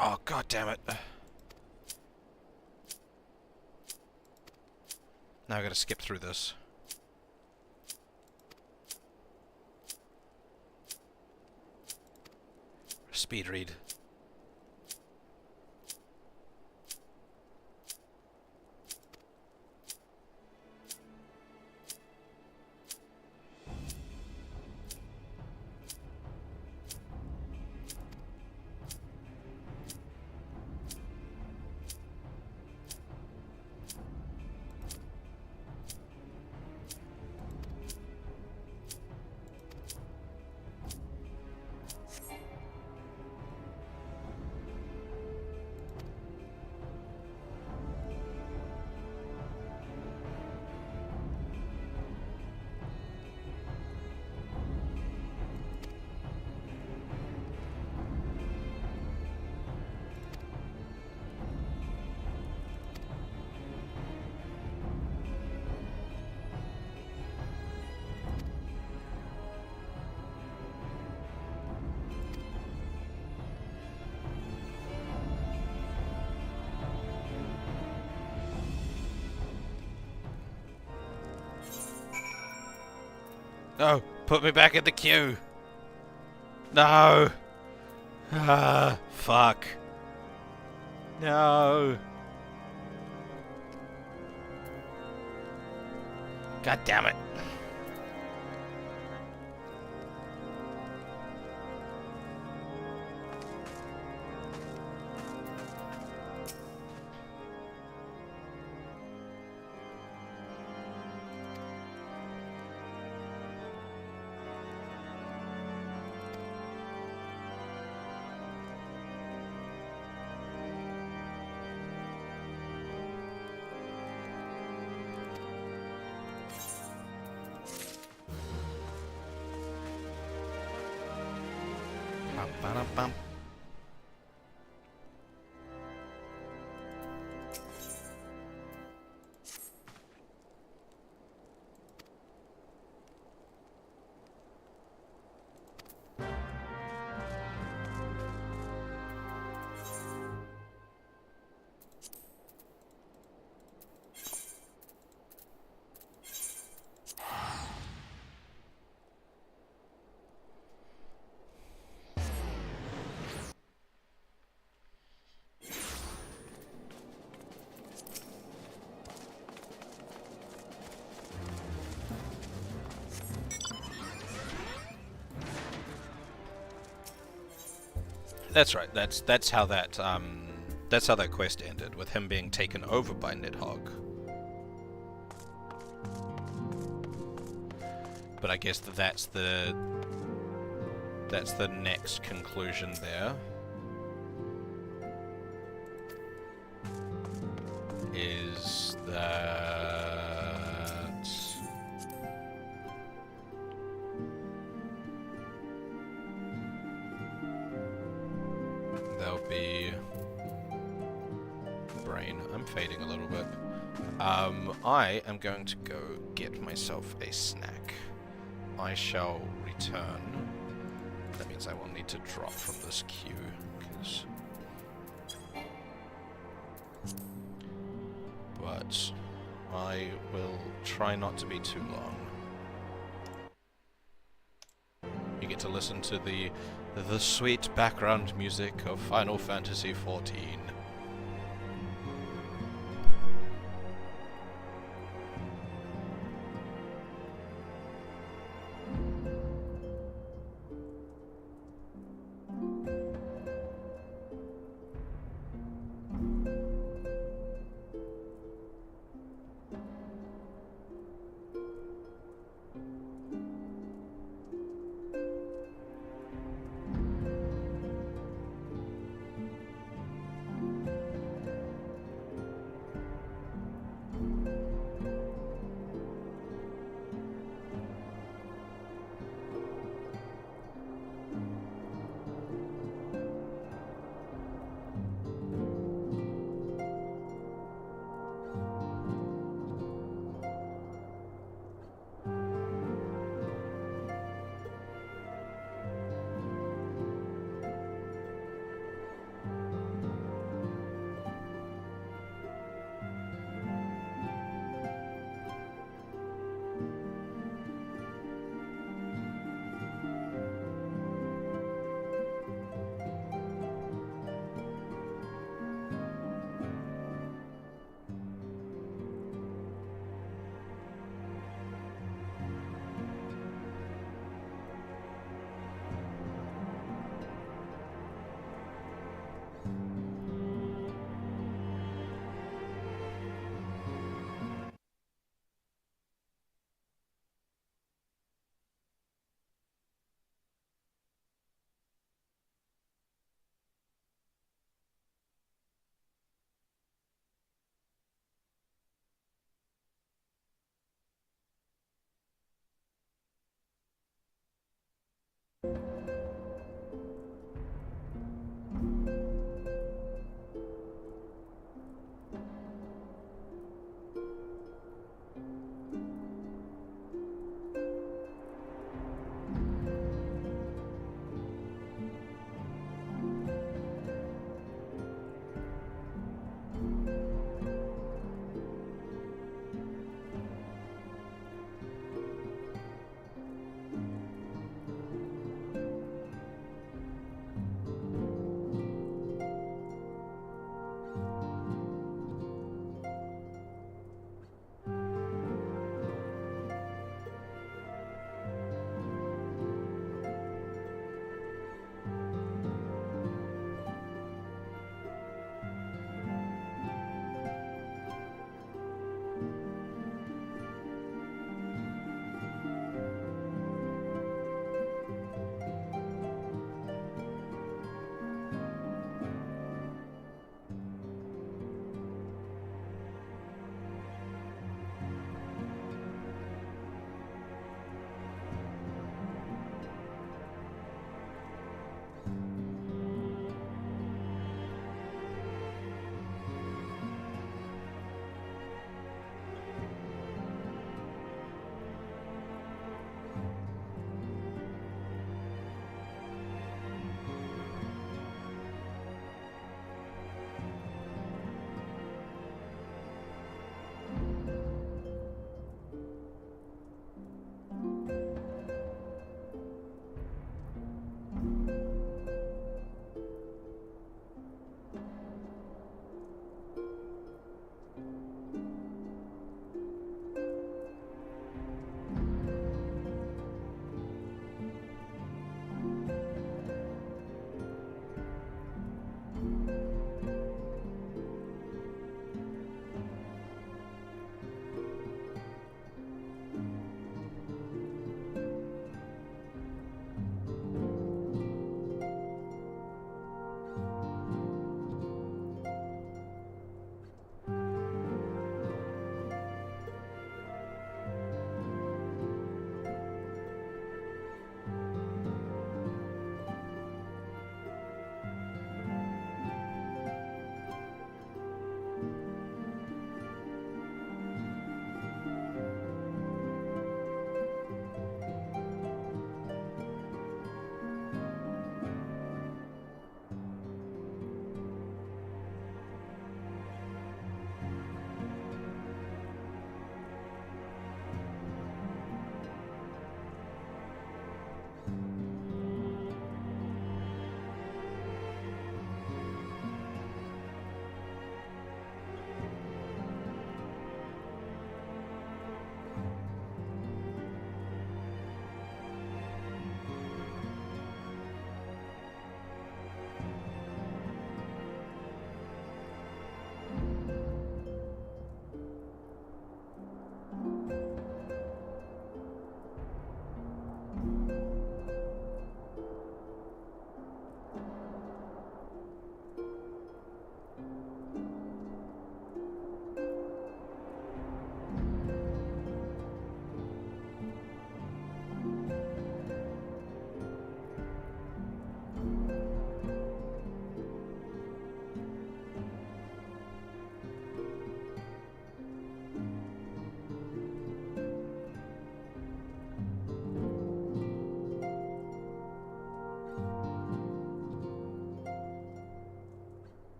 Oh, god damn it. Now I gotta skip through this. Speed read. No, put me back in the queue. No. Ah, fuck. No. God damn it. Bum. That's right. That's how that quest ended, with him being taken over by Nidhogg. But I guess that's the next conclusion there. Is that there'll be brain. I'm fading a little bit. I am going to go get myself a snack. I shall return. That means I will need to drop from this queue, but I will try not to be too long. You get to listen to the sweet background music of Final Fantasy XIV.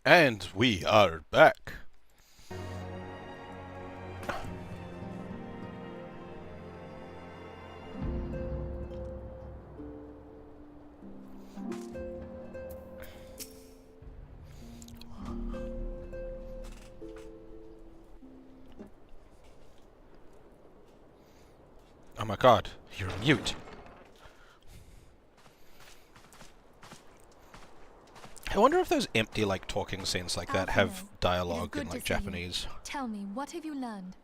And we are back. Oh my god, you're mute. I wonder if those empty, like, talking scenes like that have dialogue in, like, Japanese. Tell me, what have you learned?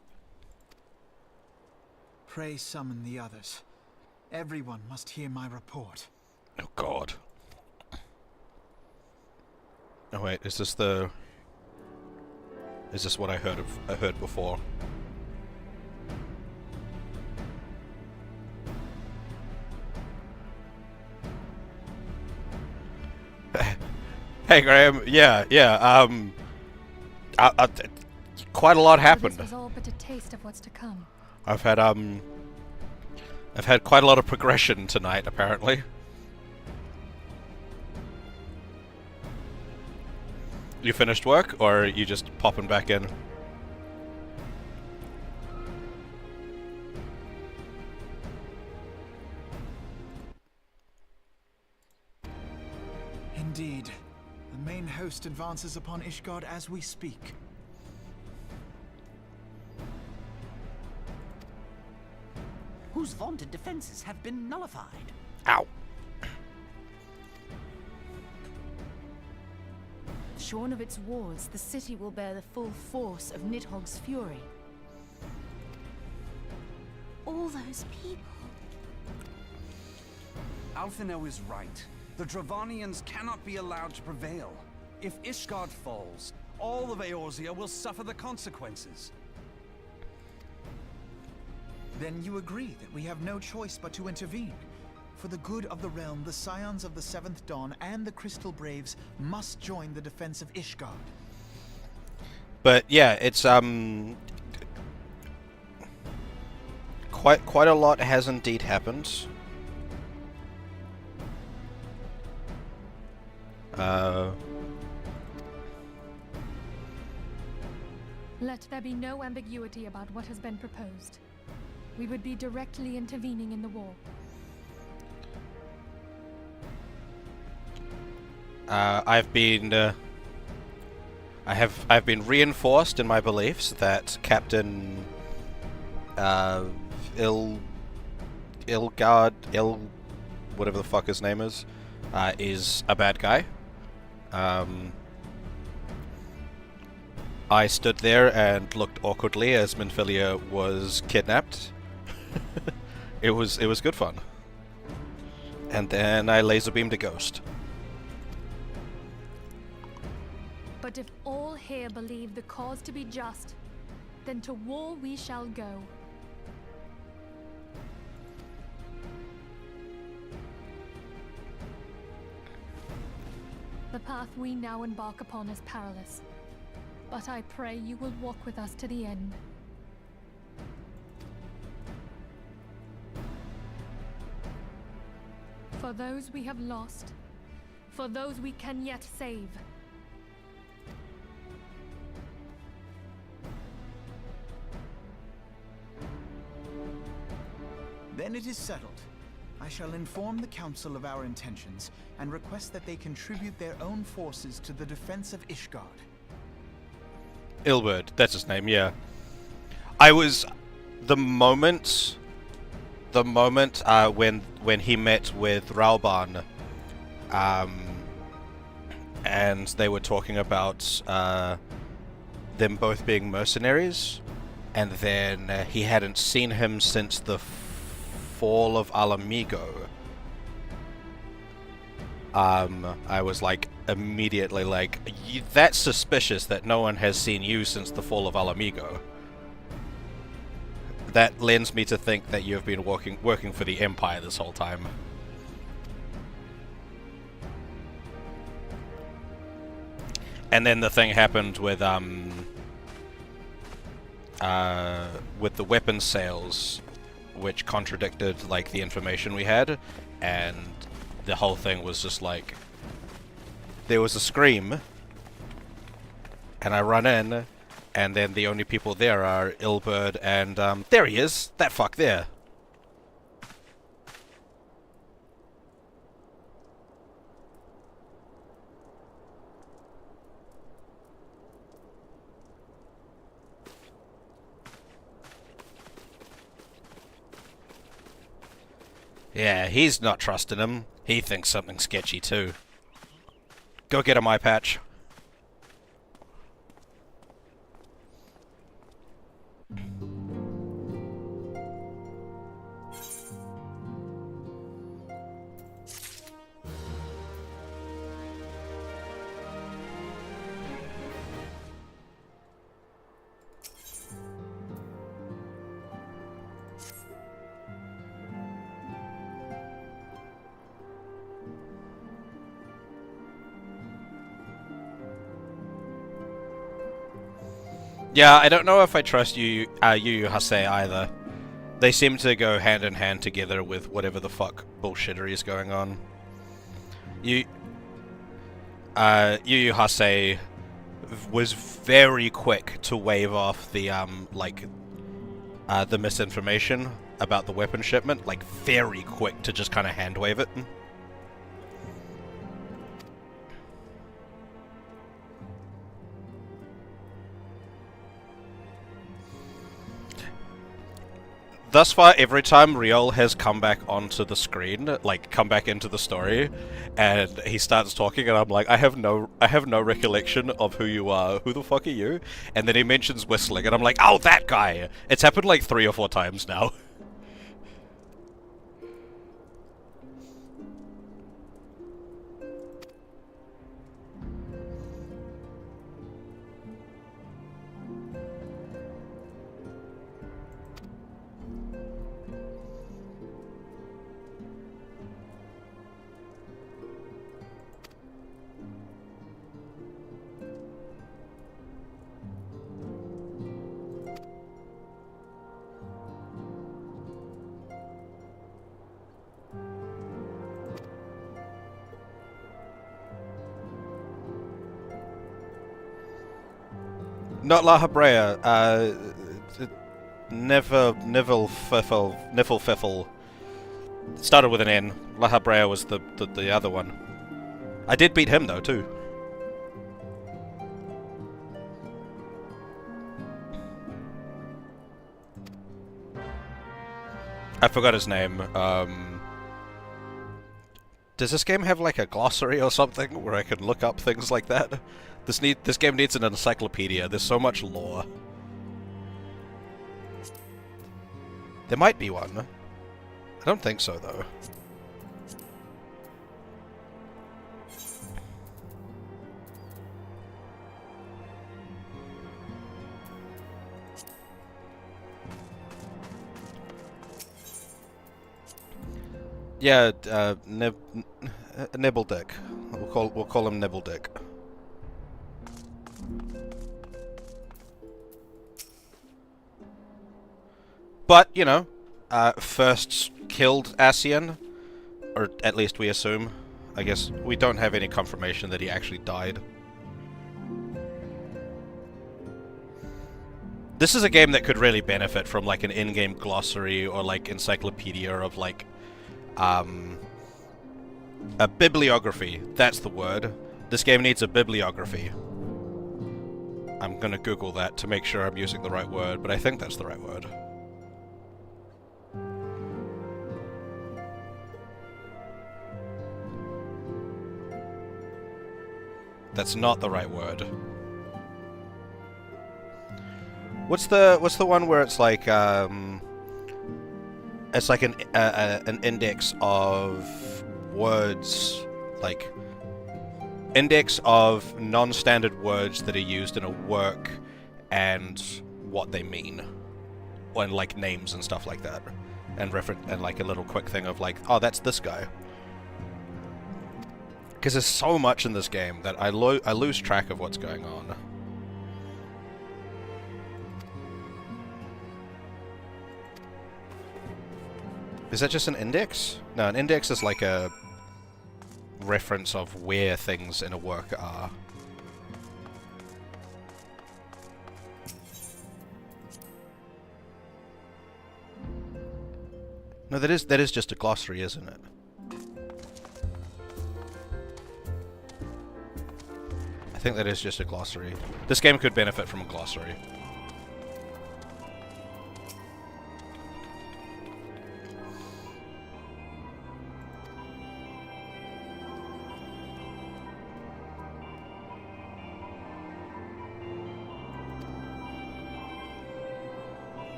Pray summon the others. Everyone must hear my report. Oh god. Oh wait, is this the... Is this what I heard before? Hey Graham, yeah, quite a lot happened. This was all but a taste of what's to come. I've had quite a lot of progression tonight, apparently. You finished work, or are you just popping back in? Indeed. The main host advances upon Ishgard as we speak. Whose vaunted defenses have been nullified. Ow. Shorn of its wards, the city will bear the full force of Nidhogg's fury. All those people. Alphino is right. The Dravanians cannot be allowed to prevail. If Ishgard falls, all of Eorzea will suffer the consequences. Then you agree that we have no choice but to intervene. For the good of the realm, the Scions of the Seventh Dawn and the Crystal Braves must join the defense of Ishgard. But yeah, it's quite a lot has indeed happened. Let there be no ambiguity about what has been proposed. We would be directly intervening in the war. I've been reinforced in my beliefs that Captain whatever the fuck his name is a bad guy. I stood there and looked awkwardly as Minfilia was kidnapped. It was good fun. And then I laser beamed a ghost. But if all here believe the cause to be just, then to war we shall go. The path we now embark upon is perilous, but I pray you will walk with us to the end. For those we have lost, for those we can yet save. Then it is settled. I shall inform the Council of our intentions and request that they contribute their own forces to the defense of Ishgard. Ilberd, that's his name, yeah. I was... The moment when he met with Ralban, and they were talking about them both being mercenaries, and then he hadn't seen him since the fall of Alamigo. I was like, immediately like, that's suspicious that no one has seen you since the fall of Alamigo. That lends me to think that you've been working for the Empire this whole time. And then the thing happened with the weapons sales, which contradicted like the information we had, and the whole thing was just like, there was a scream, And I run in, and then the only people there are Ilberd and, there he is! That fuck there! Yeah, he's not trusting him. He thinks something sketchy too. Go get him, eye patch. Yeah, I don't know if I trust Yu Yu Hase either. They seem to go hand in hand together with whatever the fuck bullshittery is going on. Yu Yu Hase was very quick to wave off the the misinformation about the weapon shipment, like very quick to just kind of hand wave it. Thus far, every time Riol has come back onto the screen, like come back into the story, and he starts talking, and I'm like, I have no recollection of who you are. Who the fuck are you? And then he mentions whistling, and I'm like, oh, that guy! It's happened like 3 or 4 times now. Not La Habrea, Niffle Fiffle. Started with an N. La Habrea was the other one. I did beat him though, too. I forgot his name. Does this game have like a glossary or something where I can look up things like that? This game needs an encyclopedia. There's so much lore. There might be one. I don't think so, though. Yeah, Nibbledick. We'll call him Nibbledick. But, you know, first killed Asian, or at least we assume. I guess we don't have any confirmation that he actually died. This is a game that could really benefit from like an in-game glossary or like encyclopedia of like a bibliography. That's the word. This game needs a bibliography. I'm gonna Google that to make sure I'm using the right word, but I think that's the right word. That's not the right word. What's the one where it's like an index of words, like index of non-standard words that are used in a work and what they mean, and like names and stuff like that, and like a little quick thing of like, oh, that's this guy. Because there's so much in this game that I lose track of what's going on. Is that just an index? No, an index is like a reference of where things in a work are. No, that is just a glossary, isn't it? I think that is just a glossary. This game could benefit from a glossary.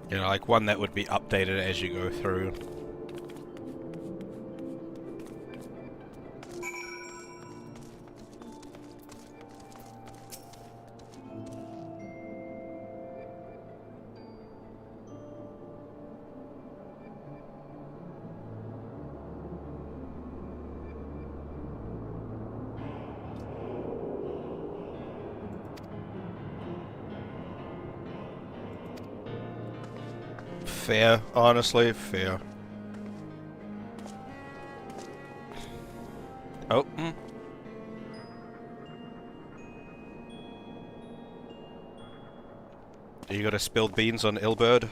You know, like one that would be updated as you go through. Fair, honestly, fair. Oh. You got a spilled beans on Ilberd?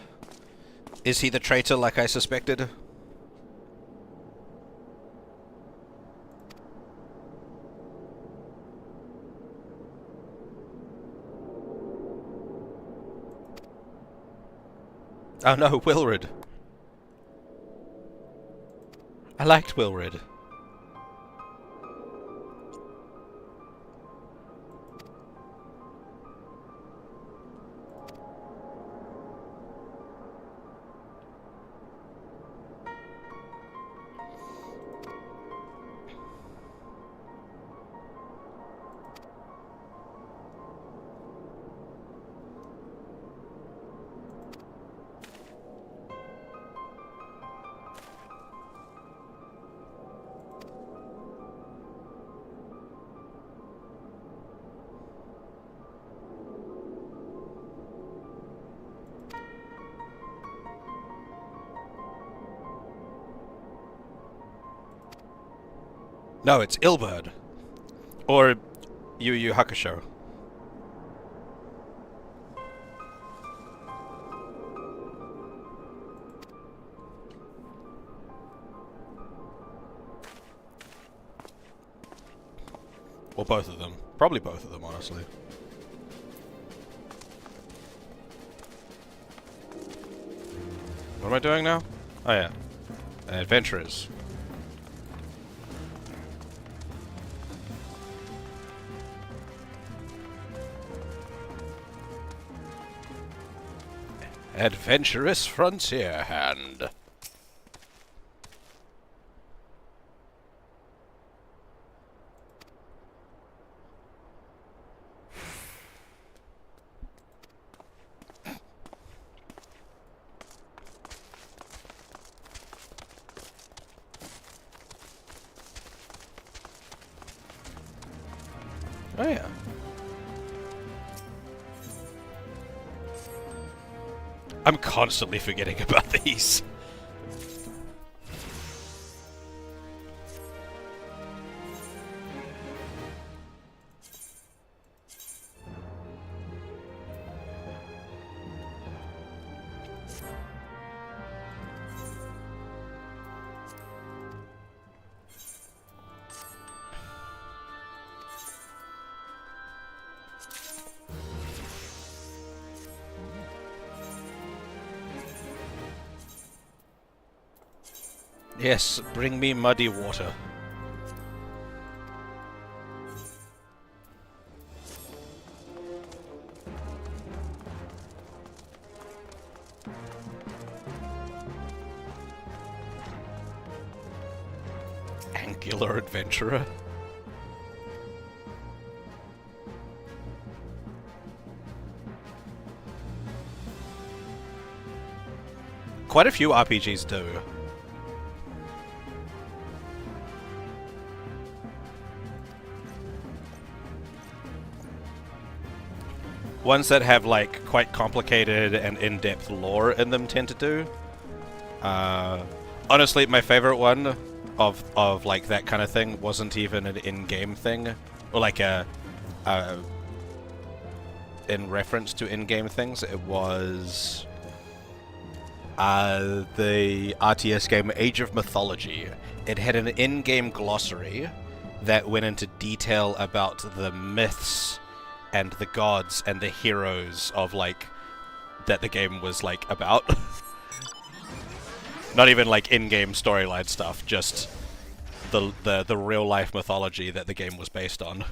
Is he the traitor like I suspected? Oh no, Wilred. I liked Wilred. No, it's Ilberd. Or Yu Yu Hakusho. Or both of them. Probably both of them, honestly. What am I doing now? Oh yeah. Adventurers. Adventurous Frontier Hand. Oh yeah. I'm constantly forgetting about these. Yes, bring me muddy water. Angular adventurer? Quite a few RPGs do. ones that have like quite complicated and in-depth lore in them tend to do. Honestly, my favorite one of like that kind of thing wasn't even an in-game thing, or like a in reference to in-game things. It was the RTS game Age of Mythology. It had an in-game glossary that went into detail about the myths and the gods and the heroes of like that the game was like about. Not even like in-game storyline stuff, just the real life mythology that the game was based on.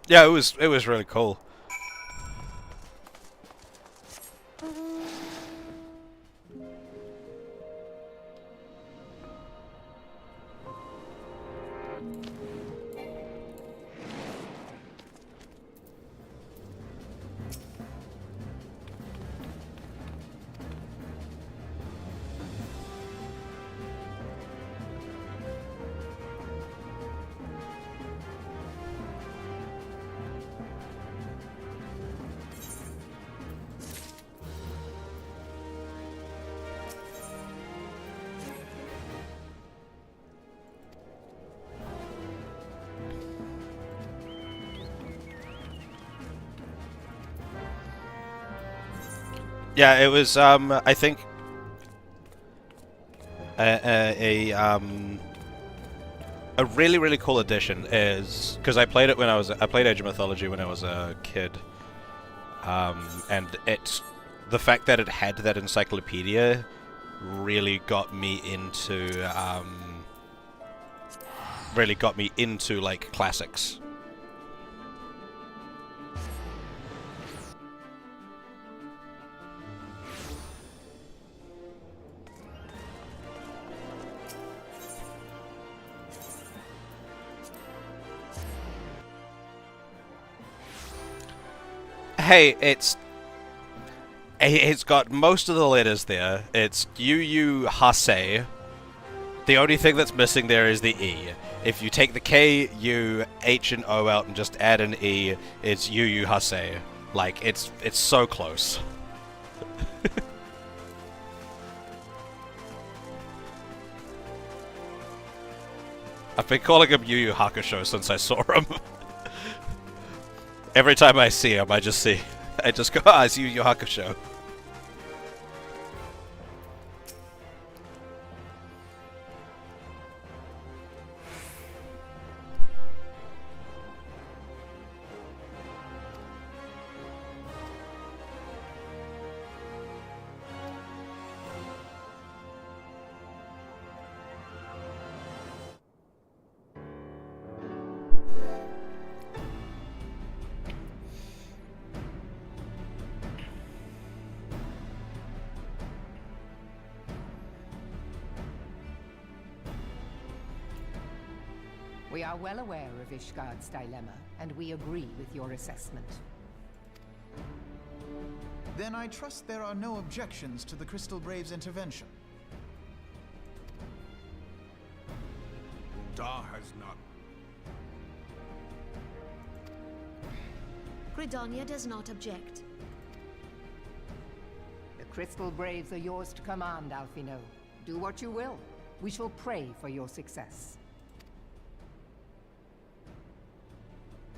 Yeah, it was really cool. Yeah, it was, I think, a really, really cool addition is, because I played it when I played Age of Mythology when I was a kid, and the fact that it had that encyclopedia really got me into, like, classics. Hey, it's got most of the letters there. It's Eorzea. The only thing that's missing there is the E. If you take the K, U, H, and O out and just add an E, it's Eorzea. Like, it's so close. I've been calling him Yu Yu Hakusho since I saw him. Every time I see him, I just go, ah, it's Yu Yu Hakusho. We are well aware of Ishgard's dilemma, and we agree with your assessment. Then I trust there are no objections to the Crystal Brave's intervention. Da has not. Gridania does not object. The Crystal Braves are yours to command, Alphino. Do what you will. We shall pray for your success.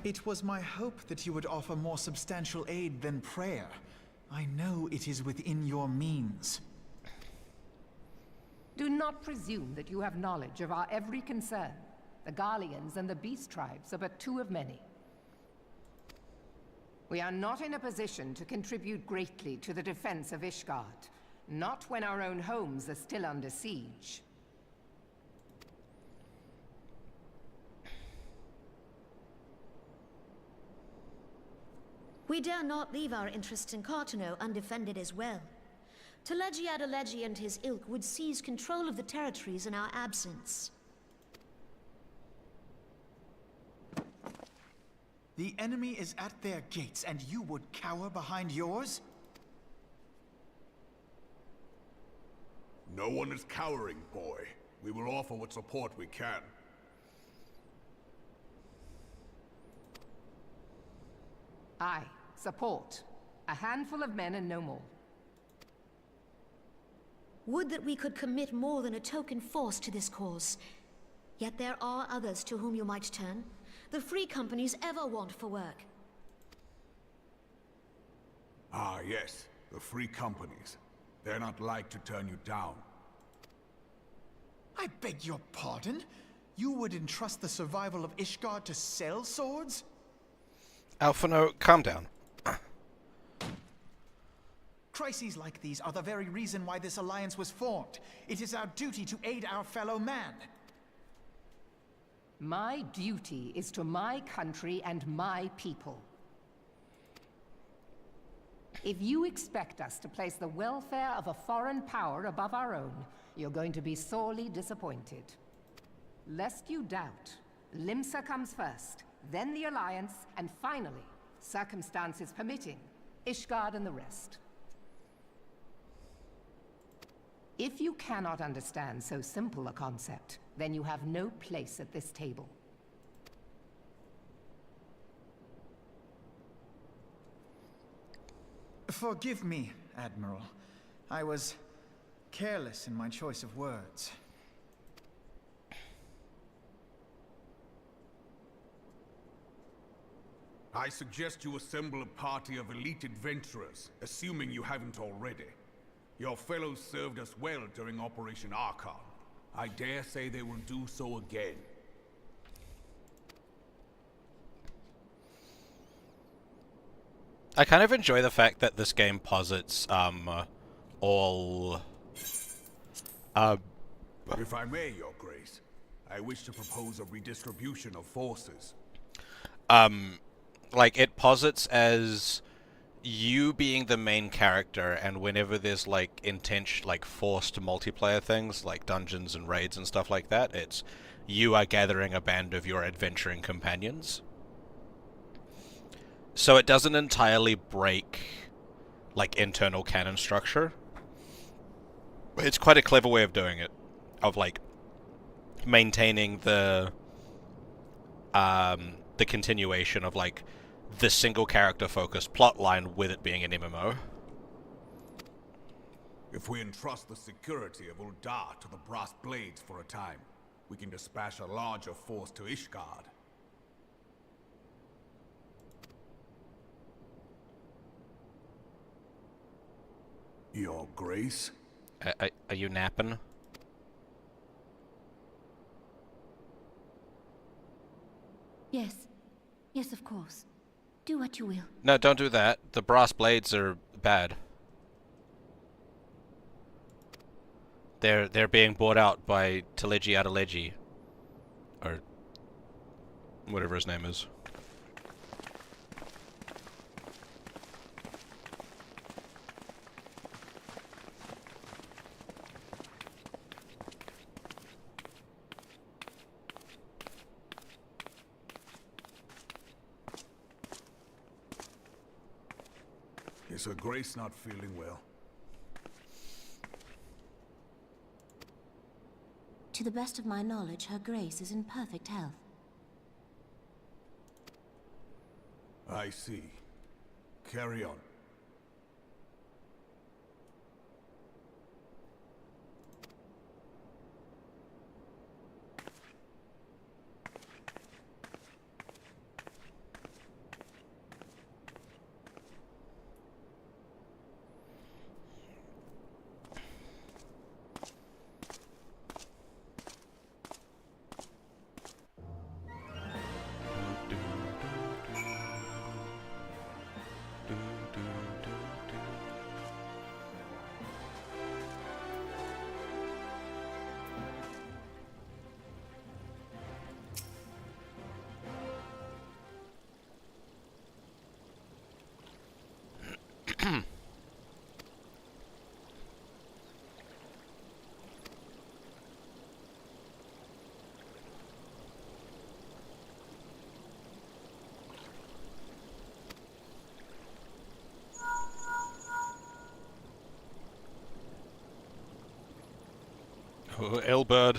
It was my hope that you would offer more substantial aid than prayer. I know it is within your means. Do not presume that you have knowledge of our every concern. The Garleans and the Beast Tribes are but two of many. We are not in a position to contribute greatly to the defense of Ishgard, not when our own homes are still under siege. We dare not leave our interests in Cartano undefended as well. Telegi Adalegi and his ilk would seize control of the territories in our absence. The enemy is at their gates, and you would cower behind yours? No one is cowering, boy. We will offer what support we can. Aye, support. A handful of men and no more. Would that we could commit more than a token force to this cause. Yet there are others to whom you might turn. The free companies ever want for work. Ah, yes. The free companies. They're not like to turn you down. I beg your pardon? You would entrust the survival of Ishgard to sell swords? Alphino, calm down. Crises like these are the very reason why this alliance was formed. It is our duty to aid our fellow man. My duty is to my country and my people. If you expect us to place the welfare of a foreign power above our own, you're going to be sorely disappointed. Lest you doubt, Limsa comes first, then the Alliance, and finally, circumstances permitting, Ishgard and the rest. If you cannot understand so simple a concept, then you have no place at this table. Forgive me, Admiral. I was careless in my choice of words. I suggest you assemble a party of elite adventurers, assuming you haven't already. Your fellows served us well during Operation Archon. I dare say they will do so again. I kind of enjoy the fact that this game posits all If I may, Your Grace, I wish to propose a redistribution of forces. like it posits as you being the main character, and whenever there's like forced multiplayer things like dungeons and raids and stuff like that, it's you are gathering a band of your adventuring companions. So it doesn't entirely break like internal canon structure. It's quite a clever way of doing it, of like maintaining the continuation of like the single character focused plotline with it being an MMO. If we entrust the security of Uldar to the Brass Blades for a time, we can dispatch a larger force to Ishgard. Your Grace? Are you napping? Yes. Yes, of course. Do what you will. No, don't do that. The Brass Blades are bad. They're being bought out by Teleji Adeleji, or whatever his name is. Is Her Grace not feeling well? To the best of my knowledge, Her Grace is in perfect health. I see. Carry on. Oh, Elbird.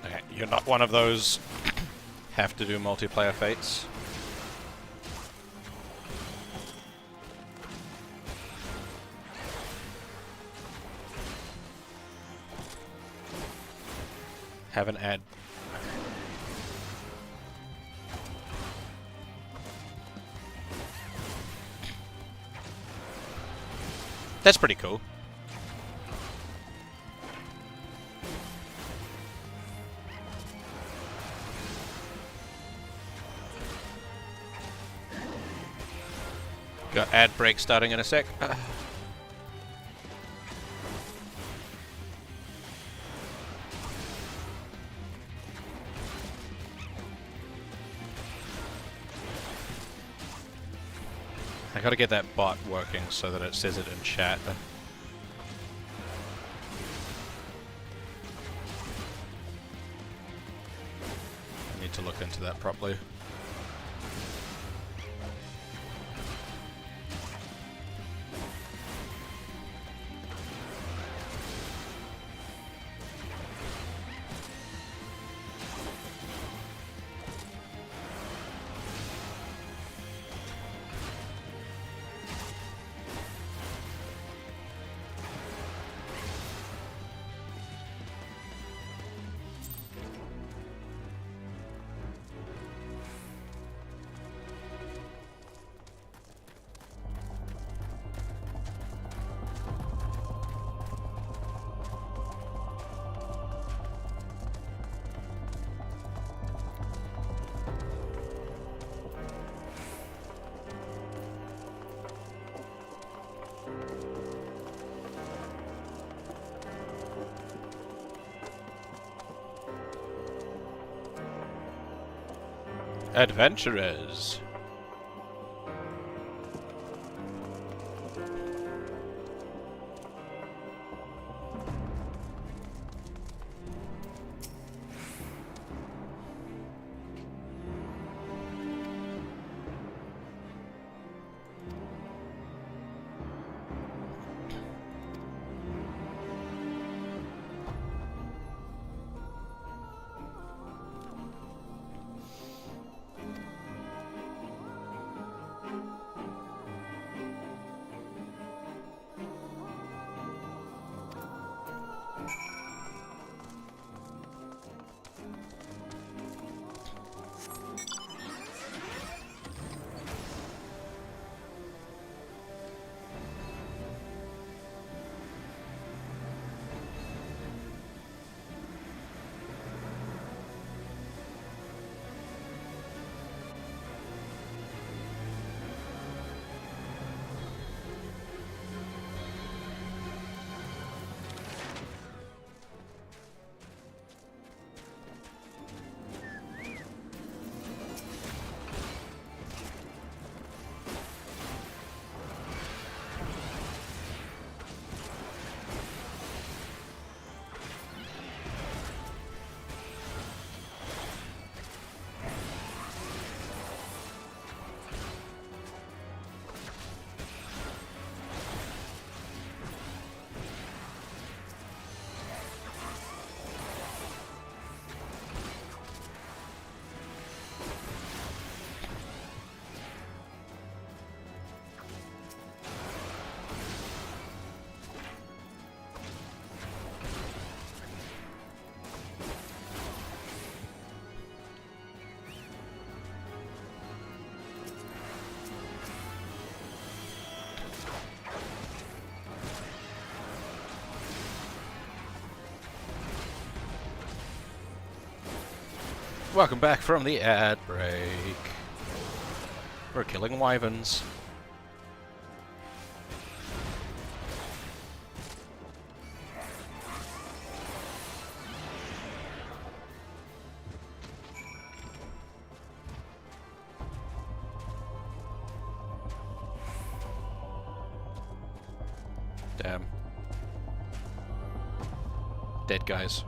Okay, you're not one of those have to do multiplayer fates. Have an ad. That's pretty cool. Got ad break starting in a sec. I gotta get that bot working so that it says it in chat. I need to look into that properly. Adventurers. Welcome back from the ad break. We're killing wyverns. Damn. Dead guys.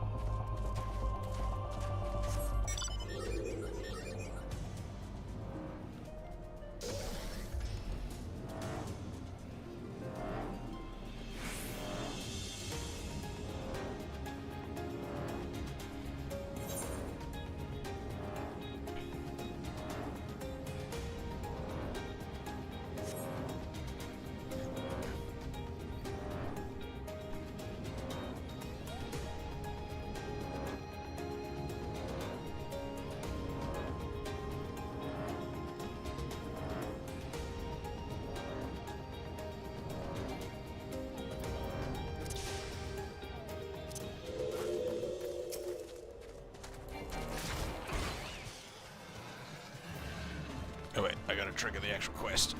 Oh wait, I gotta trigger the actual quest.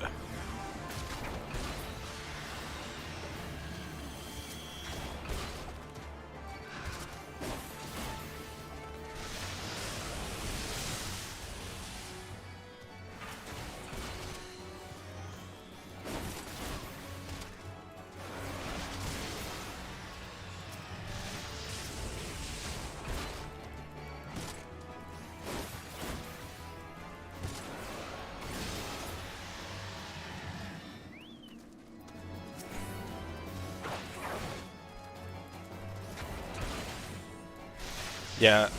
Yeah,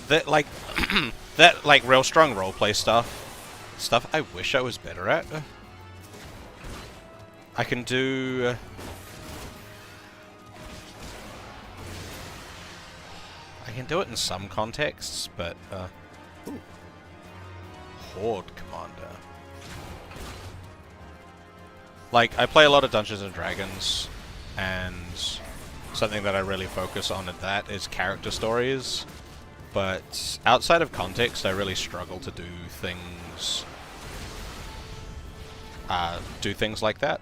that like that like real strong roleplay stuff I wish I was better at. I can do it in some contexts, but ooh. Horde Commander. Like, I play a lot of Dungeons and Dragons, and something that I really focus on in that is character stories, but outside of context I really struggle to do things like that.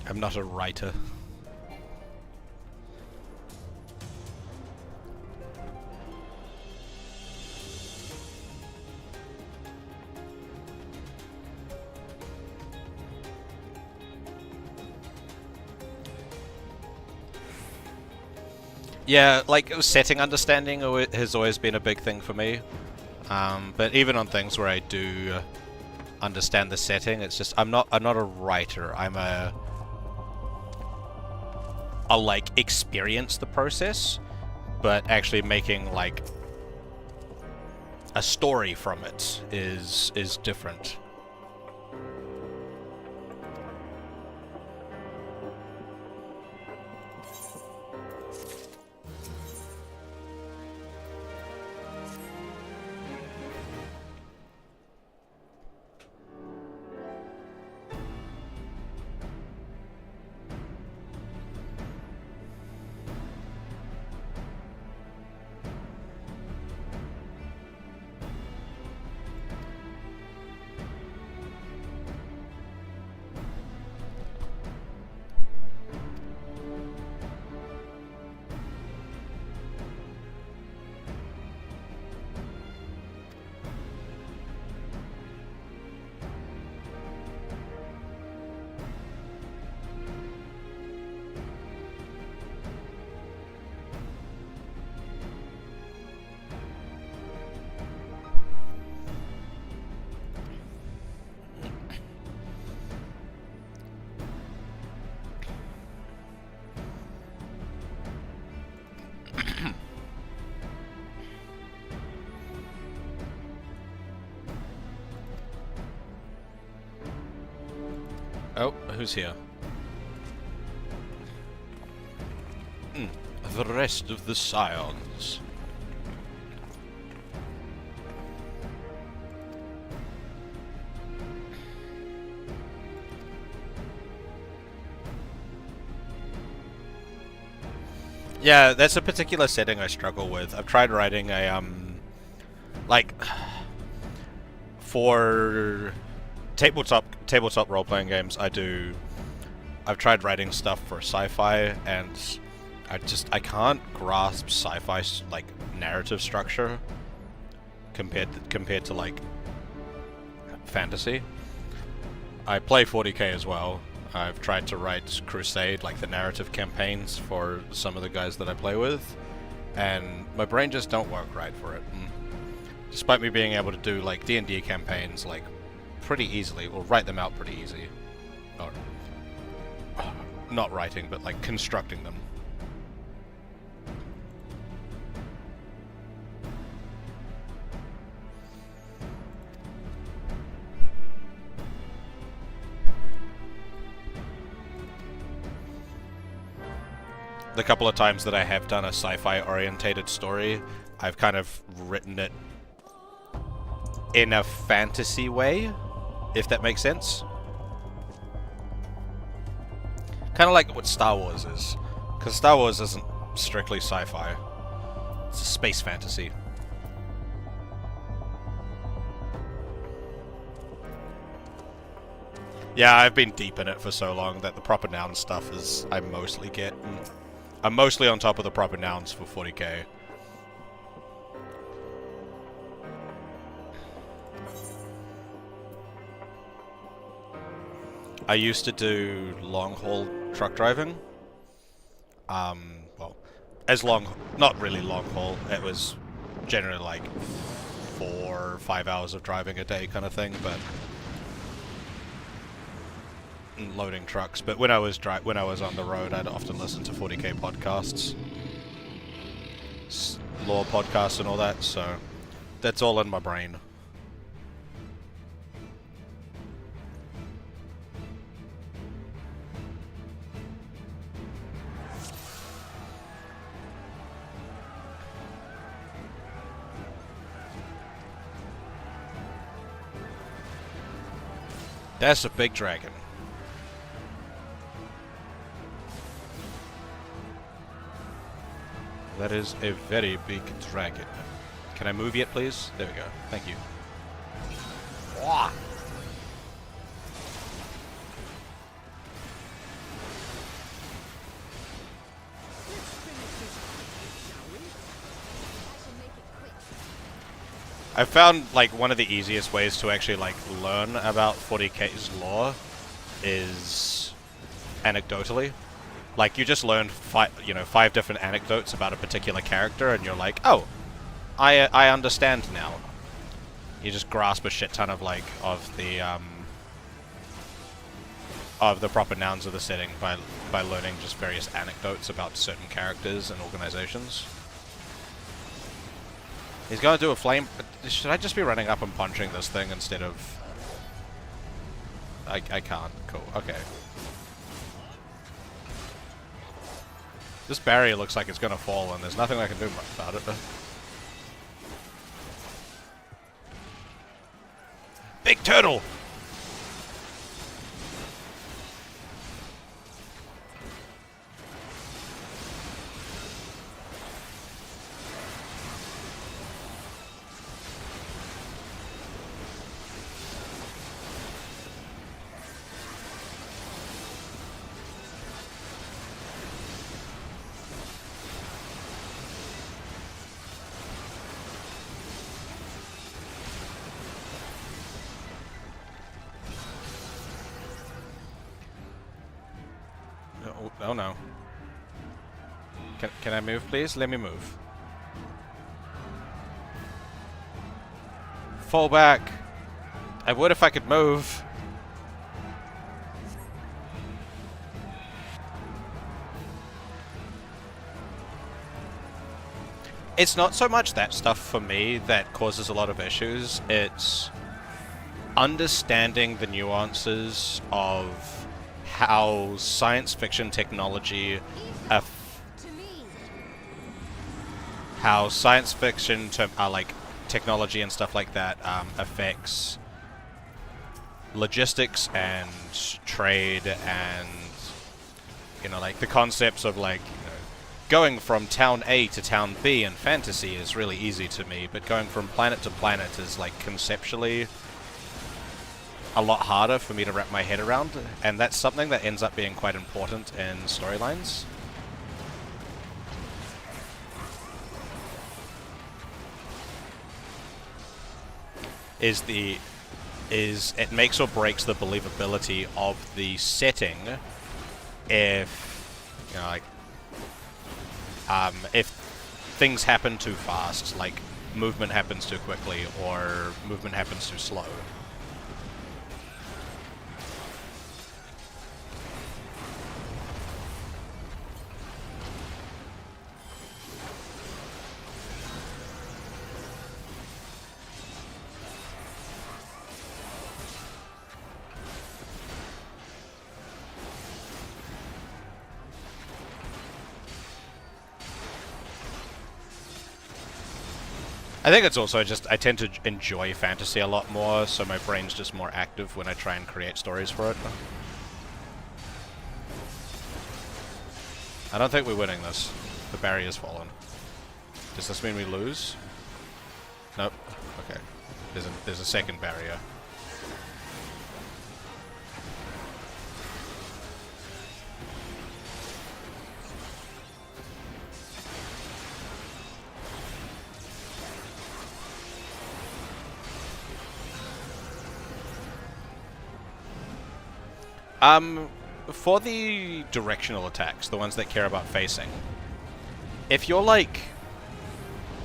I'm not a writer. Yeah, like, setting understanding has always been a big thing for me. But even on things where I do understand the setting, it's just I'm not a writer. I'll like experience the process, but actually making like a story from it is different. Oh, who's here? The rest of the scions. Yeah, that's a particular setting I struggle with. I've tried writing a, like, for tabletop role-playing games, I've tried writing stuff for sci-fi, and I can't grasp sci-fi, like, narrative structure compared to, like, fantasy. I play 40k as well. I've tried to write Crusade, like the narrative campaigns for some of the guys that I play with, and my brain just don't work right for it. And despite me being able to do like D&D campaigns like pretty easily, or write them out pretty easy, or not writing, but like constructing them. The couple of times that I have done a sci-fi orientated story, I've kind of written it in a fantasy way, if that makes sense. Kind of like what Star Wars is, because Star Wars isn't strictly sci-fi, it's a space fantasy. Yeah, I've been deep in it for so long that the proper noun stuff is I mostly get. I'm mostly on top of the proper nouns for 40k. I used to do long-haul truck driving. Well, not really long-haul. It was generally like 4 or 5 hours of driving a day kind of thing, but loading trucks. But when I was on the road, I'd often listen to 40k podcasts, lore podcasts and all that, so that's all in my brain. That's a big dragon. That is a very big dragon. Can I move yet, please? There we go. Thank you. Wah! I found like one of the easiest ways to actually like learn about 40k's lore is anecdotally. Like you just learn 5 different anecdotes about a particular character, and you're like, oh, I understand now. You just grasp a shit ton of like of the proper nouns of the setting by learning just various anecdotes about certain characters and organizations. He's gonna do a flame. Should I just be running up and punching this thing instead of? I can't. Cool. Okay. This barrier looks like it's gonna fall, and there's nothing I can do about it. Big turtle! Oh no. Can I move, please? Let me move. Fall back. I would if I could move. It's not so much that stuff for me that causes a lot of issues. It's understanding the nuances of how science fiction technology how science fiction, like technology and stuff like that, affects logistics and trade, and you know, like the concepts of like, you know, going from town A to town B in fantasy is really easy to me, but going from planet to planet is like conceptually a lot harder for me to wrap my head around, and that's something that ends up being quite important in storylines. Is it makes or breaks the believability of the setting if, you know, like, if things happen too fast, like movement happens too quickly or movement happens too slow. I think it's also just, I tend to enjoy fantasy a lot more, so my brain's just more active when I try and create stories for it. I don't think we're winning this. The barrier's fallen. Does this mean we lose? Nope. Okay. There's a second barrier. For the directional attacks, the ones that care about facing, if you're, like,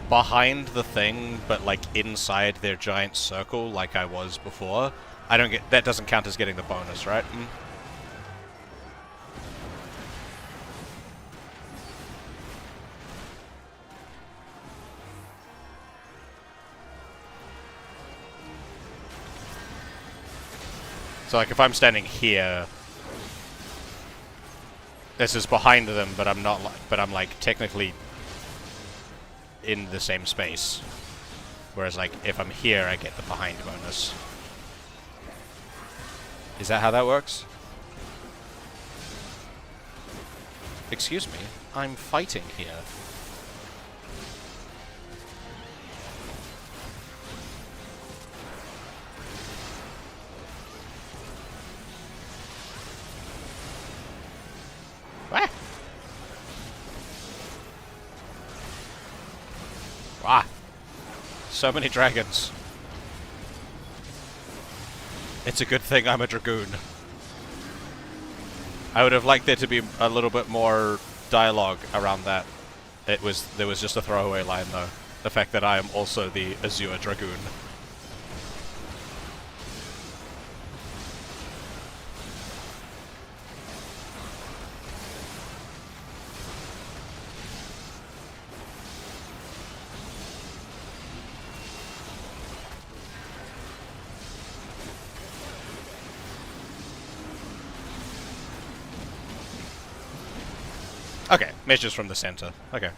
behind the thing, but, like, inside their giant circle, like I was before, that doesn't count as getting the bonus, right? So, like, if I'm standing here, this is behind them, but I'm not, but I'm, like, technically in the same space. Whereas, like, if I'm here, I get the behind bonus. Is that how that works? Excuse me, I'm fighting here. Ah! Ah! So many dragons. It's a good thing I'm a dragoon. I would have liked there to be a little bit more dialogue around that. There was just a throwaway line though. The fact that I am also the Azure Dragoon. Okay, measures from the center. Okay.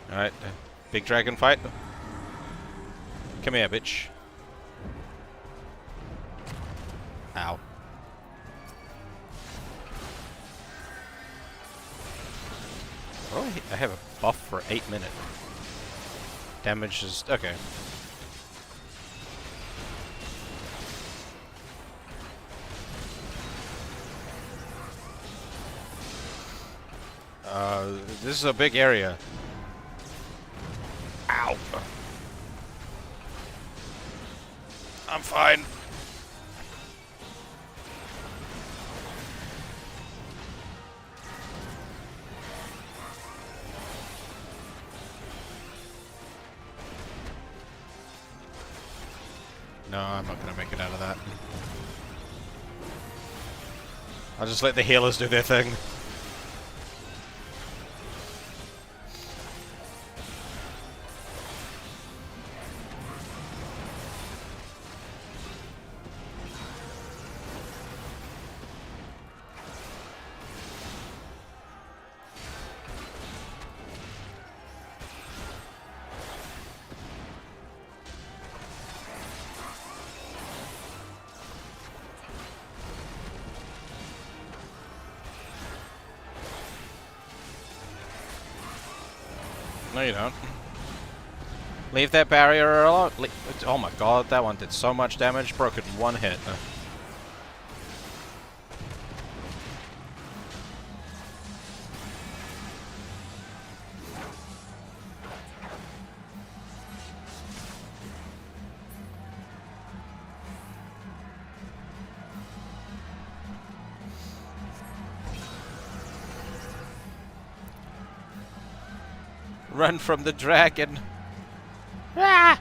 Alright, big dragon fight. Come here, bitch. Ow. Oh, I have a buff for 8 minutes. Damage is... okay. This is a big area. Ow. I'm fine. No, I'm not gonna make it out of that. I'll just let the healers do their thing. No, you don't. Leave that barrier alone. Oh my god, that one did so much damage. Broke it in one hit. Run from the dragon. Ah!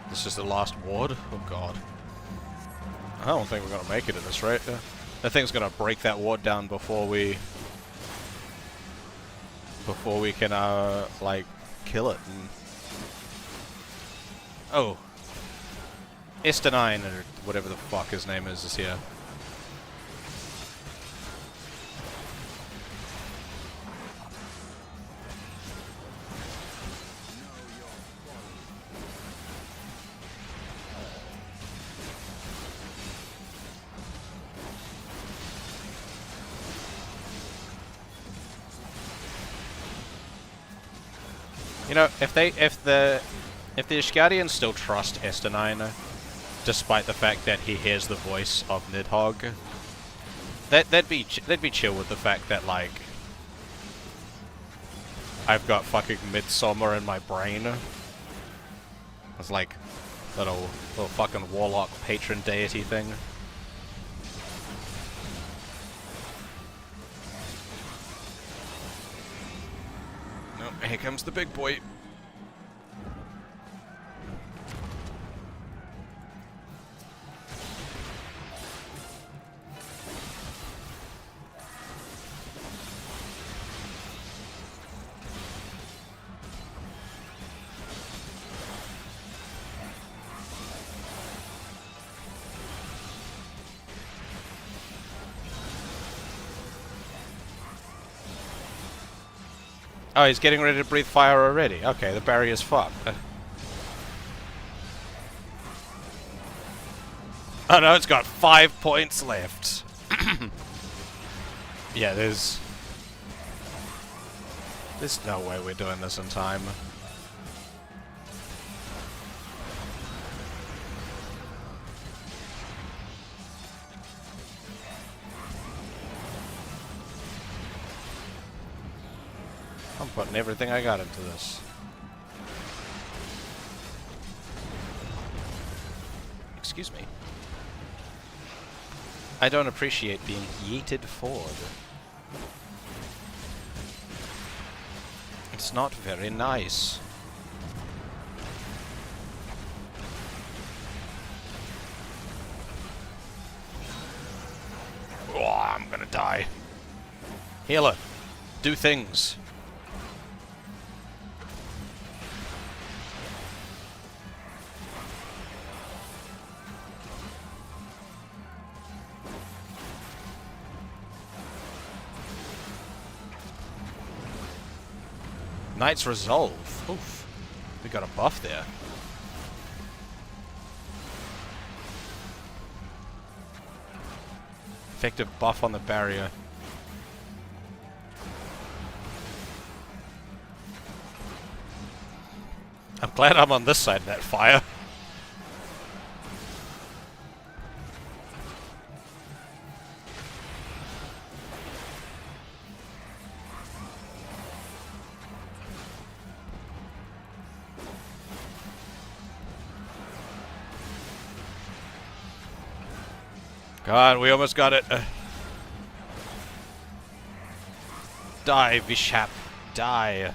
This is the last ward? Oh god. I don't think we're gonna make it at this rate. That thing's gonna break that ward down before we can like kill it. Oh. Estanine, or whatever the fuck his name is here. You know, if the Ishgarians still trust Estanine, despite the fact that he hears the voice of Nidhogg, they'd be chill with the fact that, like, I've got fucking Midsummer in my brain. It's like little fucking warlock patron deity thing. No, here comes the big boy. Oh, he's getting ready to breathe fire already. Okay, the barrier's fucked. Oh no, it's got 5 points left. Yeah, there's no way we're doing this in time. I'm putting everything I got into this. Excuse me. I don't appreciate being yeeted forward. It's not very nice. Oh, I'm gonna die. Healer, do things. Knight's Resolve. Oof. We got a buff there. Effective buff on the barrier. I'm glad I'm on this side of that fire. God, we almost got it. Die, Vishap. Die.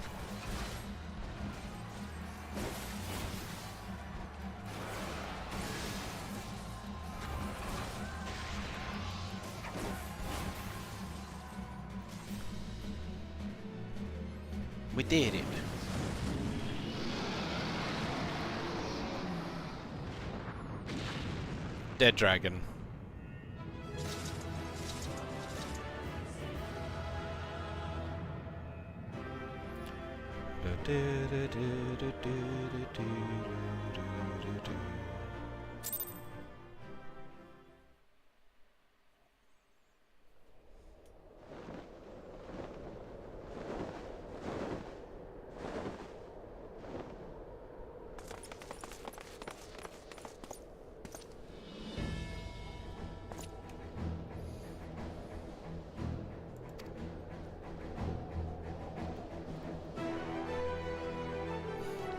We did it. Dead dragon.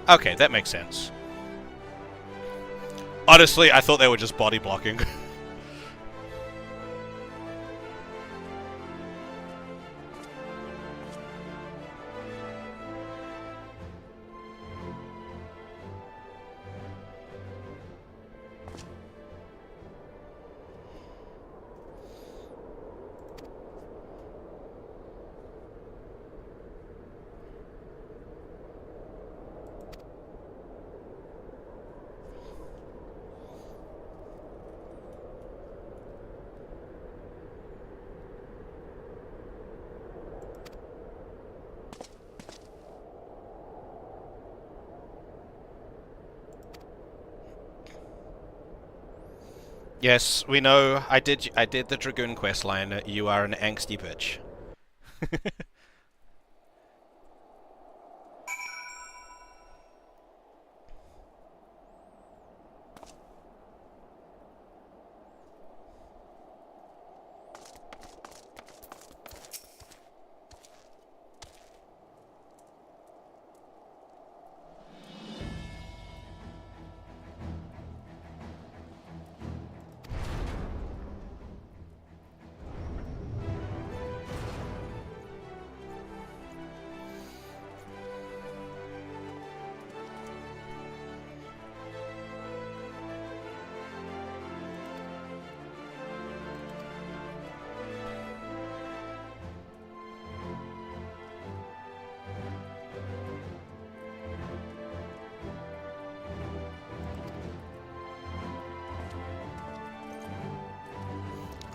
Okay, that makes sense. Honestly, I thought they were just body blocking. Yes, we know. I did the Dragoon questline. You are an angsty bitch.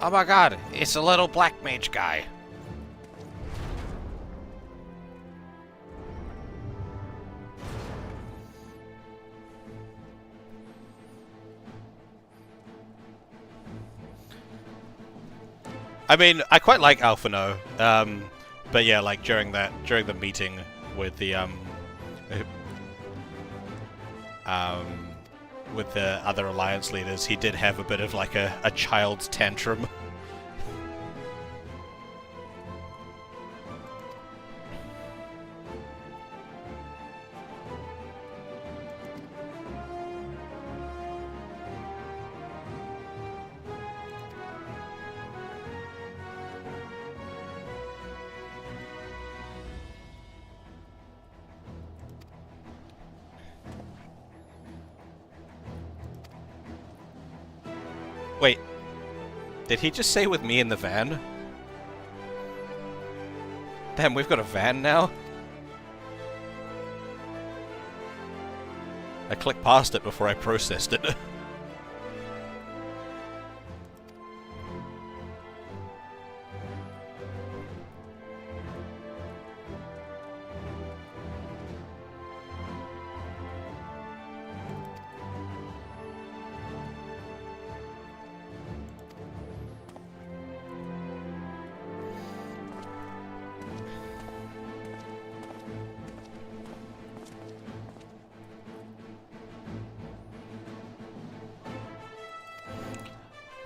Oh my god, it's a little black mage guy. I mean, I quite like Alphino, but yeah, like during the meeting with the with the other alliance leaders, he did have a bit of like a child's tantrum. Wait, did he just say with me in the van? Damn, we've got a van now? I clicked past it before I processed it.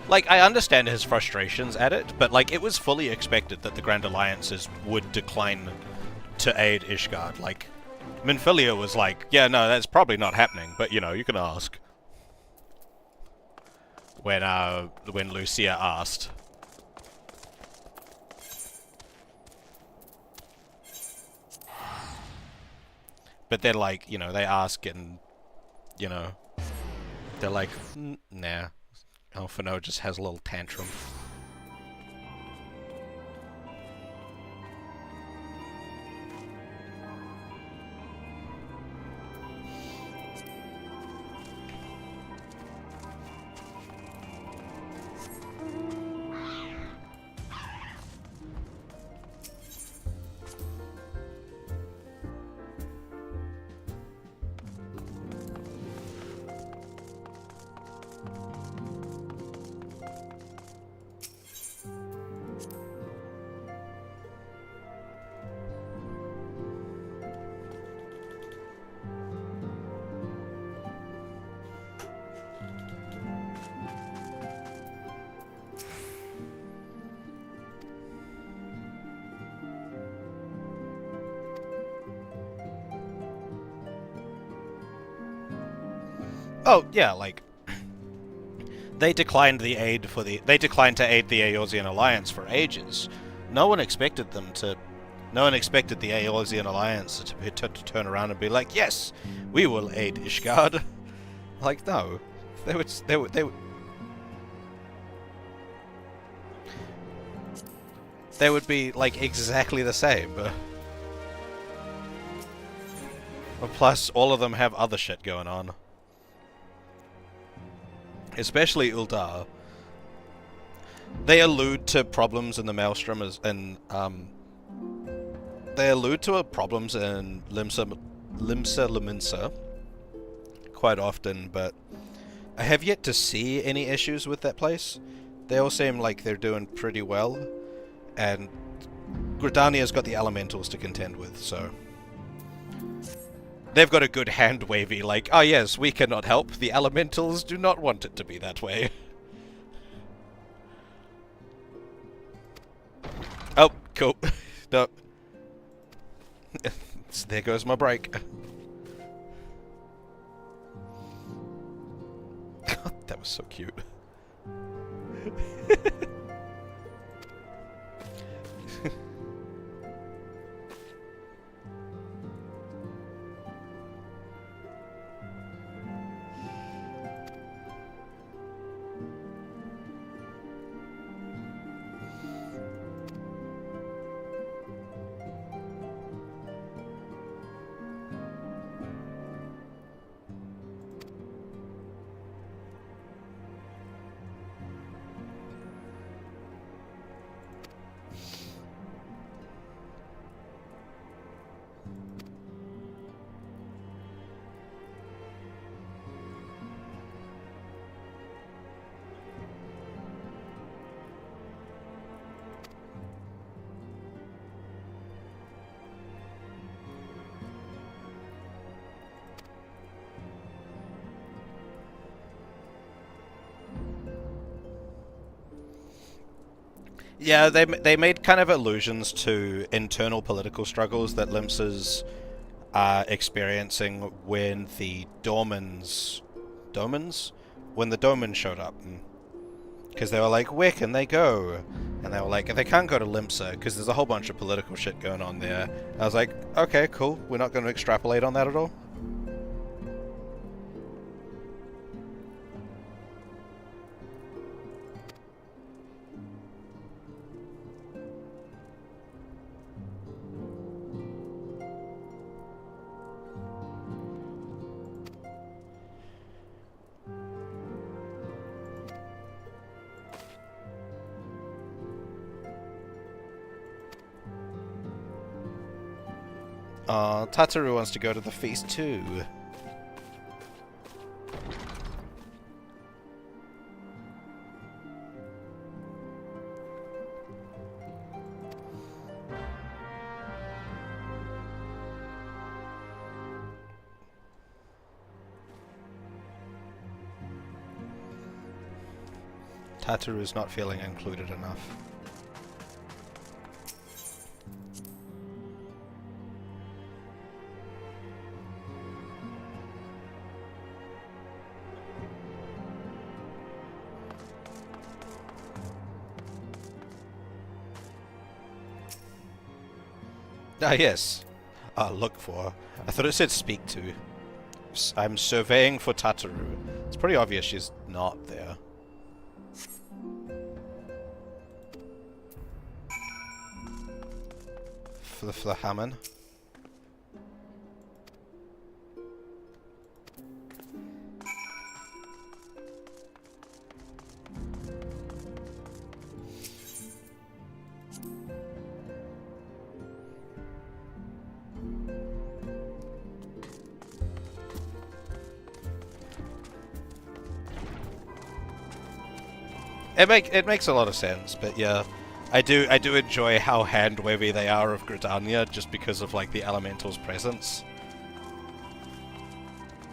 Like, I understand his frustrations at it, but, like, it was fully expected that the Grand Alliances would decline to aid Ishgard. Like, Minfilia was like, yeah, no, that's probably not happening, but, you know, you can ask. When Lucia asked. But they're like, you know, they ask and, you know, they're like, nah. Alphino just has a little tantrum. Oh, yeah, like... They declined to aid the Eorzean Alliance for ages. No one expected the Eorzean Alliance to turn around and be like, yes, we will aid Ishgard. Like, no. They would be, like, exactly the same. Plus, all of them have other shit going on. Especially Uldar. They allude to problems in the Maelstrom they allude to problems in Limsa Lominsa quite often, but I have yet to see any issues with that place. They all seem like they're doing pretty well, and Gridania's got the elementals to contend with, so... They've got a good hand-wavy, like, oh yes, we cannot help, the elementals do not want it to be that way. Oh, cool. No. There goes my break. God, that was so cute. Yeah, they made kind of allusions to internal political struggles that Limsa's experiencing when the Dormans... When the Dormans showed up. Because they were like, where can they go? And they were like, they can't go to Limsa, because there's a whole bunch of political shit going on there. And I was like, okay, cool, we're not going to extrapolate on that at all. Tataru wants to go to the feast too. Tataru's not feeling included enough. Ah, yes. Look for. I thought it said speak to. I'm surveying for Tataru. It's pretty obvious she's not there. For the Hammond. It makes a lot of sense, but yeah, I do enjoy how hand-wavy they are of Gridania just because of like the elemental's presence.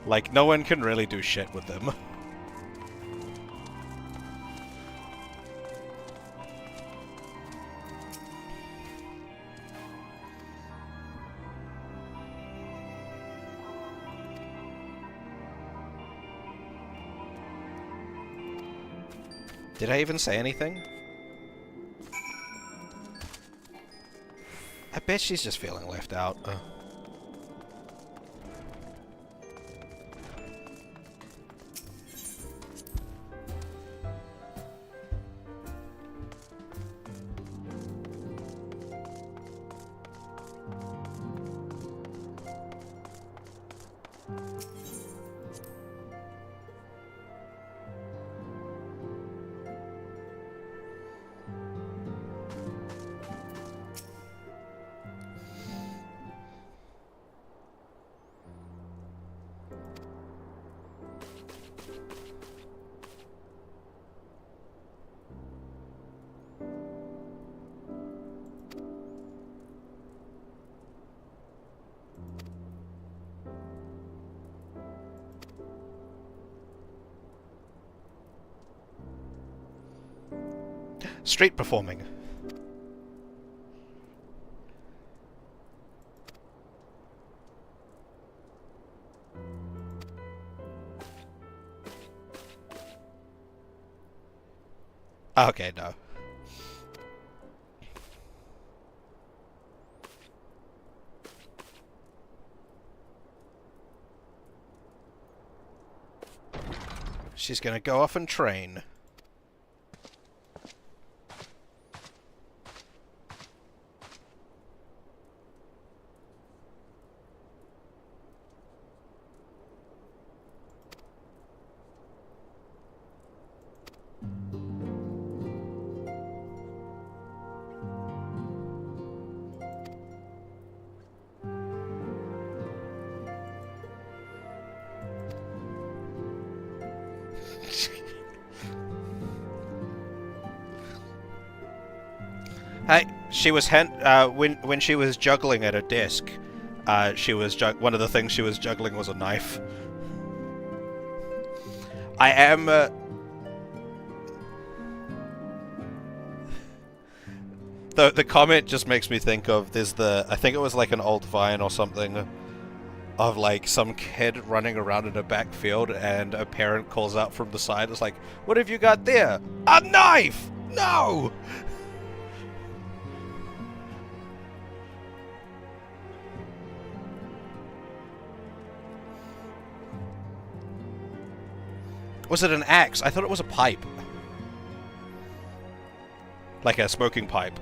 Like no one can really do shit with them. Did I even say anything? I bet she's just feeling left out. Street performing. Okay, no. She's gonna go off and train. Hey, she was when she was juggling at her desk. She was one of the things she was juggling was a knife. I am. The comment just makes me think of I think it was like an old Vine or something of like some kid running around in a backfield and a parent calls out from the side. It's like, what have you got there? A knife! No! Was it an axe? I thought it was a pipe. Like a smoking pipe.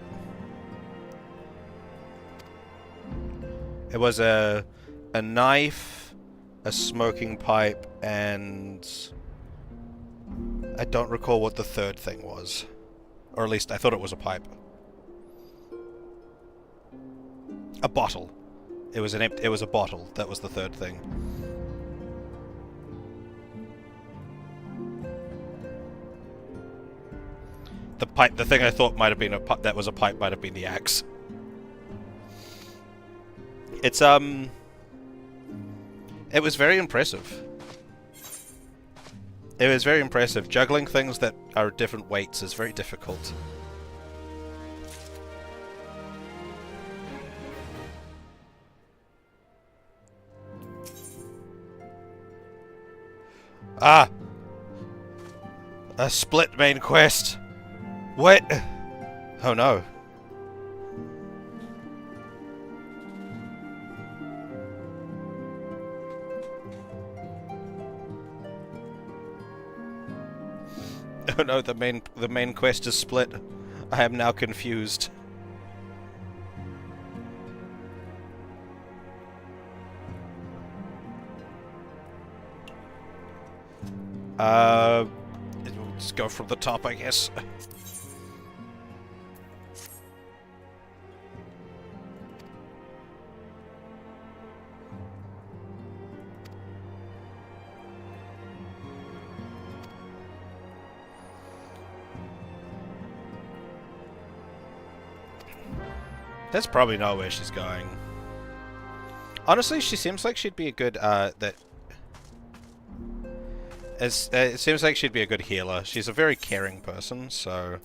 It was a knife, a smoking pipe, and I don't recall what the third thing was. Or at least I thought it was a pipe. A bottle. It was a bottle. That was the third thing. The thing I thought might have been that was a pipe might have been the axe. It's it was very impressive. It was very impressive. Juggling things that are different weights is very difficult. Ah! A split main quest! What? Oh no. Oh no, the main quest is split. I am now confused. Let's go from the top, I guess. That's probably not where she's going. Honestly, she seems like she'd be a good, it seems like she'd be a good healer. She's a very caring person, so...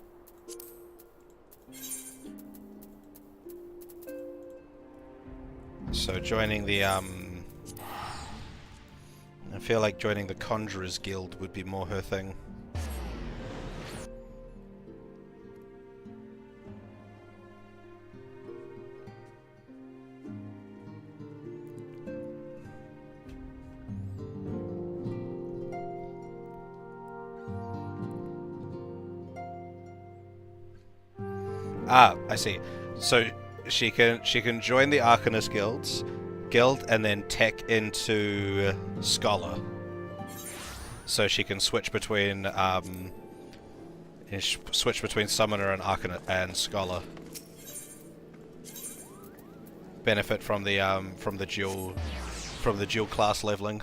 So joining the, I feel like joining the Conjurer's Guild would be more her thing. Ah, I see. So she can join the Arcanist guild and then tech into Scholar. So she can switch between Summoner and Arcanist and Scholar. Benefit from the dual class leveling.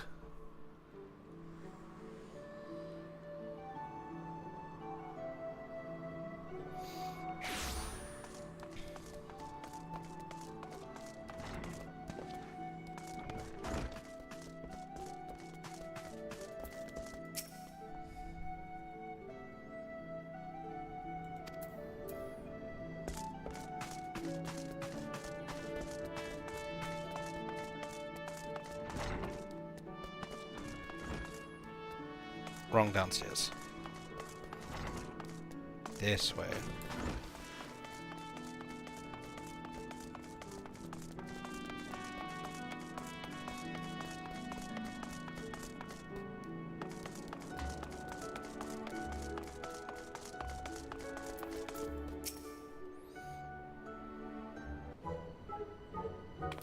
Wrong downstairs. This way.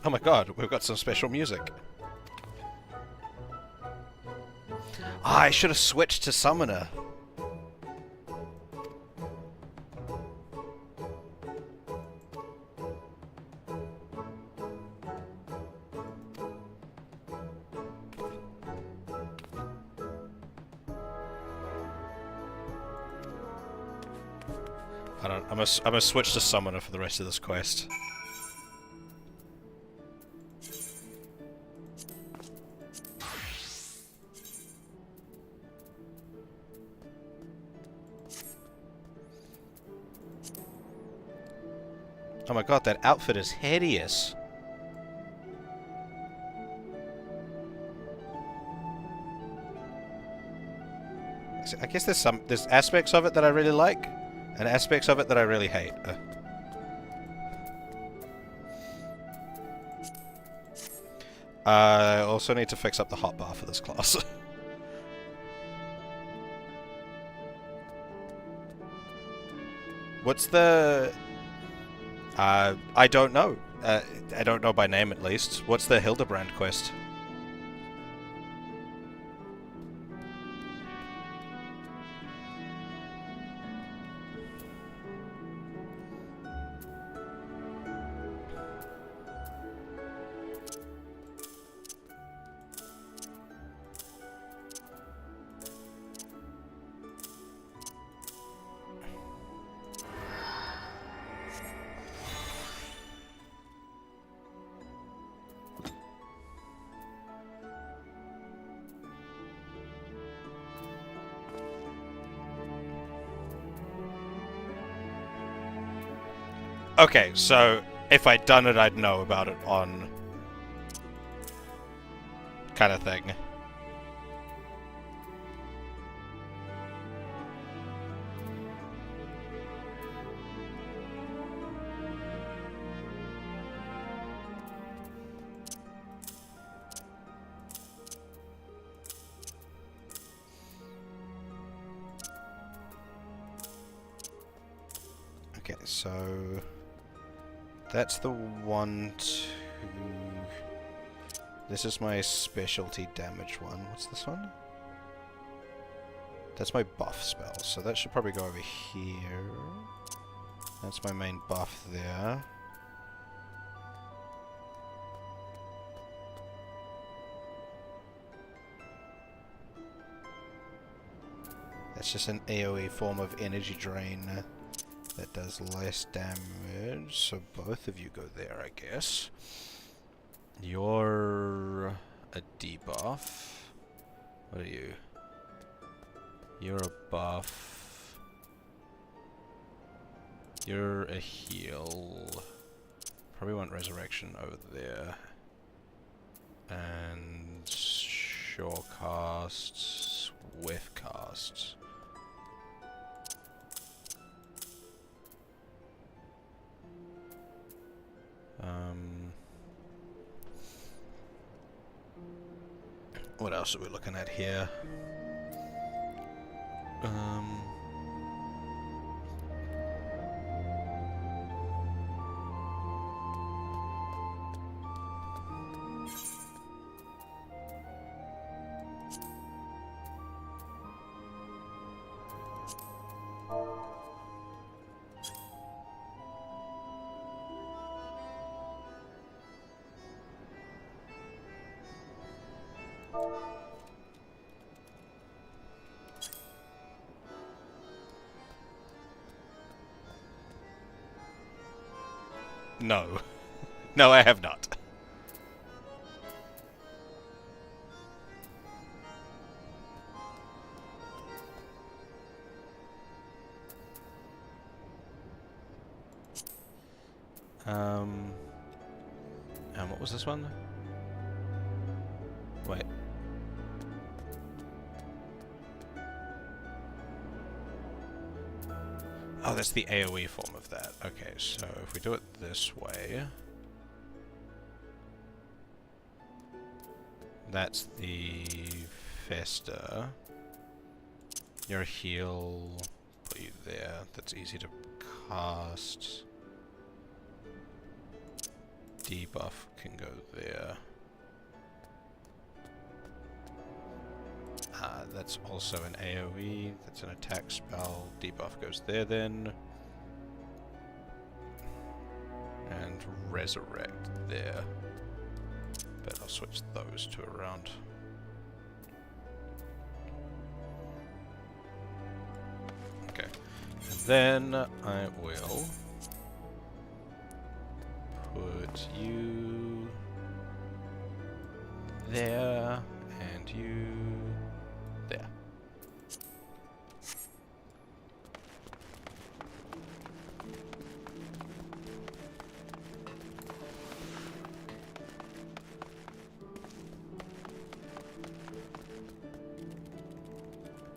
Oh my god, we've got some special music. I should have switched to Summoner. I'm gonna switch to Summoner for the rest of this quest. Oh my god, that outfit is hideous. I guess there's aspects of it that I really like, and aspects of it that I really hate. I also need to fix up the hotbar for this class. What's the... I don't know. I don't know by name, at least. What's the Hildebrand quest? Okay, so if I'd done it, I'd know about it on... kind of thing. Okay, so... that's the 1, 2... This is my specialty damage one. What's this one? That's my buff spell, so that should probably go over here. That's my main buff there. That's just an AoE form of energy drain that does less damage, so both of you go there, I guess. You're a debuff. What are you? You're a buff. You're a heal. Probably want resurrection over there. And sure cast, swift cast. What else are we looking at here? No. No, I have not. And what was this one? Wait. Oh, that's the AoE form of that. Okay, so if we do it this way... That's the Fester. Your heal... Put you there. That's easy to cast. Debuff can go there. That's also an AoE. That's an attack spell. Debuff goes there then. And Resurrect there. But I'll switch those two around. Okay. And then I will put you there and you there.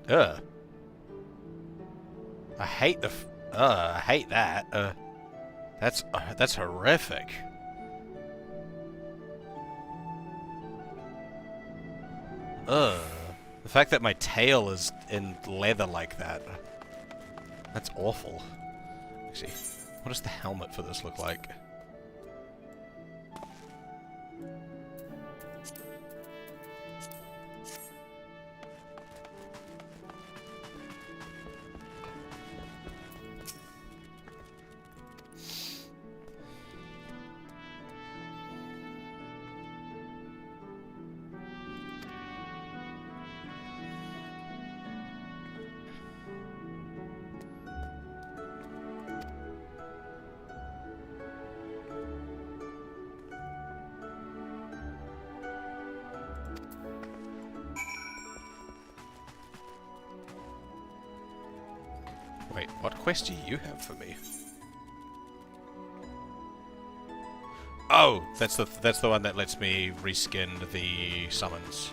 Ugh. I hate the I hate that. That's horrific. Ugh. The fact that my tail is in leather like that. That's awful. Actually, what does the helmet for this look like? Wait, what quest do you have for me? Oh, that's the one that lets me reskin the summons.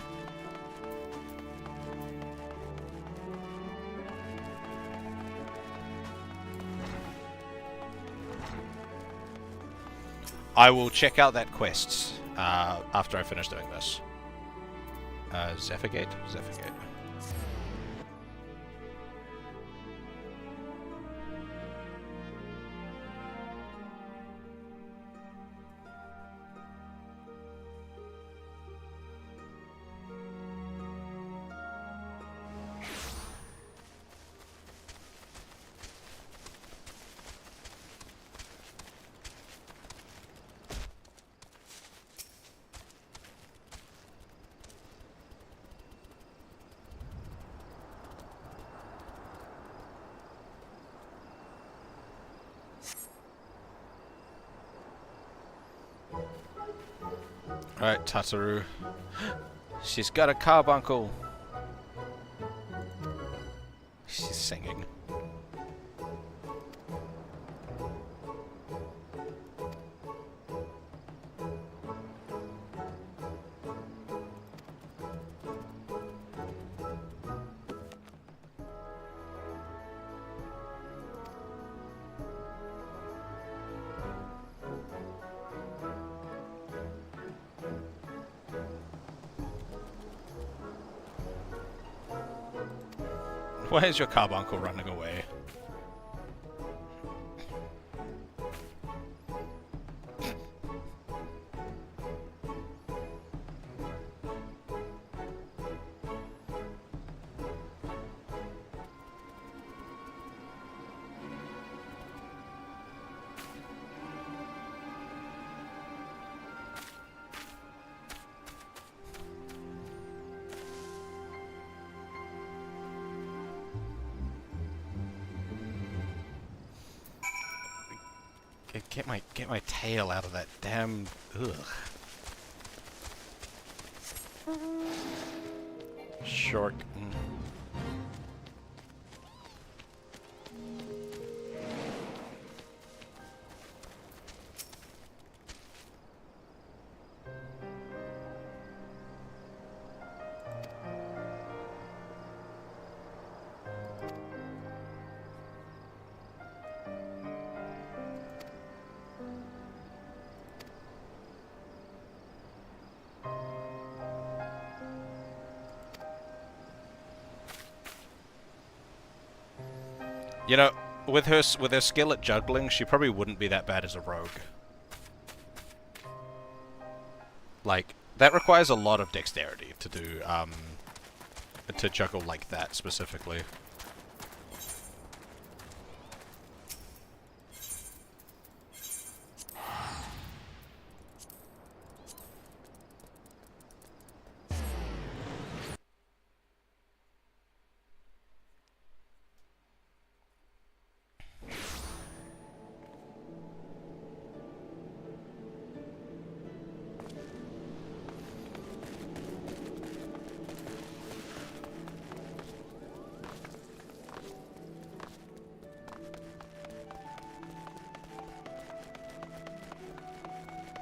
I will check out that quest after I finish doing this. Zephyrgate? Zephyrgate. Alright, Tataru. She's got a carbuncle. She's singing. Why is your carbuncle running away? Get my tail out of that damn... Ugh. Shark. You know, with her skill at juggling, she probably wouldn't be that bad as a rogue. Like, that requires a lot of dexterity to do, to juggle like that specifically.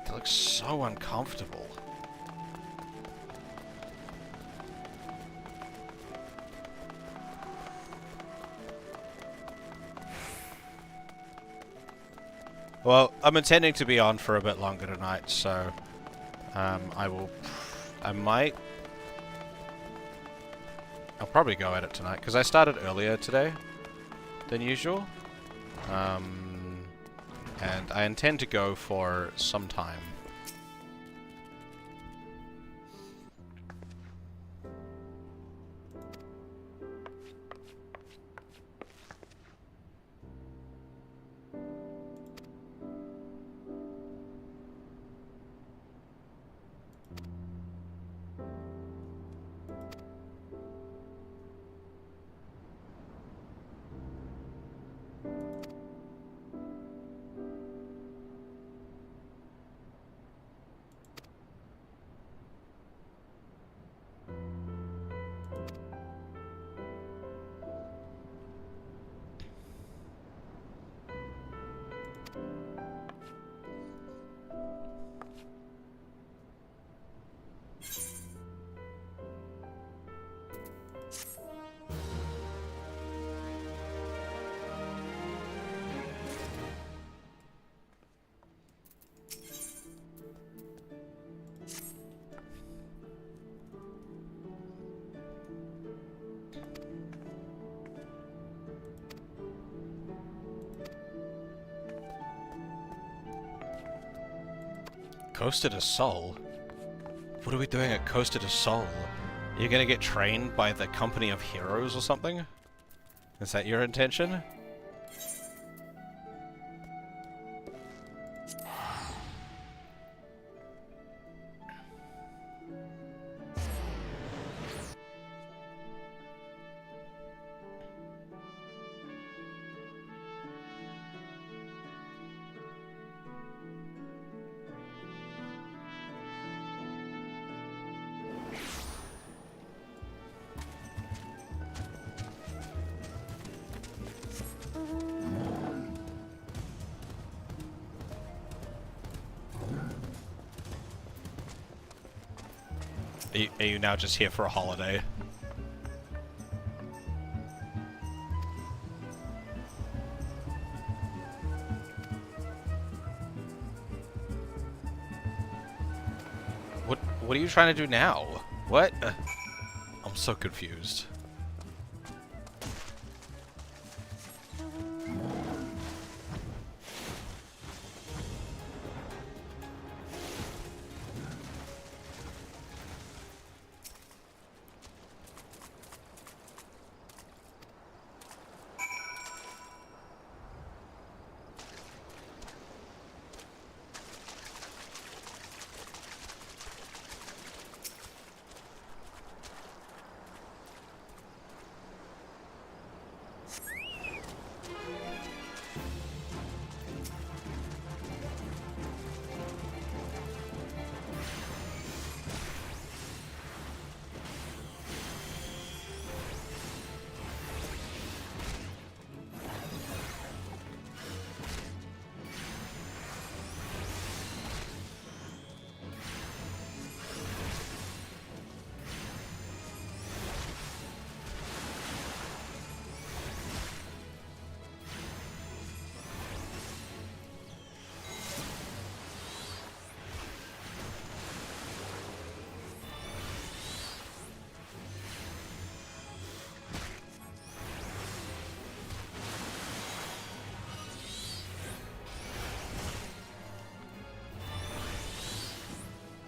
It looks so uncomfortable. Well, I'm intending to be on for a bit longer tonight, so I'll probably go at it tonight, because I started earlier today than usual. And I intend to go for some time. Coast of the Soul? What are we doing at Coast of the Soul? You're gonna get trained by the Company of Heroes or something? Is that your intention? Are you now just here for a holiday? What are you trying to do now? What? I'm so confused.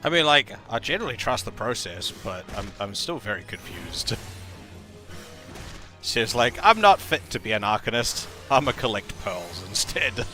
I mean, like, I generally trust the process, but I'm still very confused. She's like, I'm not fit to be an Arcanist. I'ma collect pearls instead.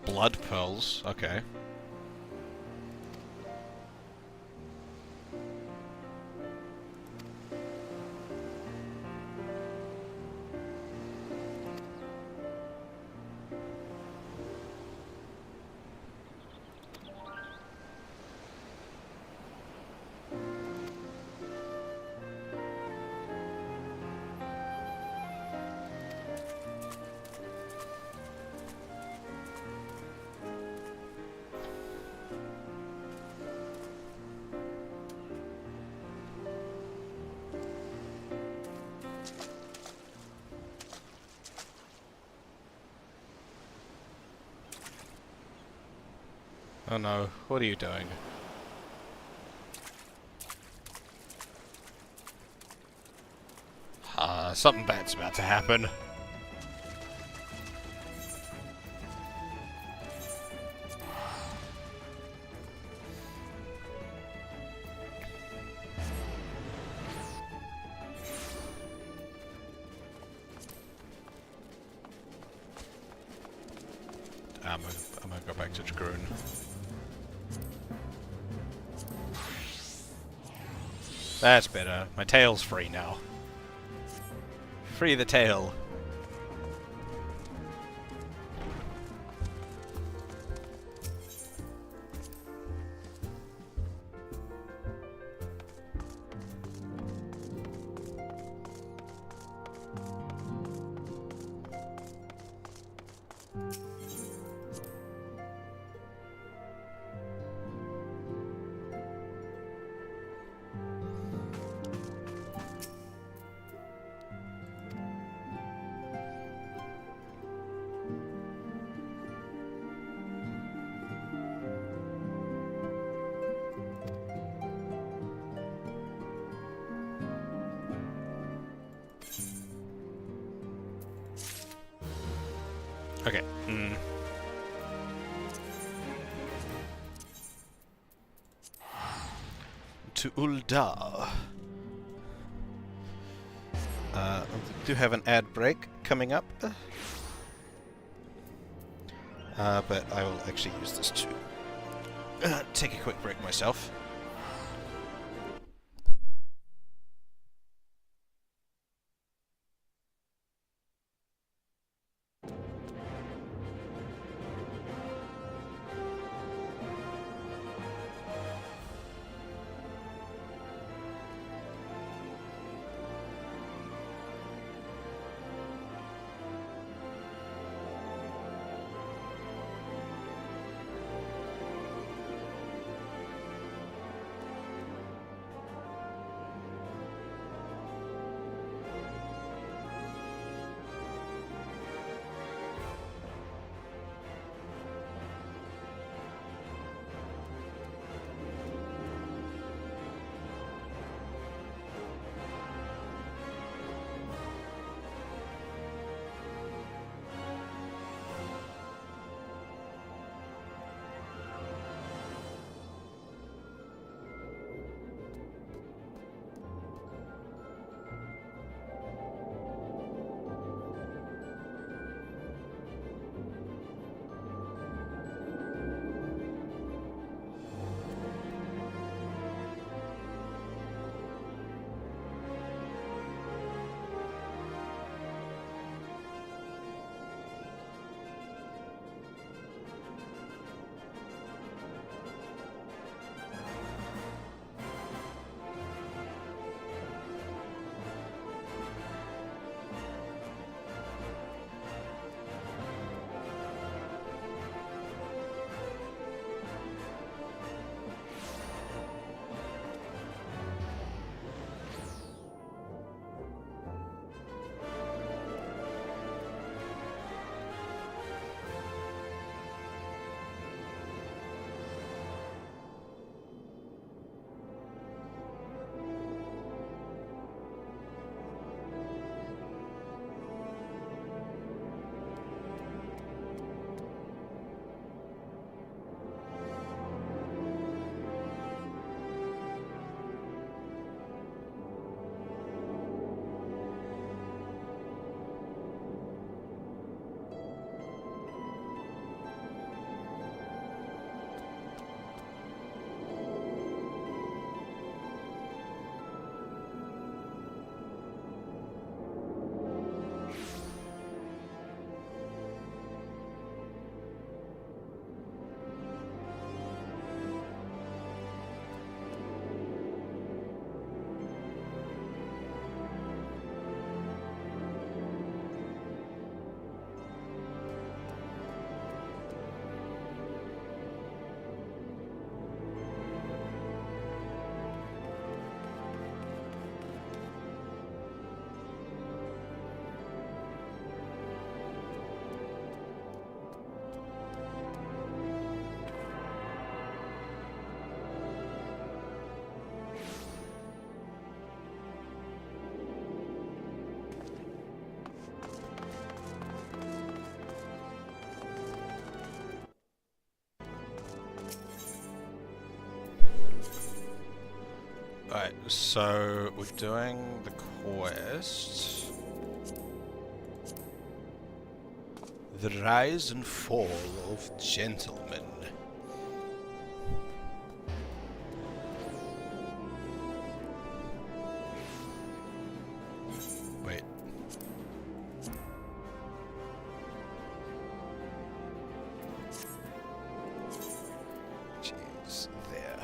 Blood pearls, okay. Oh no, what are you doing? Something bad's about to happen. I'm gonna go back to Dragoon. That's better. My tail's free now. Free the tail. Okay. To Uldar. We do have an ad break coming up. But I will actually use this to take a quick break myself. Alright, so we're doing the quest. The Rise and Fall of Gentlemen. Wait. Jeez, there.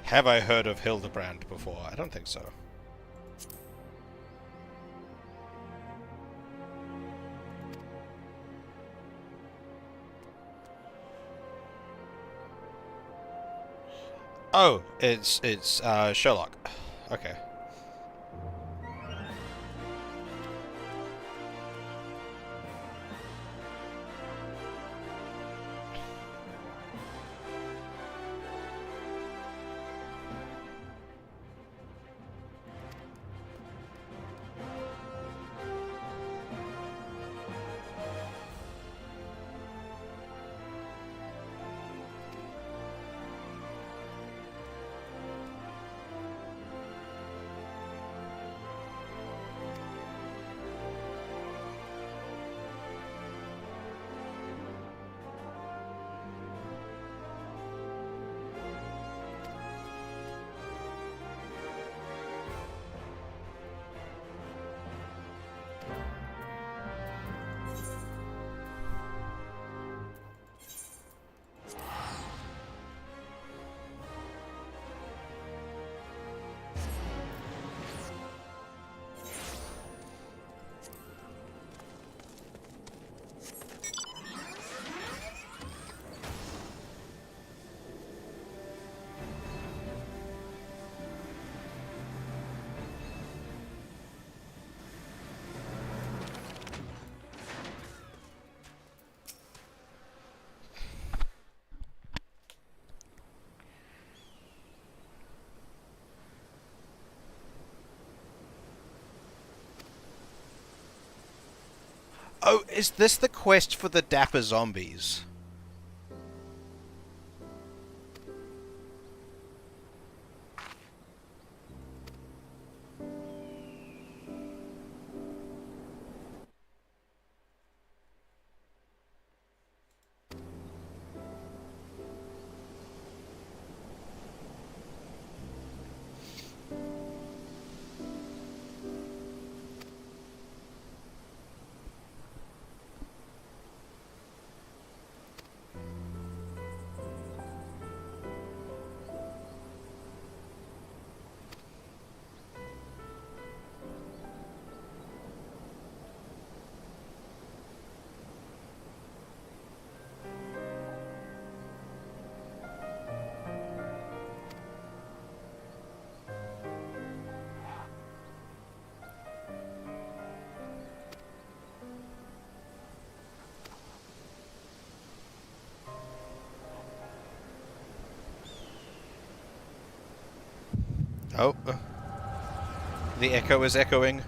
Have I heard of Hildebrand before? I don't think so. Oh, it's Sherlock. Okay. Oh, is this the quest for the Dapper Zombies? Oh. The echo is echoing.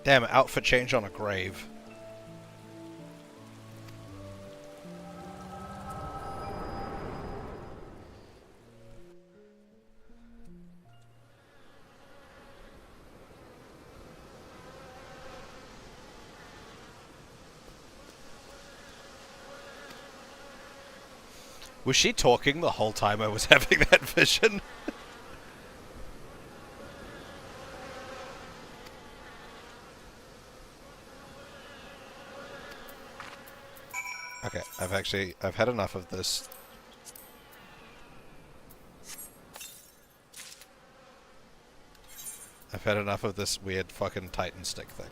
Damn, outfit change on a grave. Was she talking the whole time I was having that vision? Okay, I've had enough of this. I've had enough of this weird fucking Titan stick thing.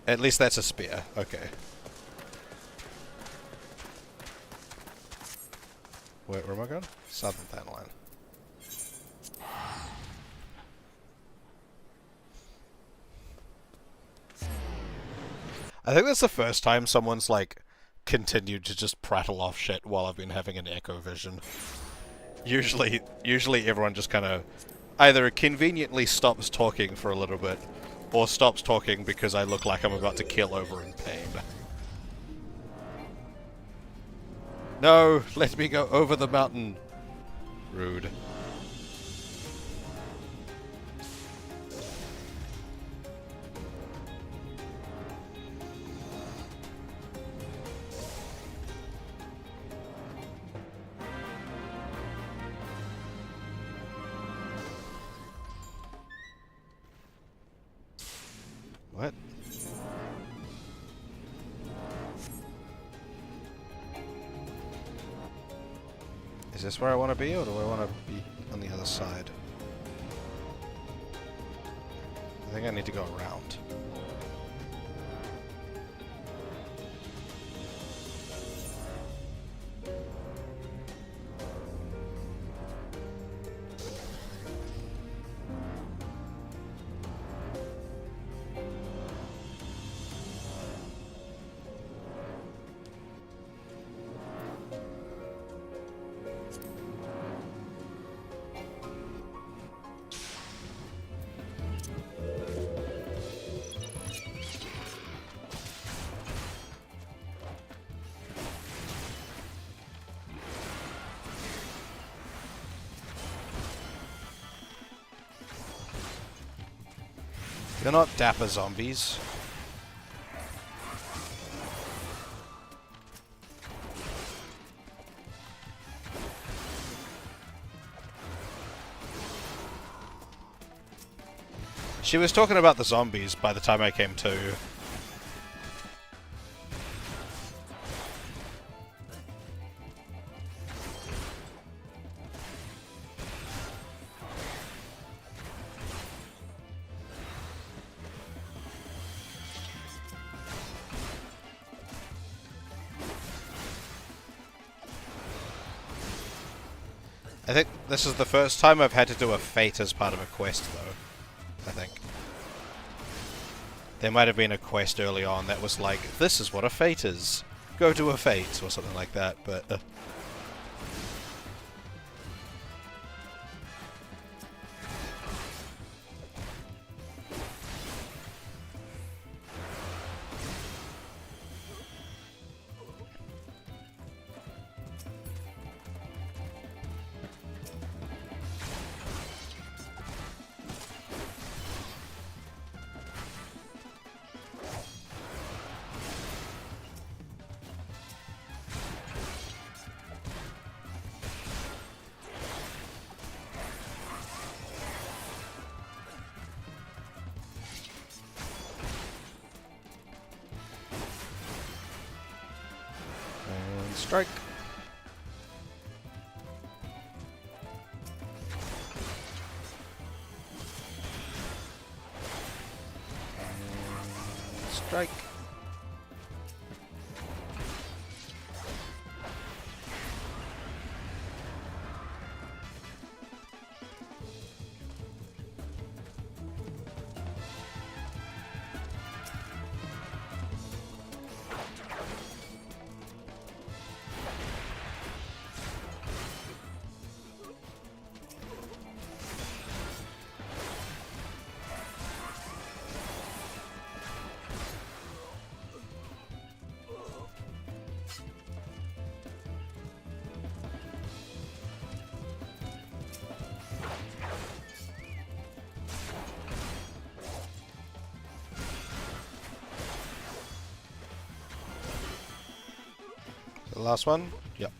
At least that's a spear. Okay. Where am I going? Southern Town Line. I think that's the first time someone's, like, continued to just prattle off shit while I've been having an echo vision. Usually everyone just kind of either conveniently stops talking for a little bit, or stops talking because I look like I'm about to keel over in pain. No, let me go over the mountain. Rude. What? Is this where I want to be, or do I want to be on the other side? I think I need to go around. They're not dapper zombies. She was talking about the zombies by the time I came to. I think this is the first time I've had to do a fate as part of a quest, though. I think. There might have been a quest early on that was like, this is what a fate is. Go do a fate, or something like that, but... Strike. Strike. The last one? Yep.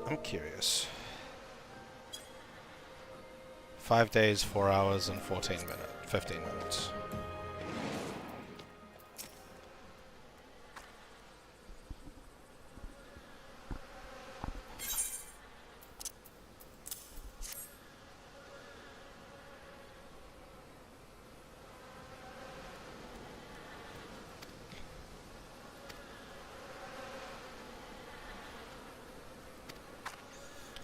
I'm curious. 5 days, 4 hours, and 15 minutes.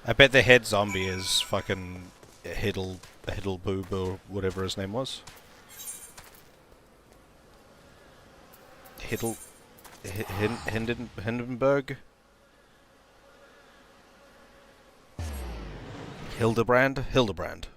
I bet the head zombie is fucking Hiddle Boob or whatever his name was. Hindenburg? Hildebrand.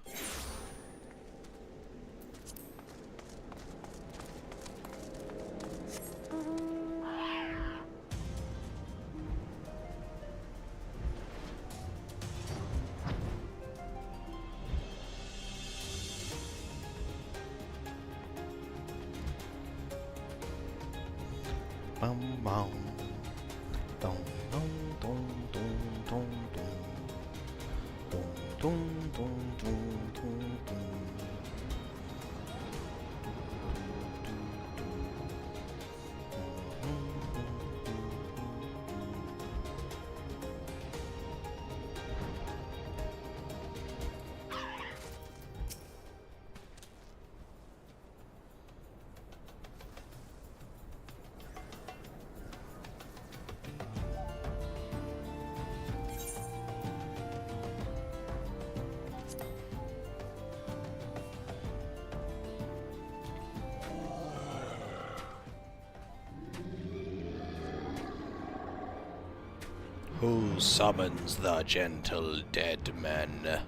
Who summons the gentle dead men?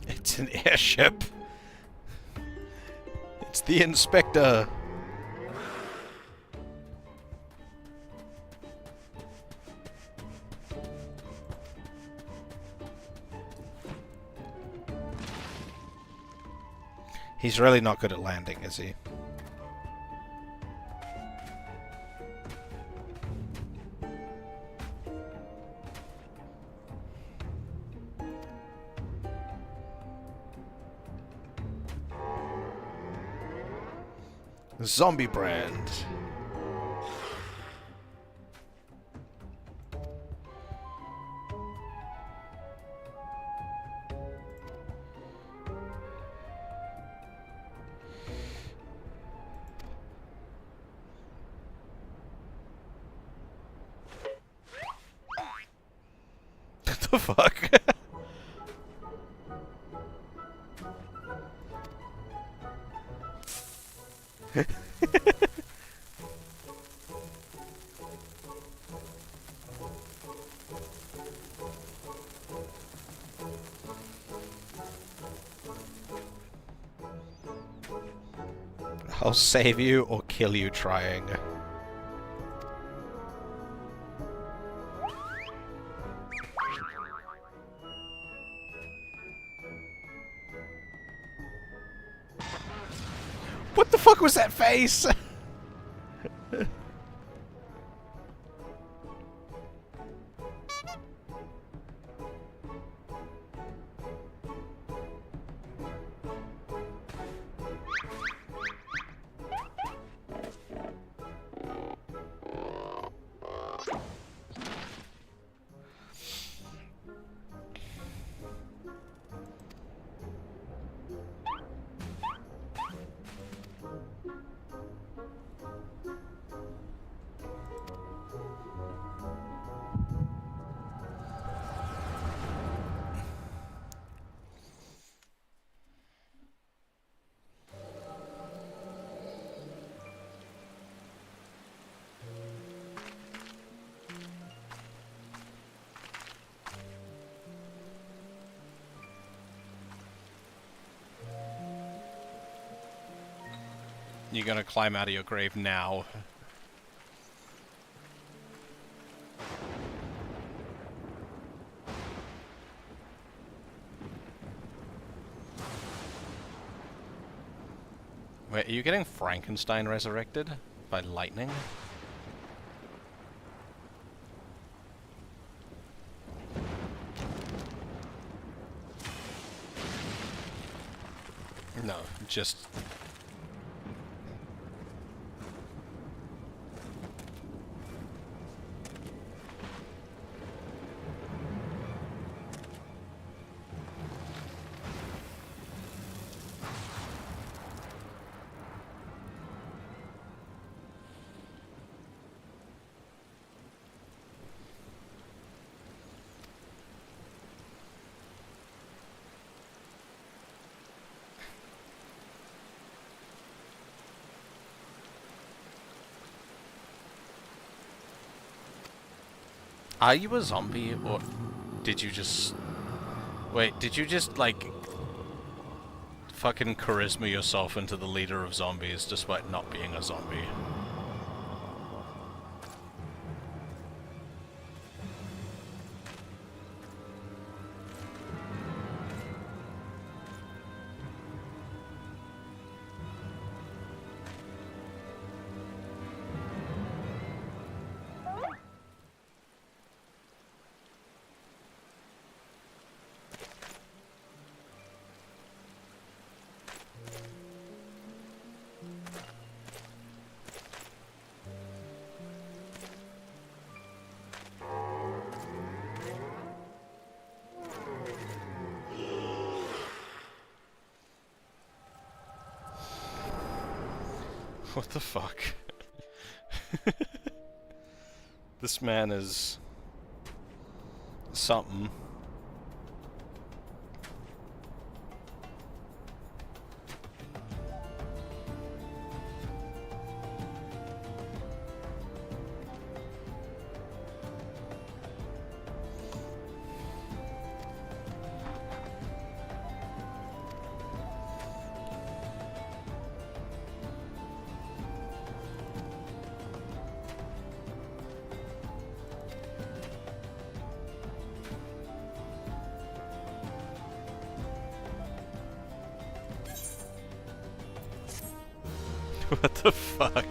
It's an airship. It's the inspector. He's really not good at landing, is he? Zombie brand. What the fuck? I'll save you or kill you trying. What the fuck was that face? you're gonna climb out of your grave now. Wait, are you getting Frankenstein resurrected by lightning? No, just... Are you a zombie, or did you just... Wait, did you just, like, fucking charisma yourself into the leader of zombies despite not being a zombie? What the fuck? This man is... something. What the fuck?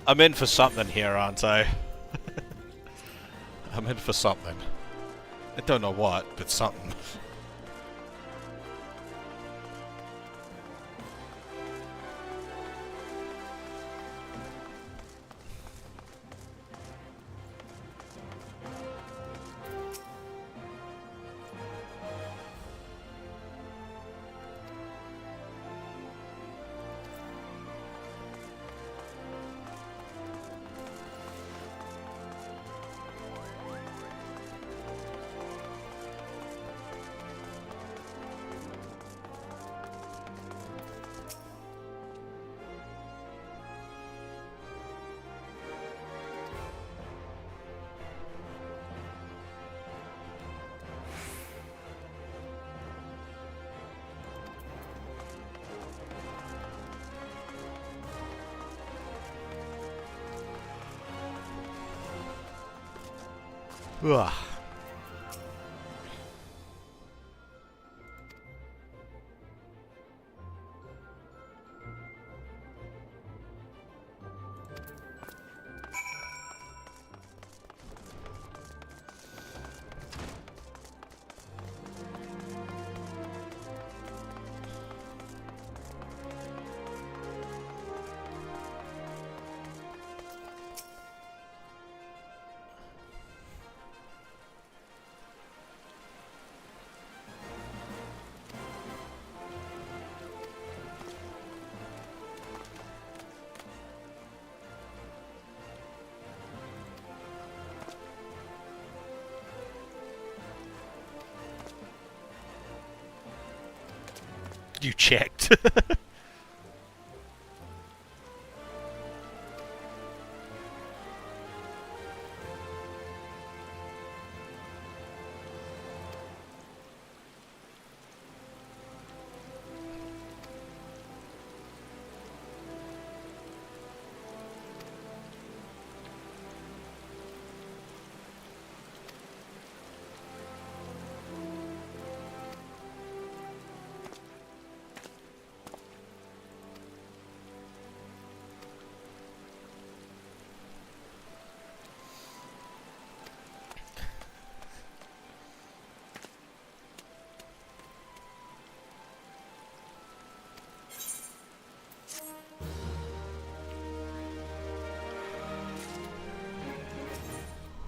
I'm in for something here, aren't I? I'm in for something. I don't know what, but something. Ugh. You checked.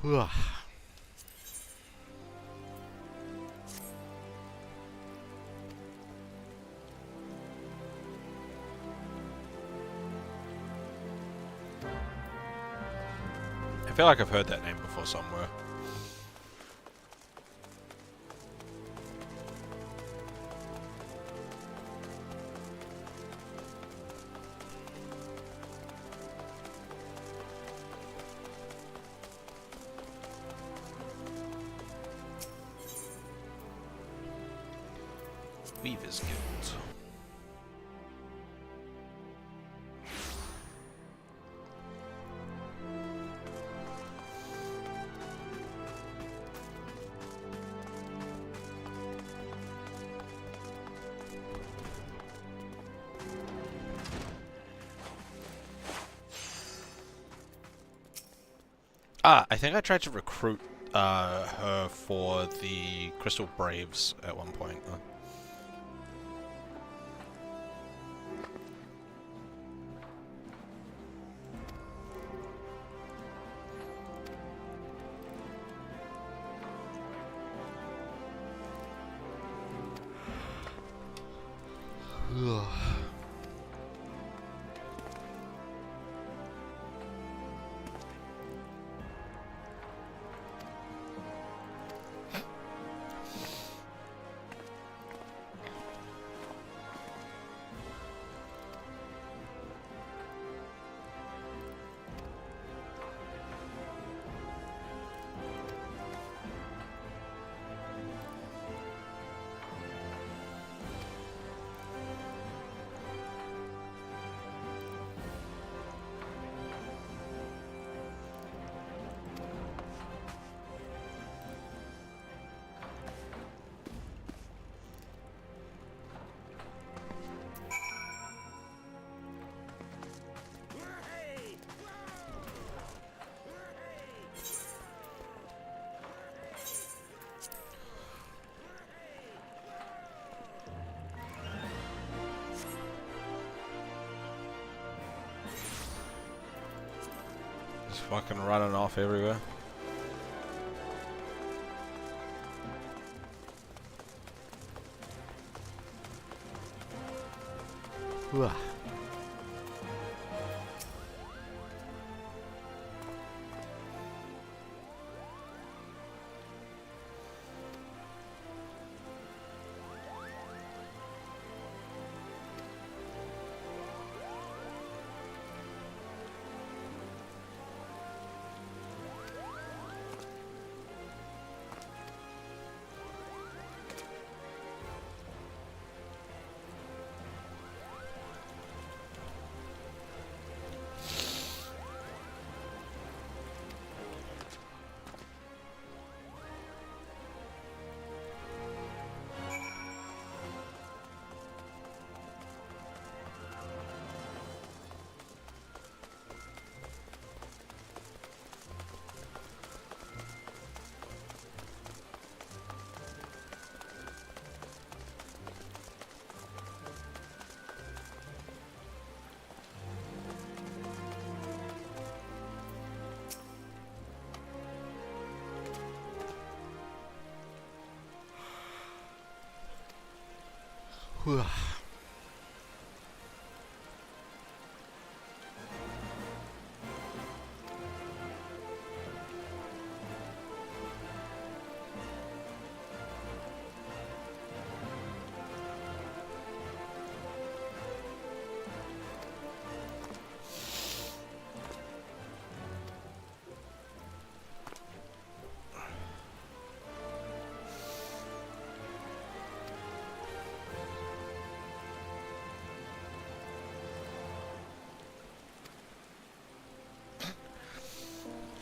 Ugh. I feel like I've heard that name before somewhere. Weaver's Guild. I think I tried to recruit her for the Crystal Braves at one point. Fucking running off everywhere. Ugh.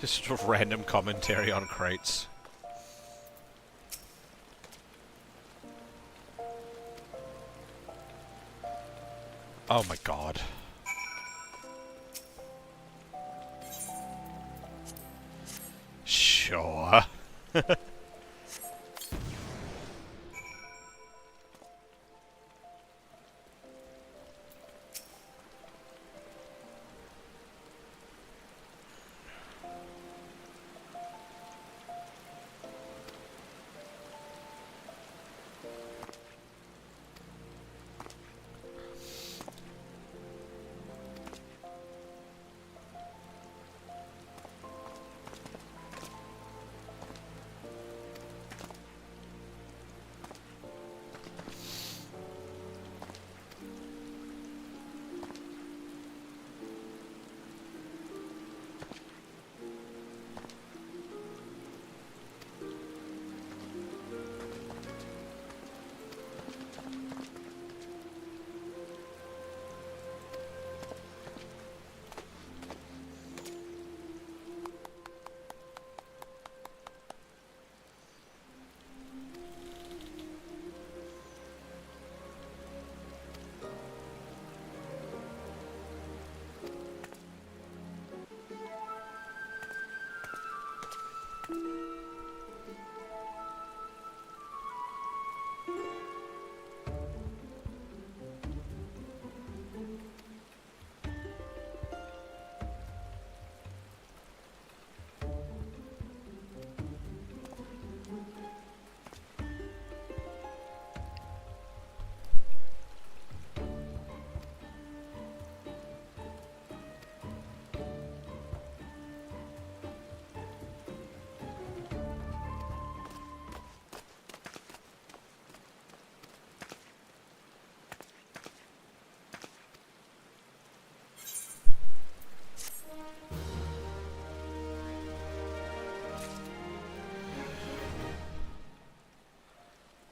Just random commentary on crates. Oh my god. Sure.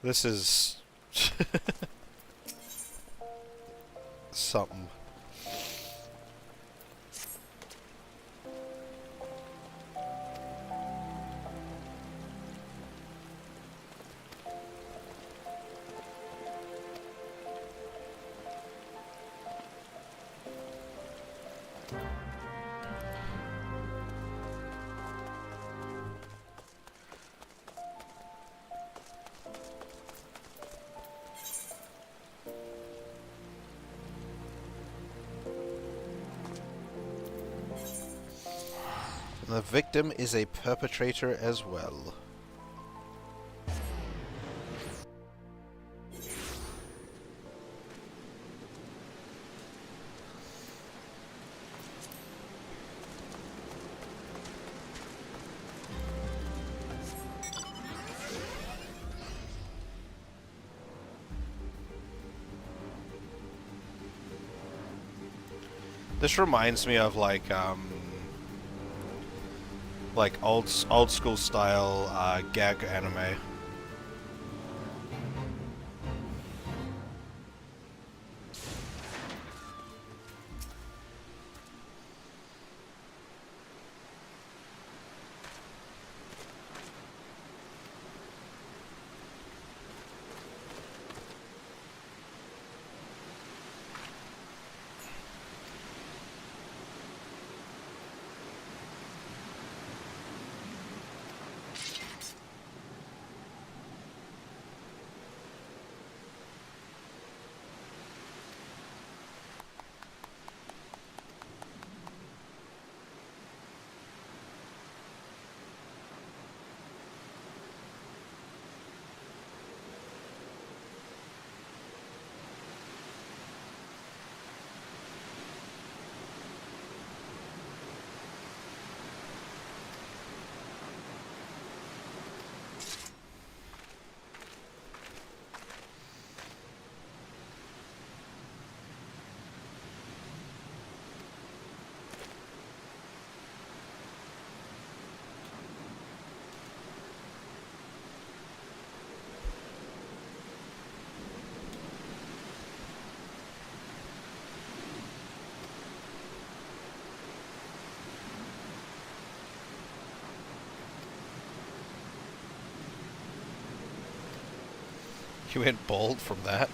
This is something. The victim is a perpetrator as well. This reminds me of like old school style gag anime. You went bald from that.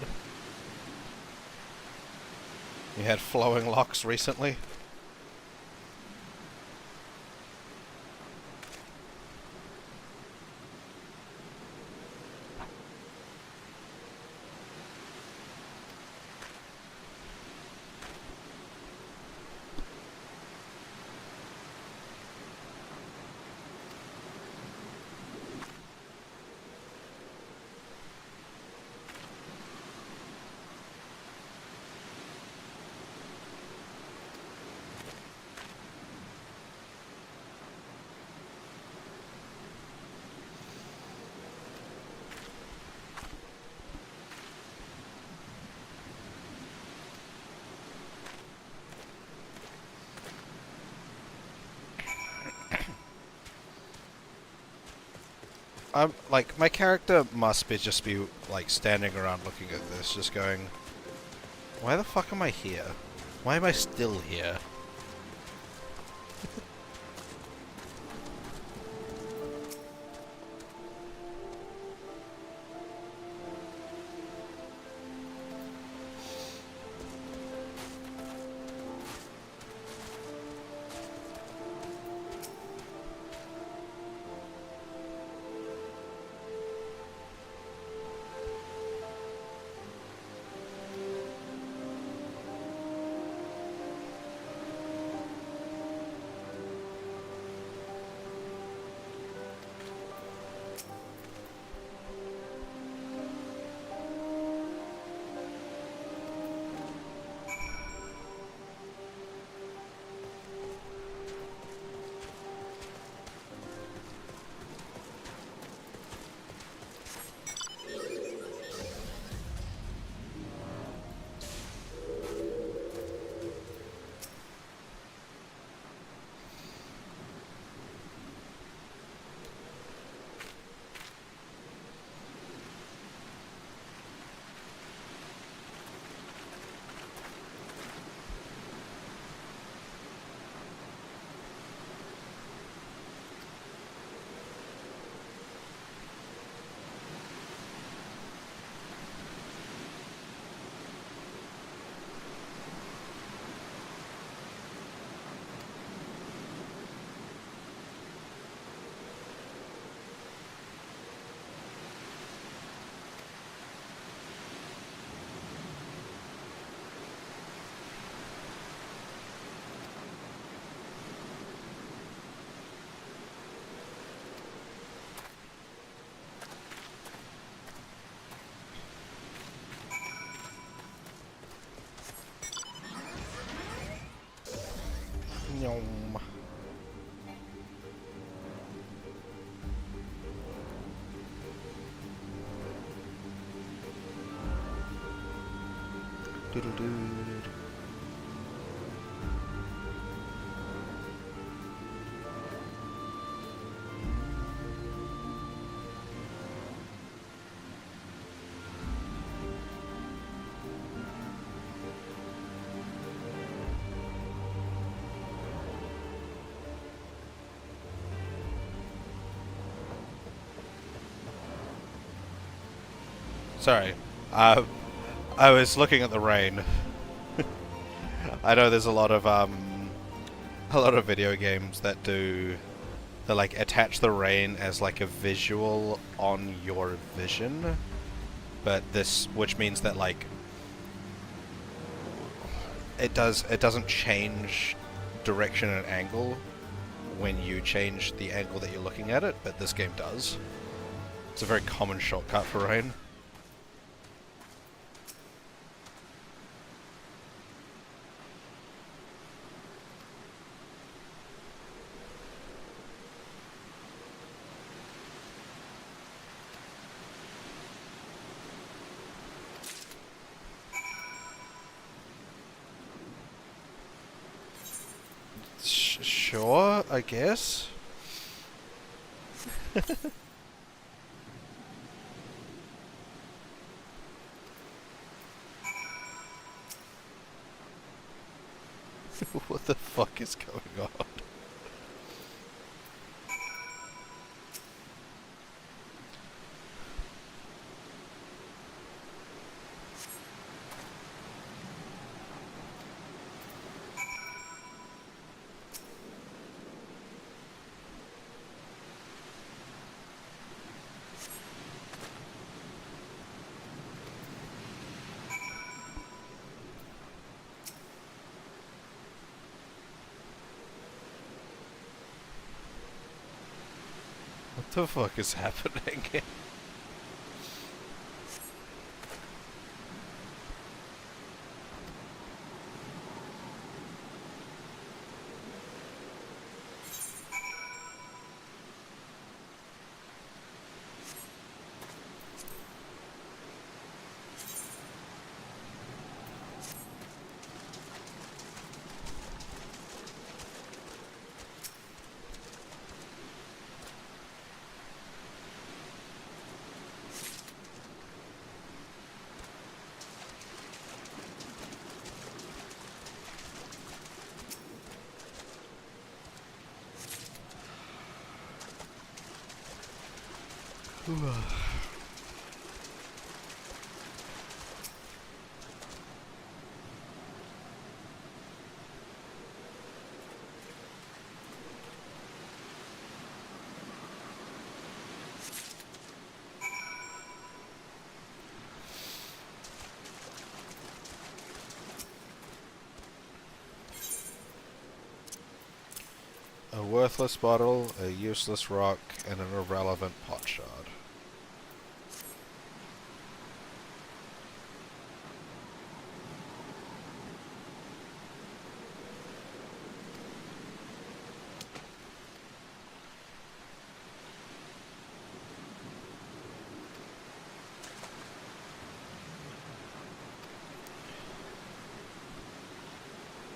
You had flowing locks recently. I'm like, my character must be just be like standing around looking at this, just going, why the fuck am I here? Why am I still here? Yum. Doodle-doo. Sorry, I was looking at the rain. I know there's a lot of video games that like attach the rain as like a visual on your vision, but which means that like it doesn't change direction and angle when you change the angle that you're looking at it, but this game does. It's a very common shortcut for rain. Sure, I guess. What the fuck is going on? The fuck is happening? A worthless bottle, a useless rock, and an irrelevant pot shard.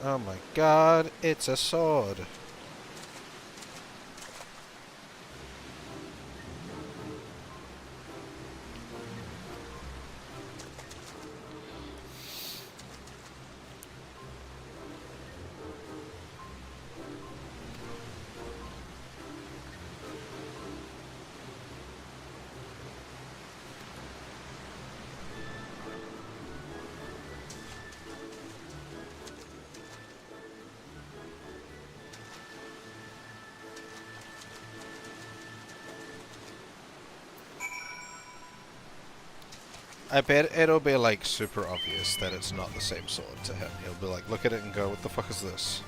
Oh my god, it's a sword! I bet it'll be like super obvious that it's not the same sword to him. He'll be like, look at it and go, what the fuck is this?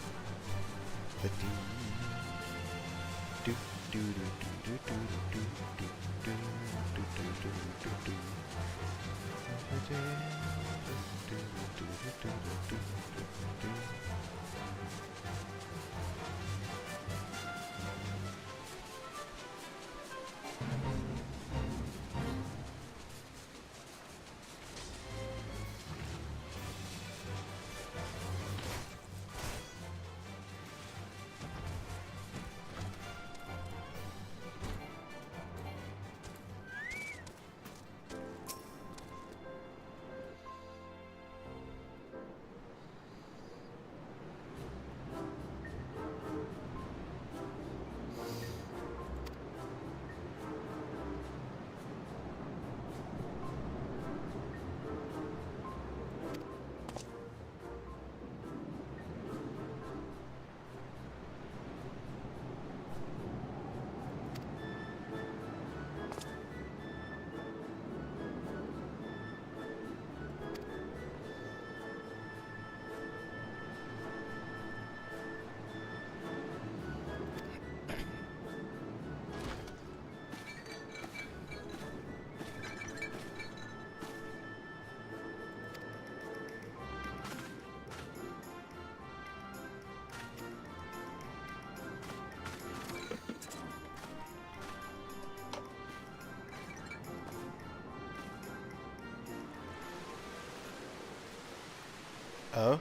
Oh?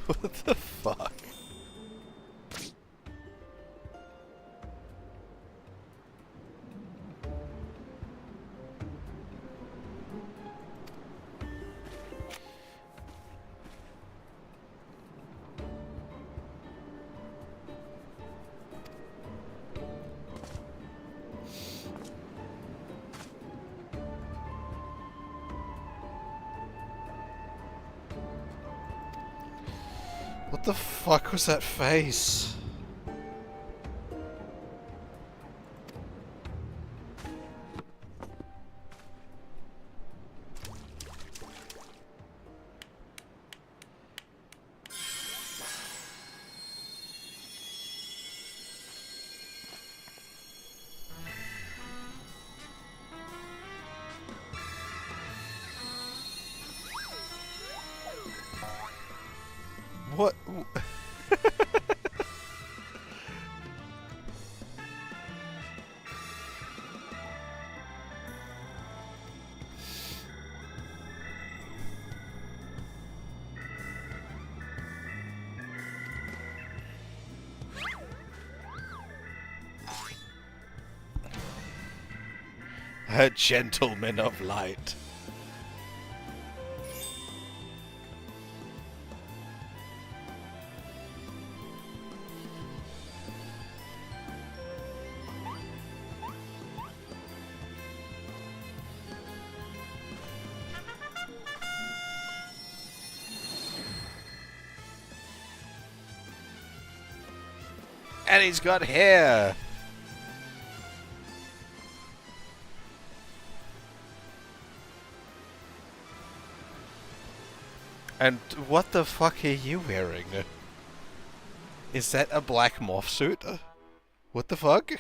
What the fuck? the fuck was that face? What? A gentleman of light. And he's got hair. And what the fuck are you wearing? Is that a black morph suit? What the fuck?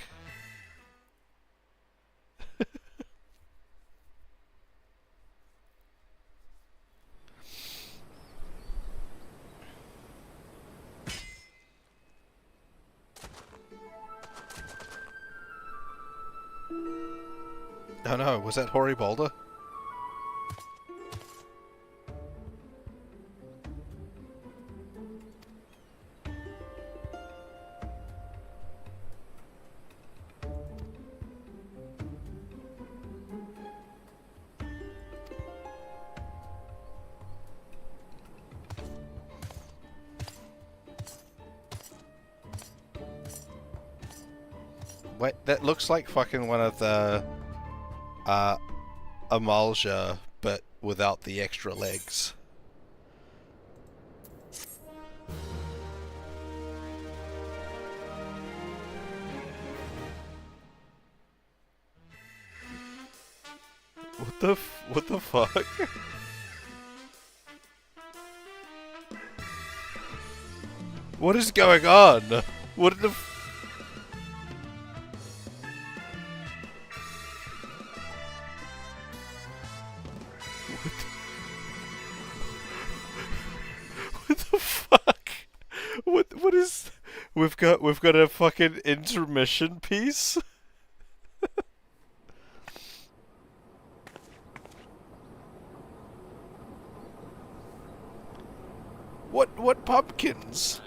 Oh no, was that Hoary Boulder? Wait, that looks like fucking one of the Amalja, but without the extra legs. What the fuck? What is going on? What the What the fuck? What is we've got a fucking intermission piece? What pumpkins?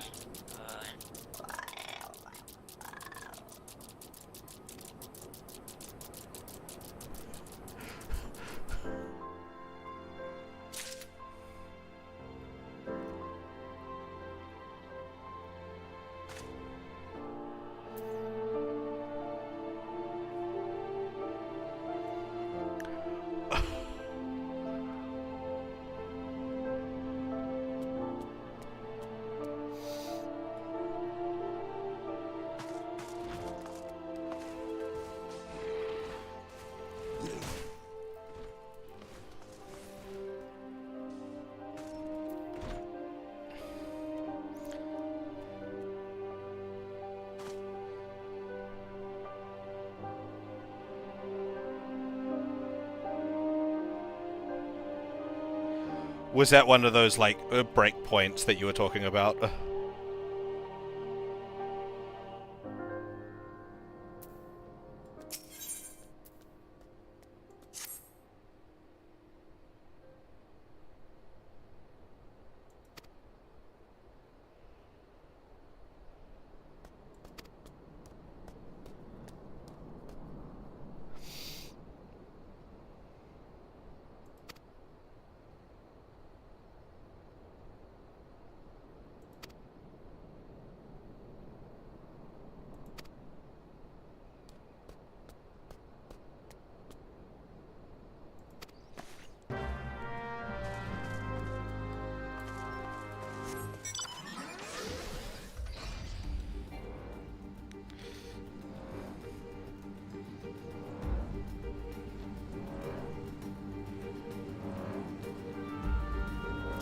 Was that one of those, like, breakpoints that you were talking about?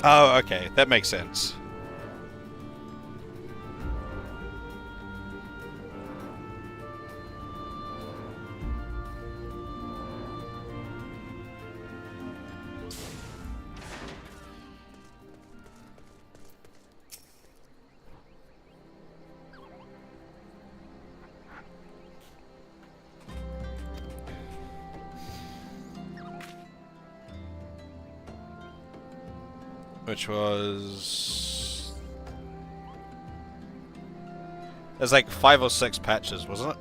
Oh, okay. That makes sense. Which was... There's like 5 or 6 patches, wasn't it?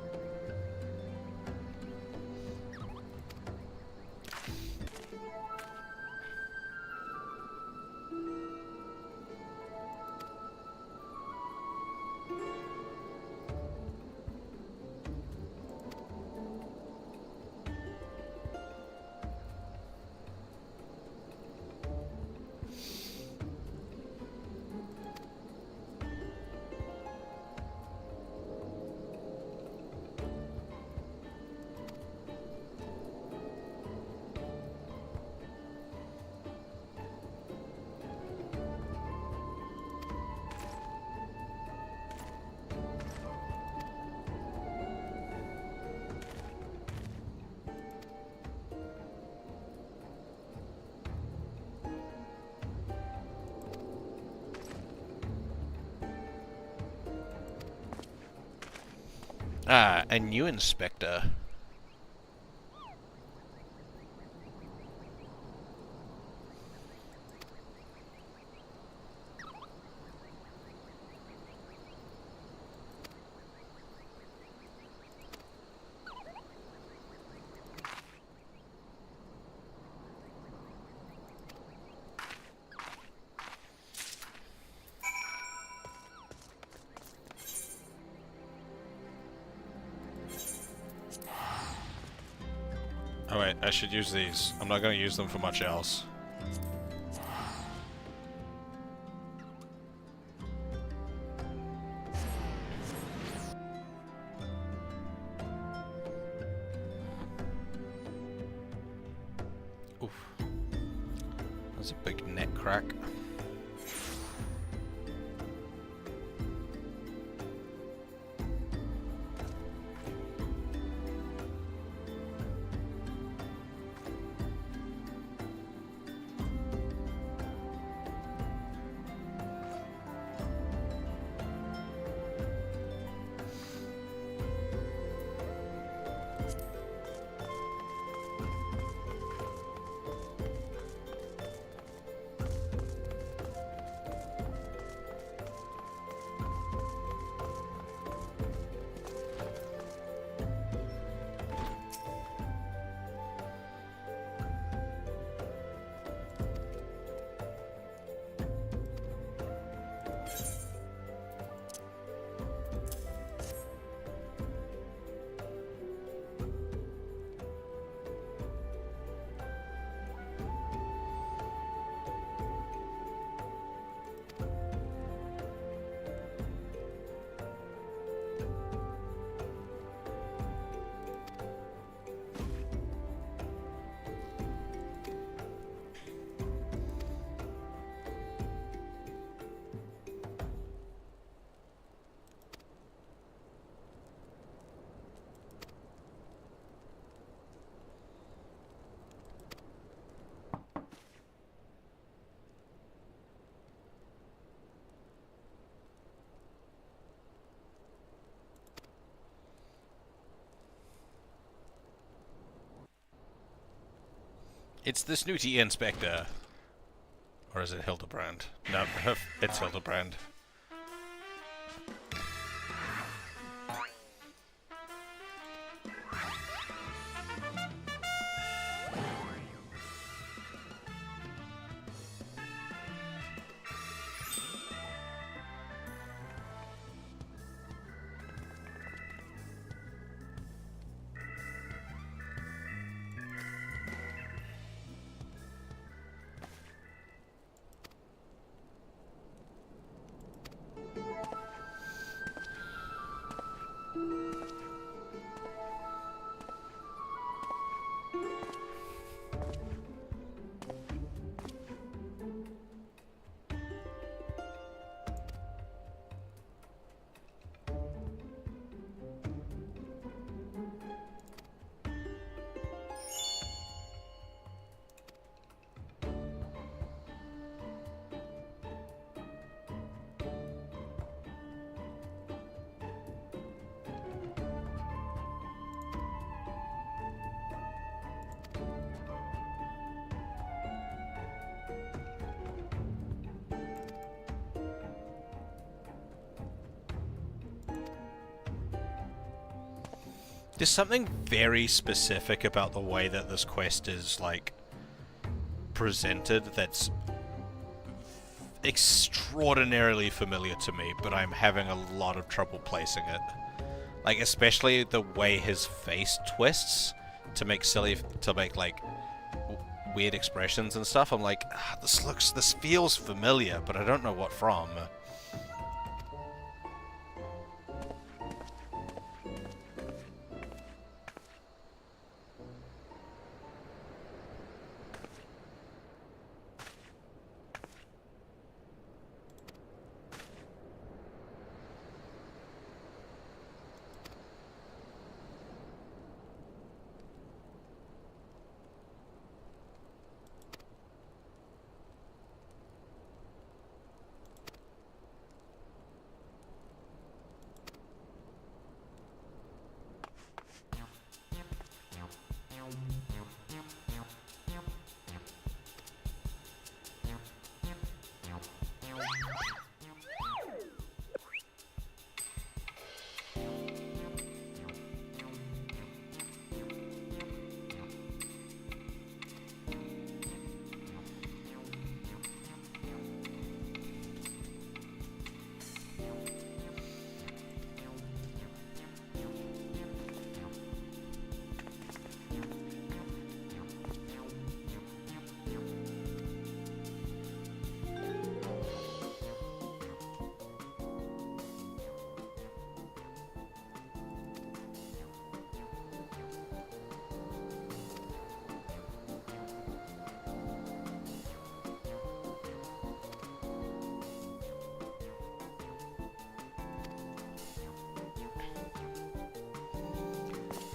Ah, a new inspector. Oh wait, I should use these. I'm not going to use them for much else. Oof. That's a big neck crack. It's the snooty inspector. Or is it Hildebrand? No, it's Hildebrand. There's something very specific about the way that this quest is, like, presented that's extraordinarily familiar to me, but I'm having a lot of trouble placing it. Like, especially the way his face twists to make like weird expressions and stuff. I'm like, this feels familiar, but I don't know what from.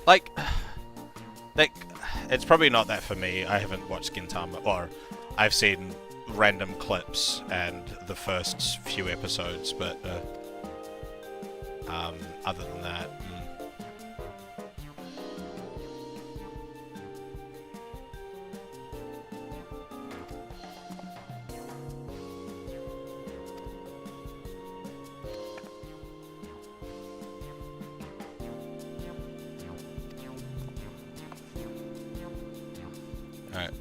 Like, it's probably not that for me. I haven't watched Gintama, or I've seen random clips and the first few episodes, but other than that, Alright.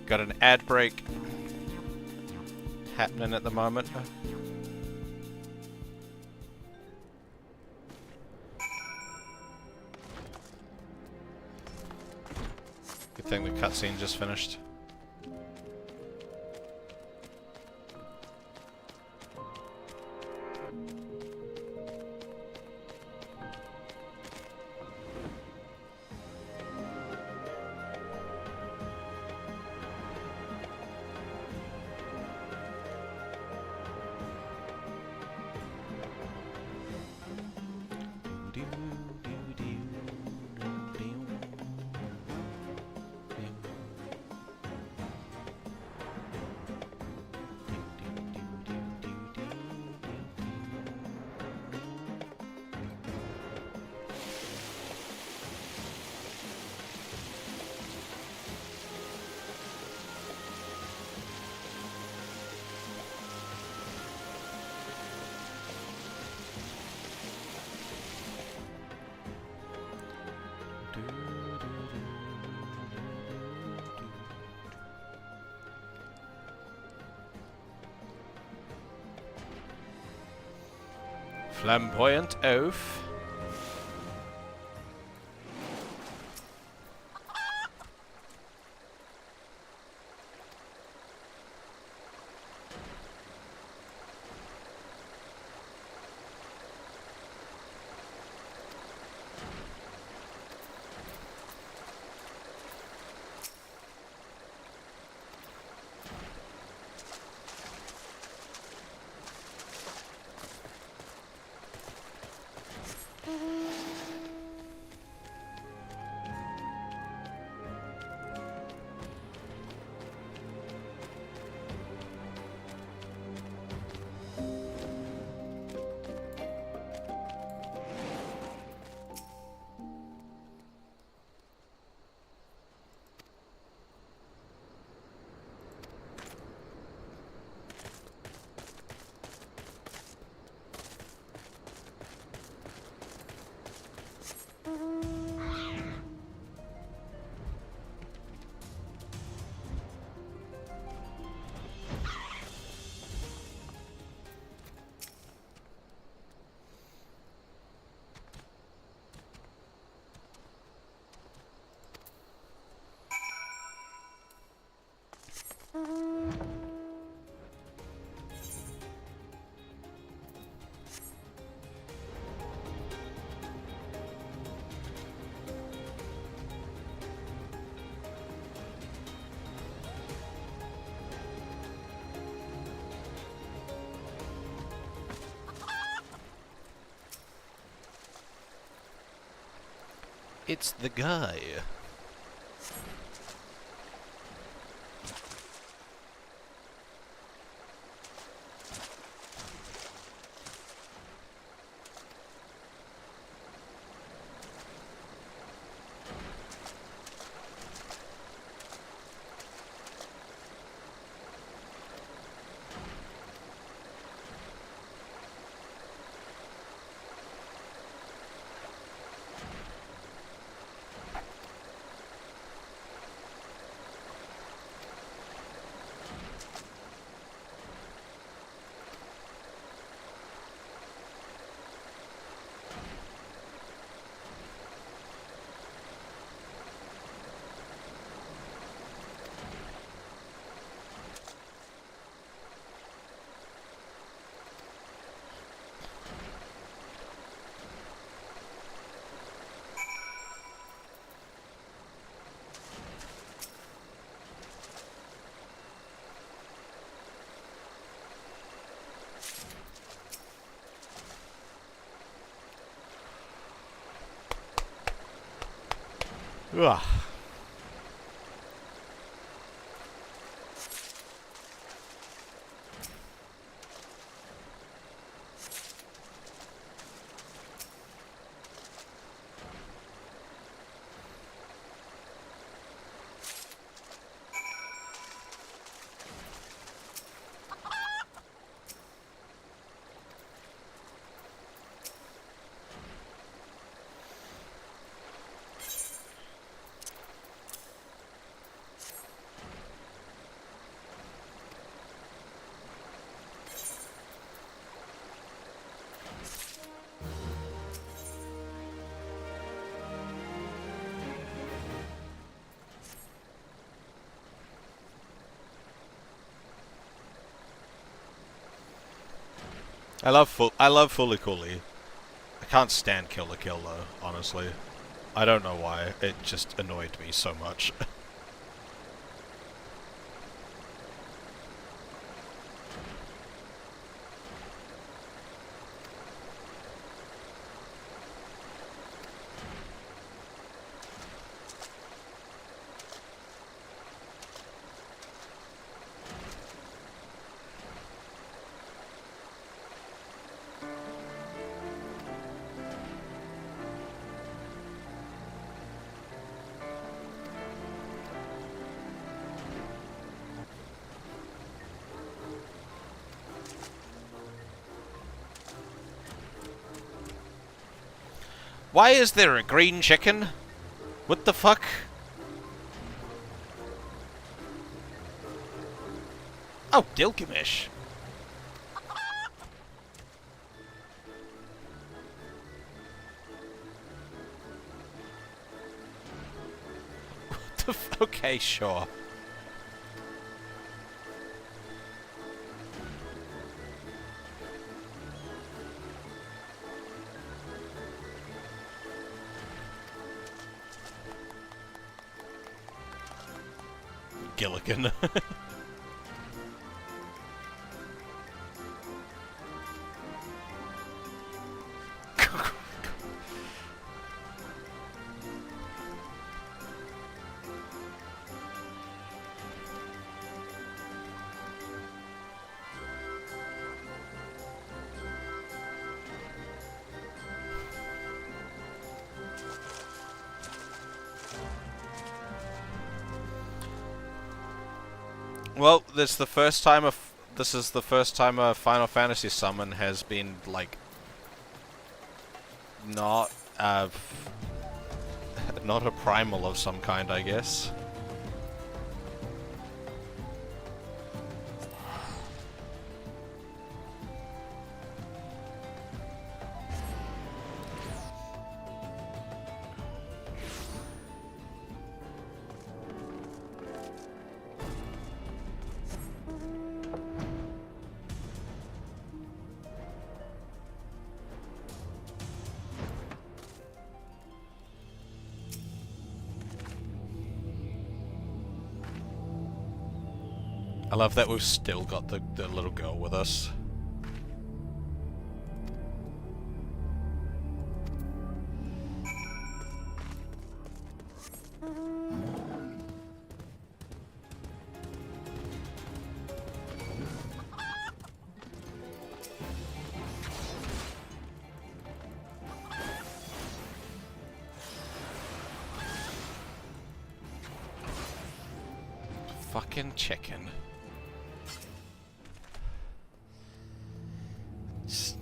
Got an ad break happening at the moment. Good thing the cutscene just finished. Flamboyant oaf. It's the guy. Ugh. I love Fully Cooley. I can't stand Kill la Kill though, honestly. I don't know why. It just annoyed me so much. Why is there a green chicken? What the fuck? Oh, Dilgamish. What the f- okay, sure. Gilligan. Well, this is the first time a Final Fantasy summon has been like not not a primal of some kind, I guess. I love that we've still got the little girl with us. fucking chicken. Just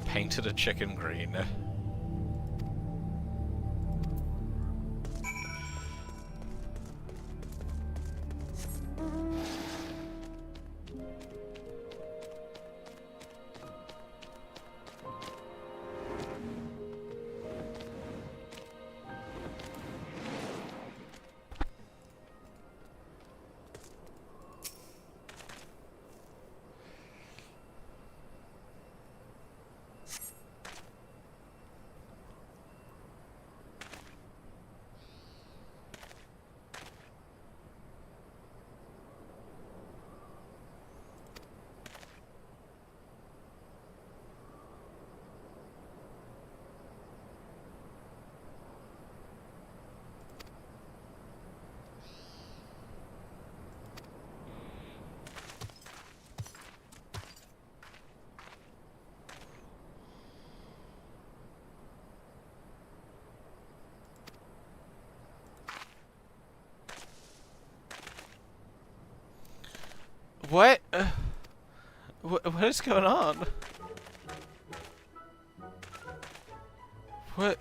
painted a chicken green. What? What is going on? What?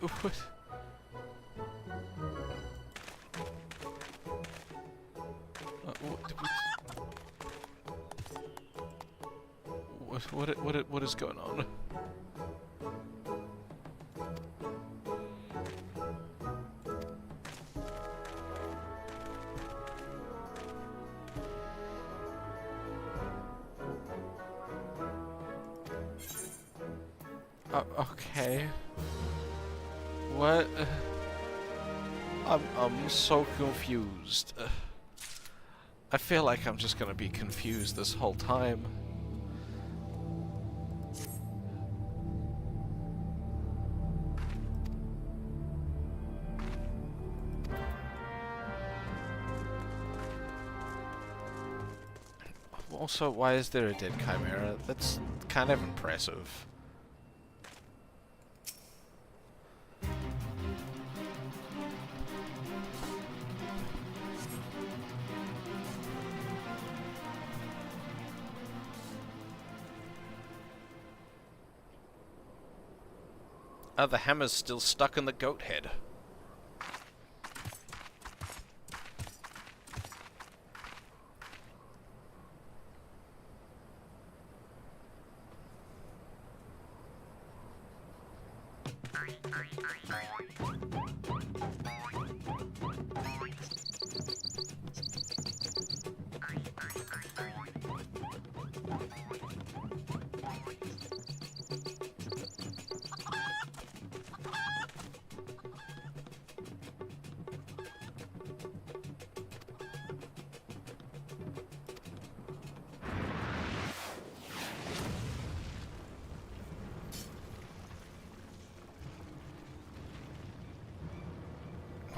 What is going on? Okay. What? I'm so confused. I feel like I'm just gonna be confused this whole time. Also, why is there a dead chimera? That's kind of impressive. Oh, the hammer's still stuck in the goat head.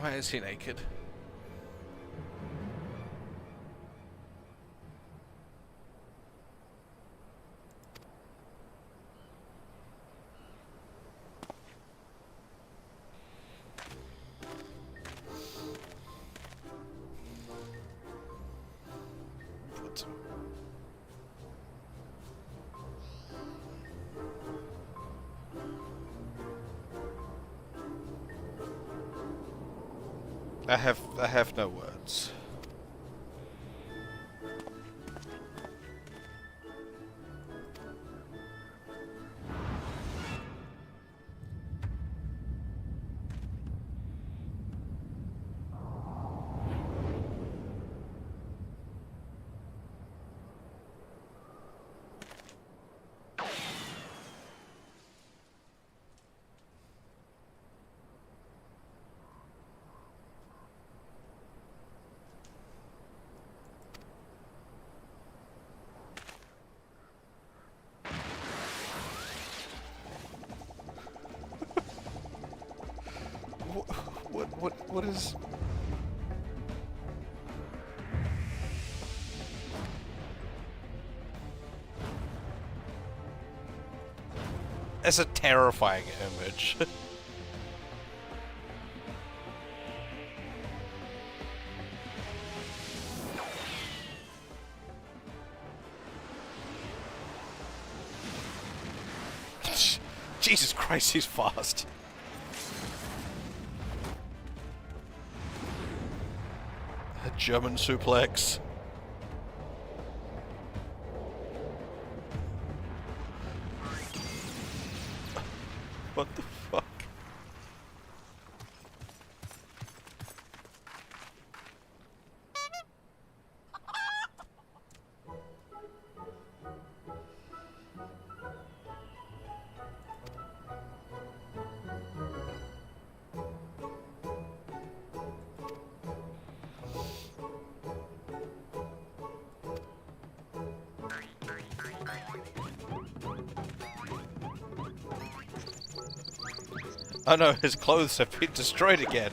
Why is he naked? What? I have no words. What is... It's a terrifying image. Jesus Christ, he's fast. A German suplex. What the fuck? Oh no, his clothes have been destroyed again.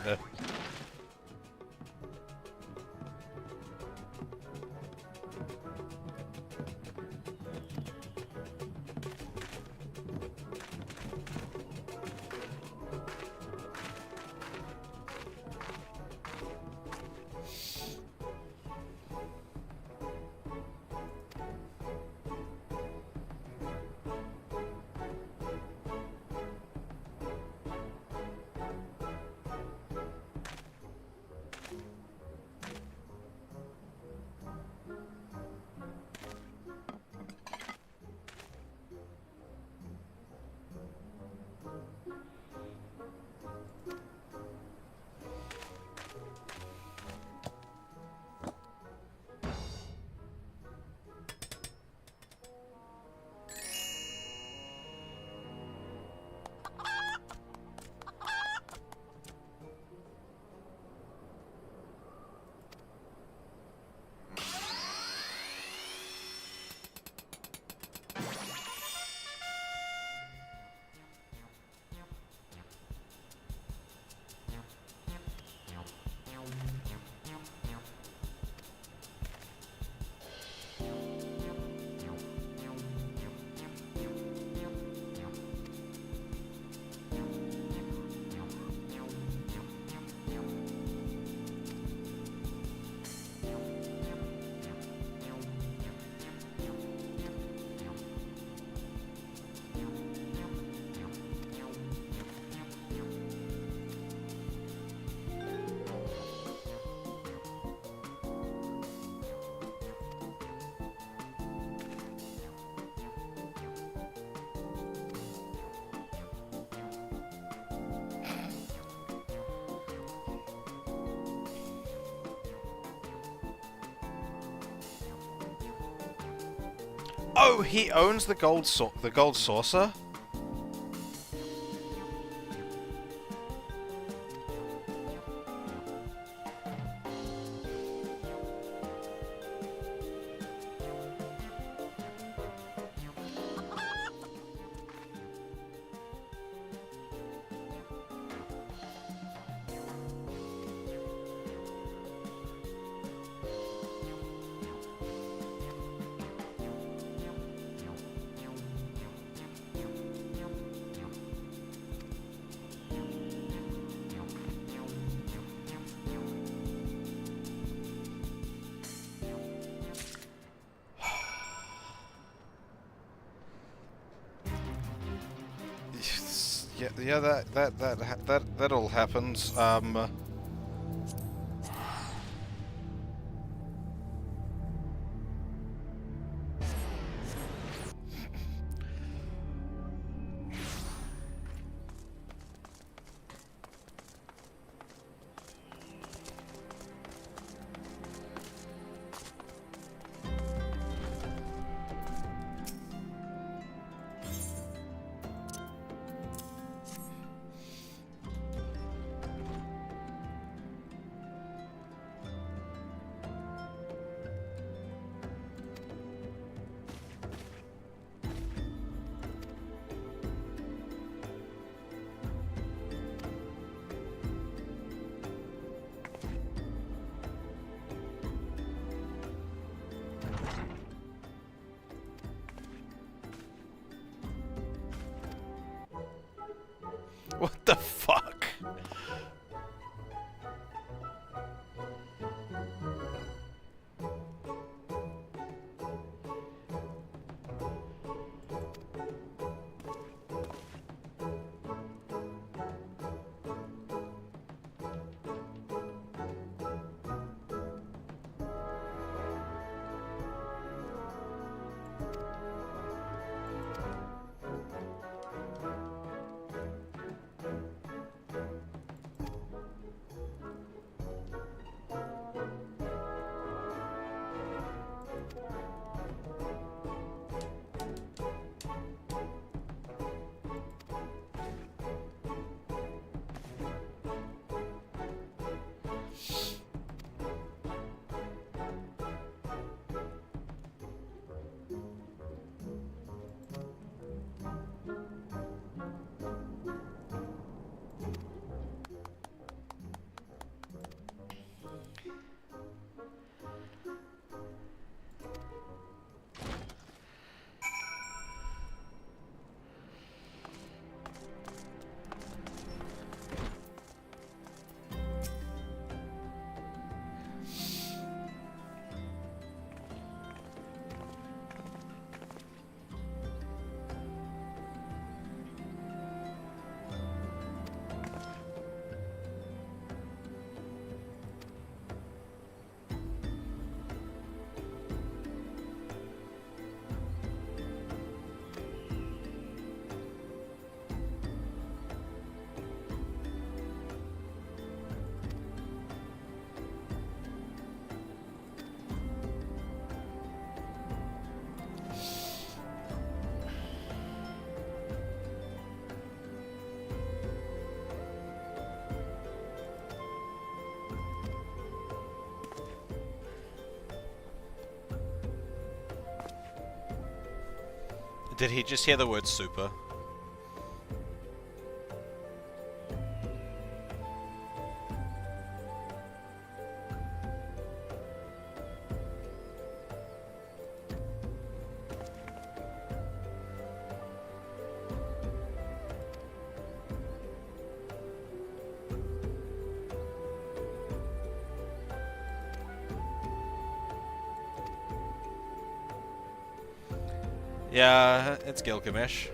Oh, he owns the gold saucer? Yeah, that all happens. Did he just hear the word super? Yeah, it's Gilgamesh.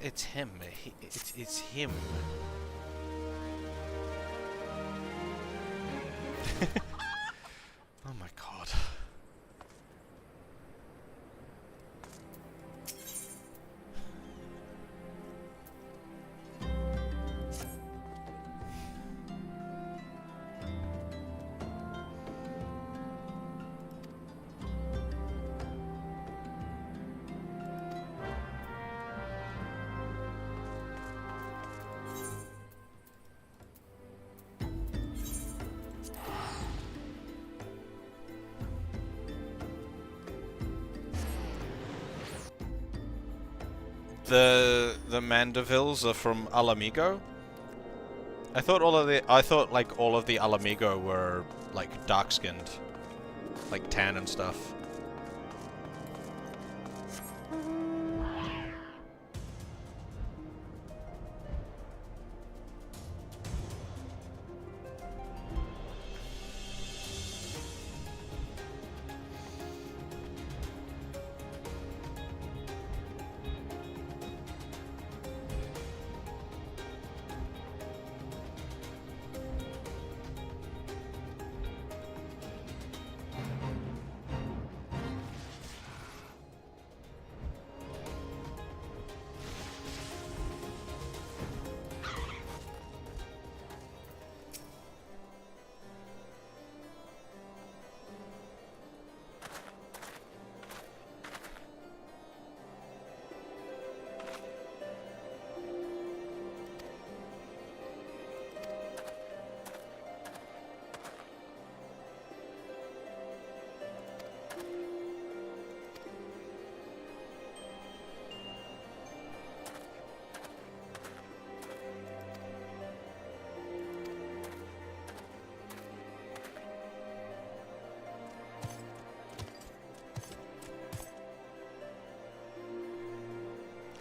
It's him. It's him. Oh my god. The Mandervilles are from Alamigo? I thought like all of the Alamigo were like dark-skinned, like tan and stuff.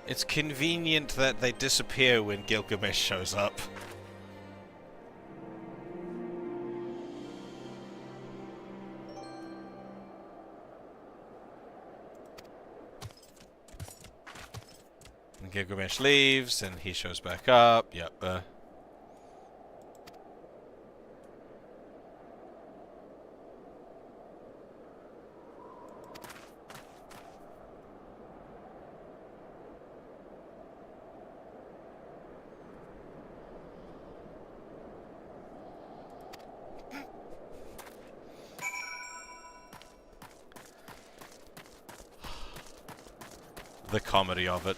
It's convenient that they disappear when Gilgamesh shows up. And Gilgamesh leaves, and he shows back up. Yep. The comedy of it.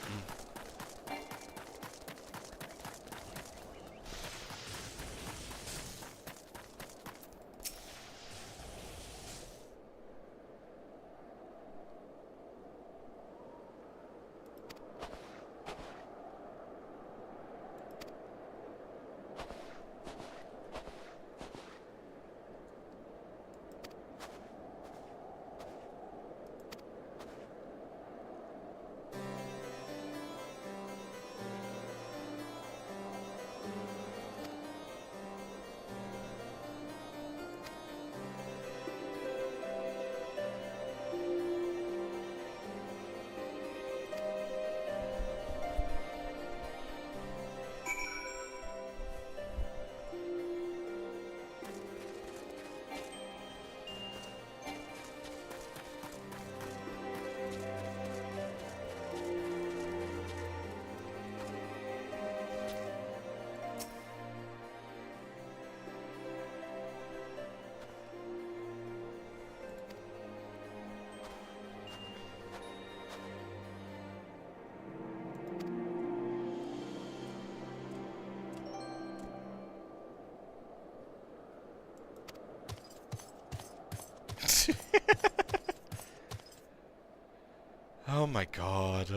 Oh my god.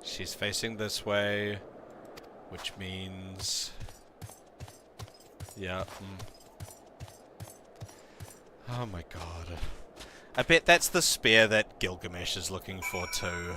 She's facing this way, which means... yeah. Oh my god. I bet that's the spear that Gilgamesh is looking for too.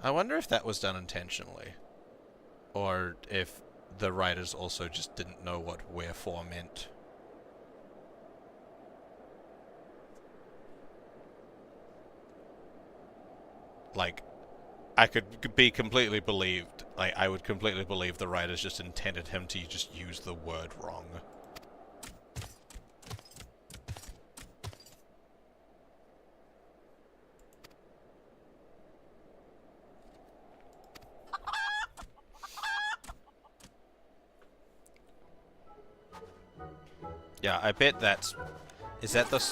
I wonder if that was done intentionally. Or if the writers also just didn't know what wherefore meant. Like, I could be completely believed, like, I would completely believe the writers just intended him to just use the word wrong. Yeah, I bet that's... is that the...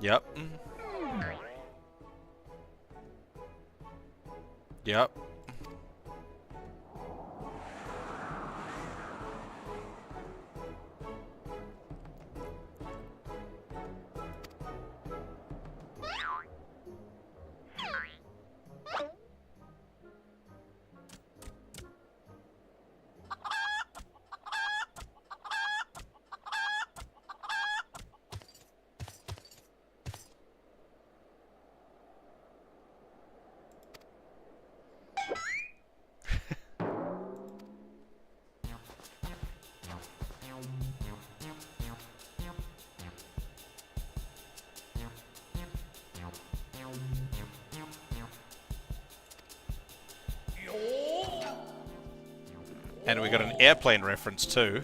Yep. Yep. And we got an airplane reference too.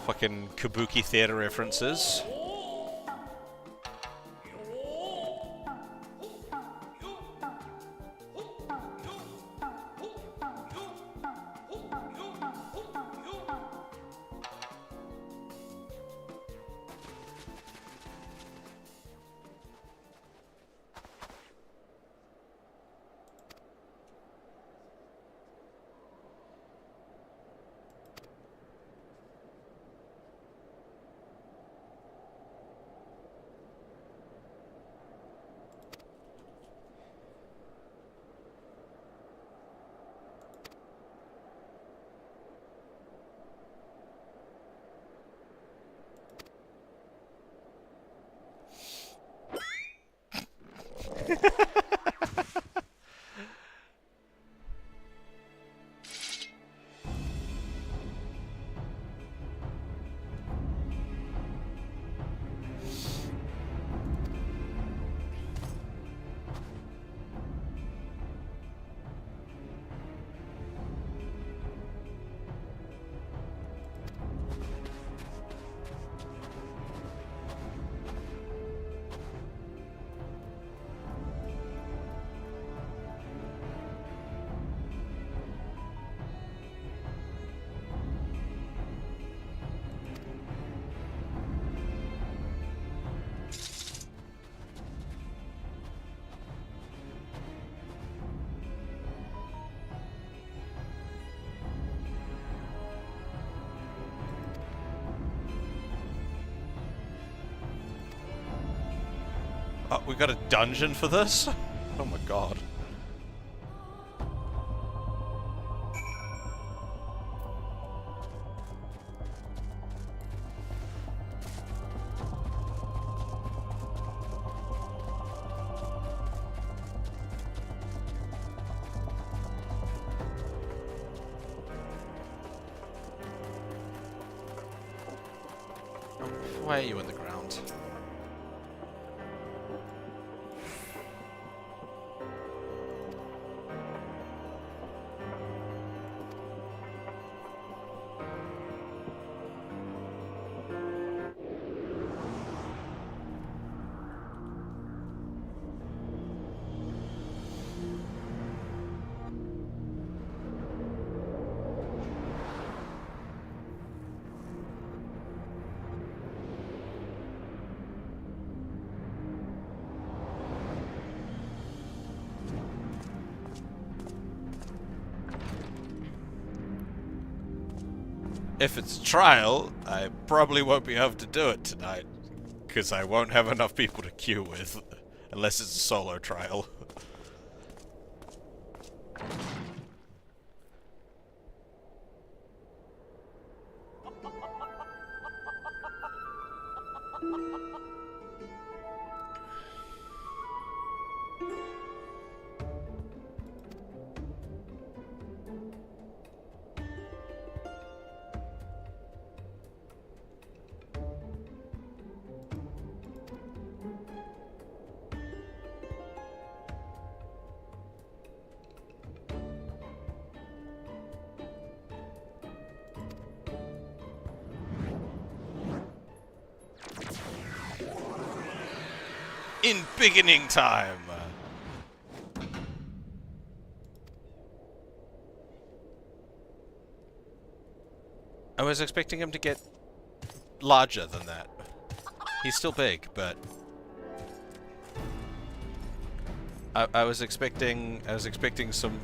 Fucking kabuki theater references. Oh, we got a dungeon for this? Oh my god. Why are you in the ground? If it's a trial, I probably won't be able to do it tonight, because I won't have enough people to queue with, unless it's a solo trial. In beginning time! I was expecting him to get larger than that. He's still big, but I was expecting some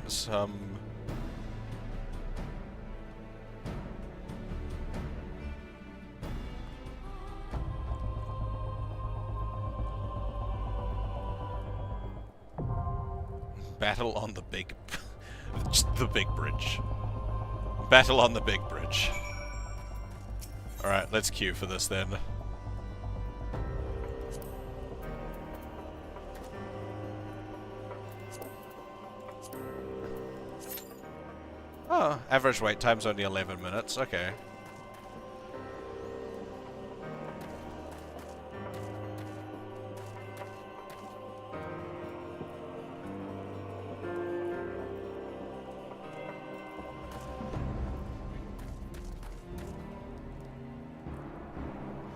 battle on the big the big bridge. Battle on the big bridge. Alright, let's queue for this then. Oh, average wait time's only 11 minutes, okay.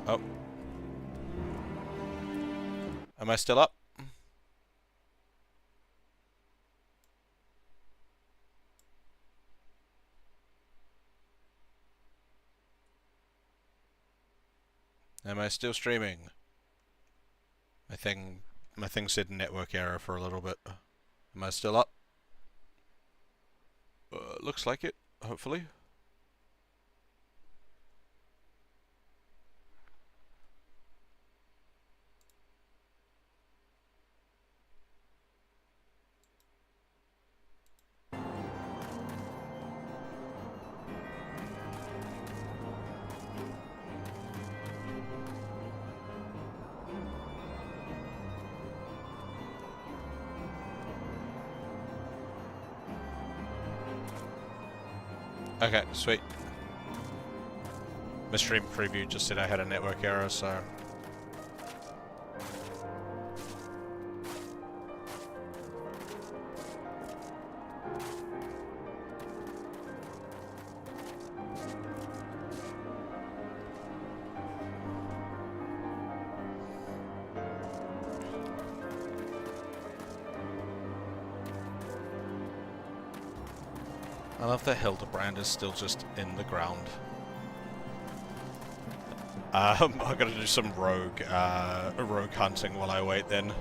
Oh. Am I still up? Am I still streaming? My thing said network error for a little bit. Am I still up? Looks like it, hopefully. Okay, sweet. My stream preview just said I had a network error, so... I love that Hildebrand is still just in the ground. I'm gonna do some rogue hunting while I wait then.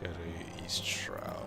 Go to East Shroud.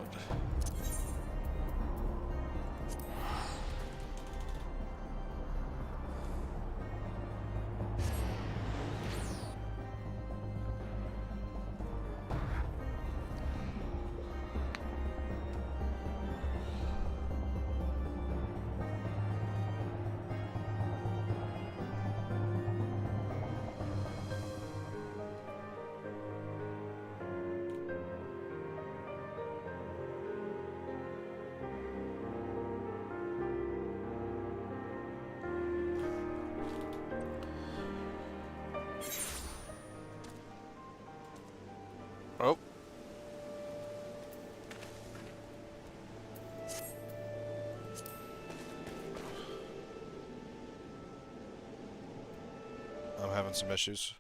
having some issues.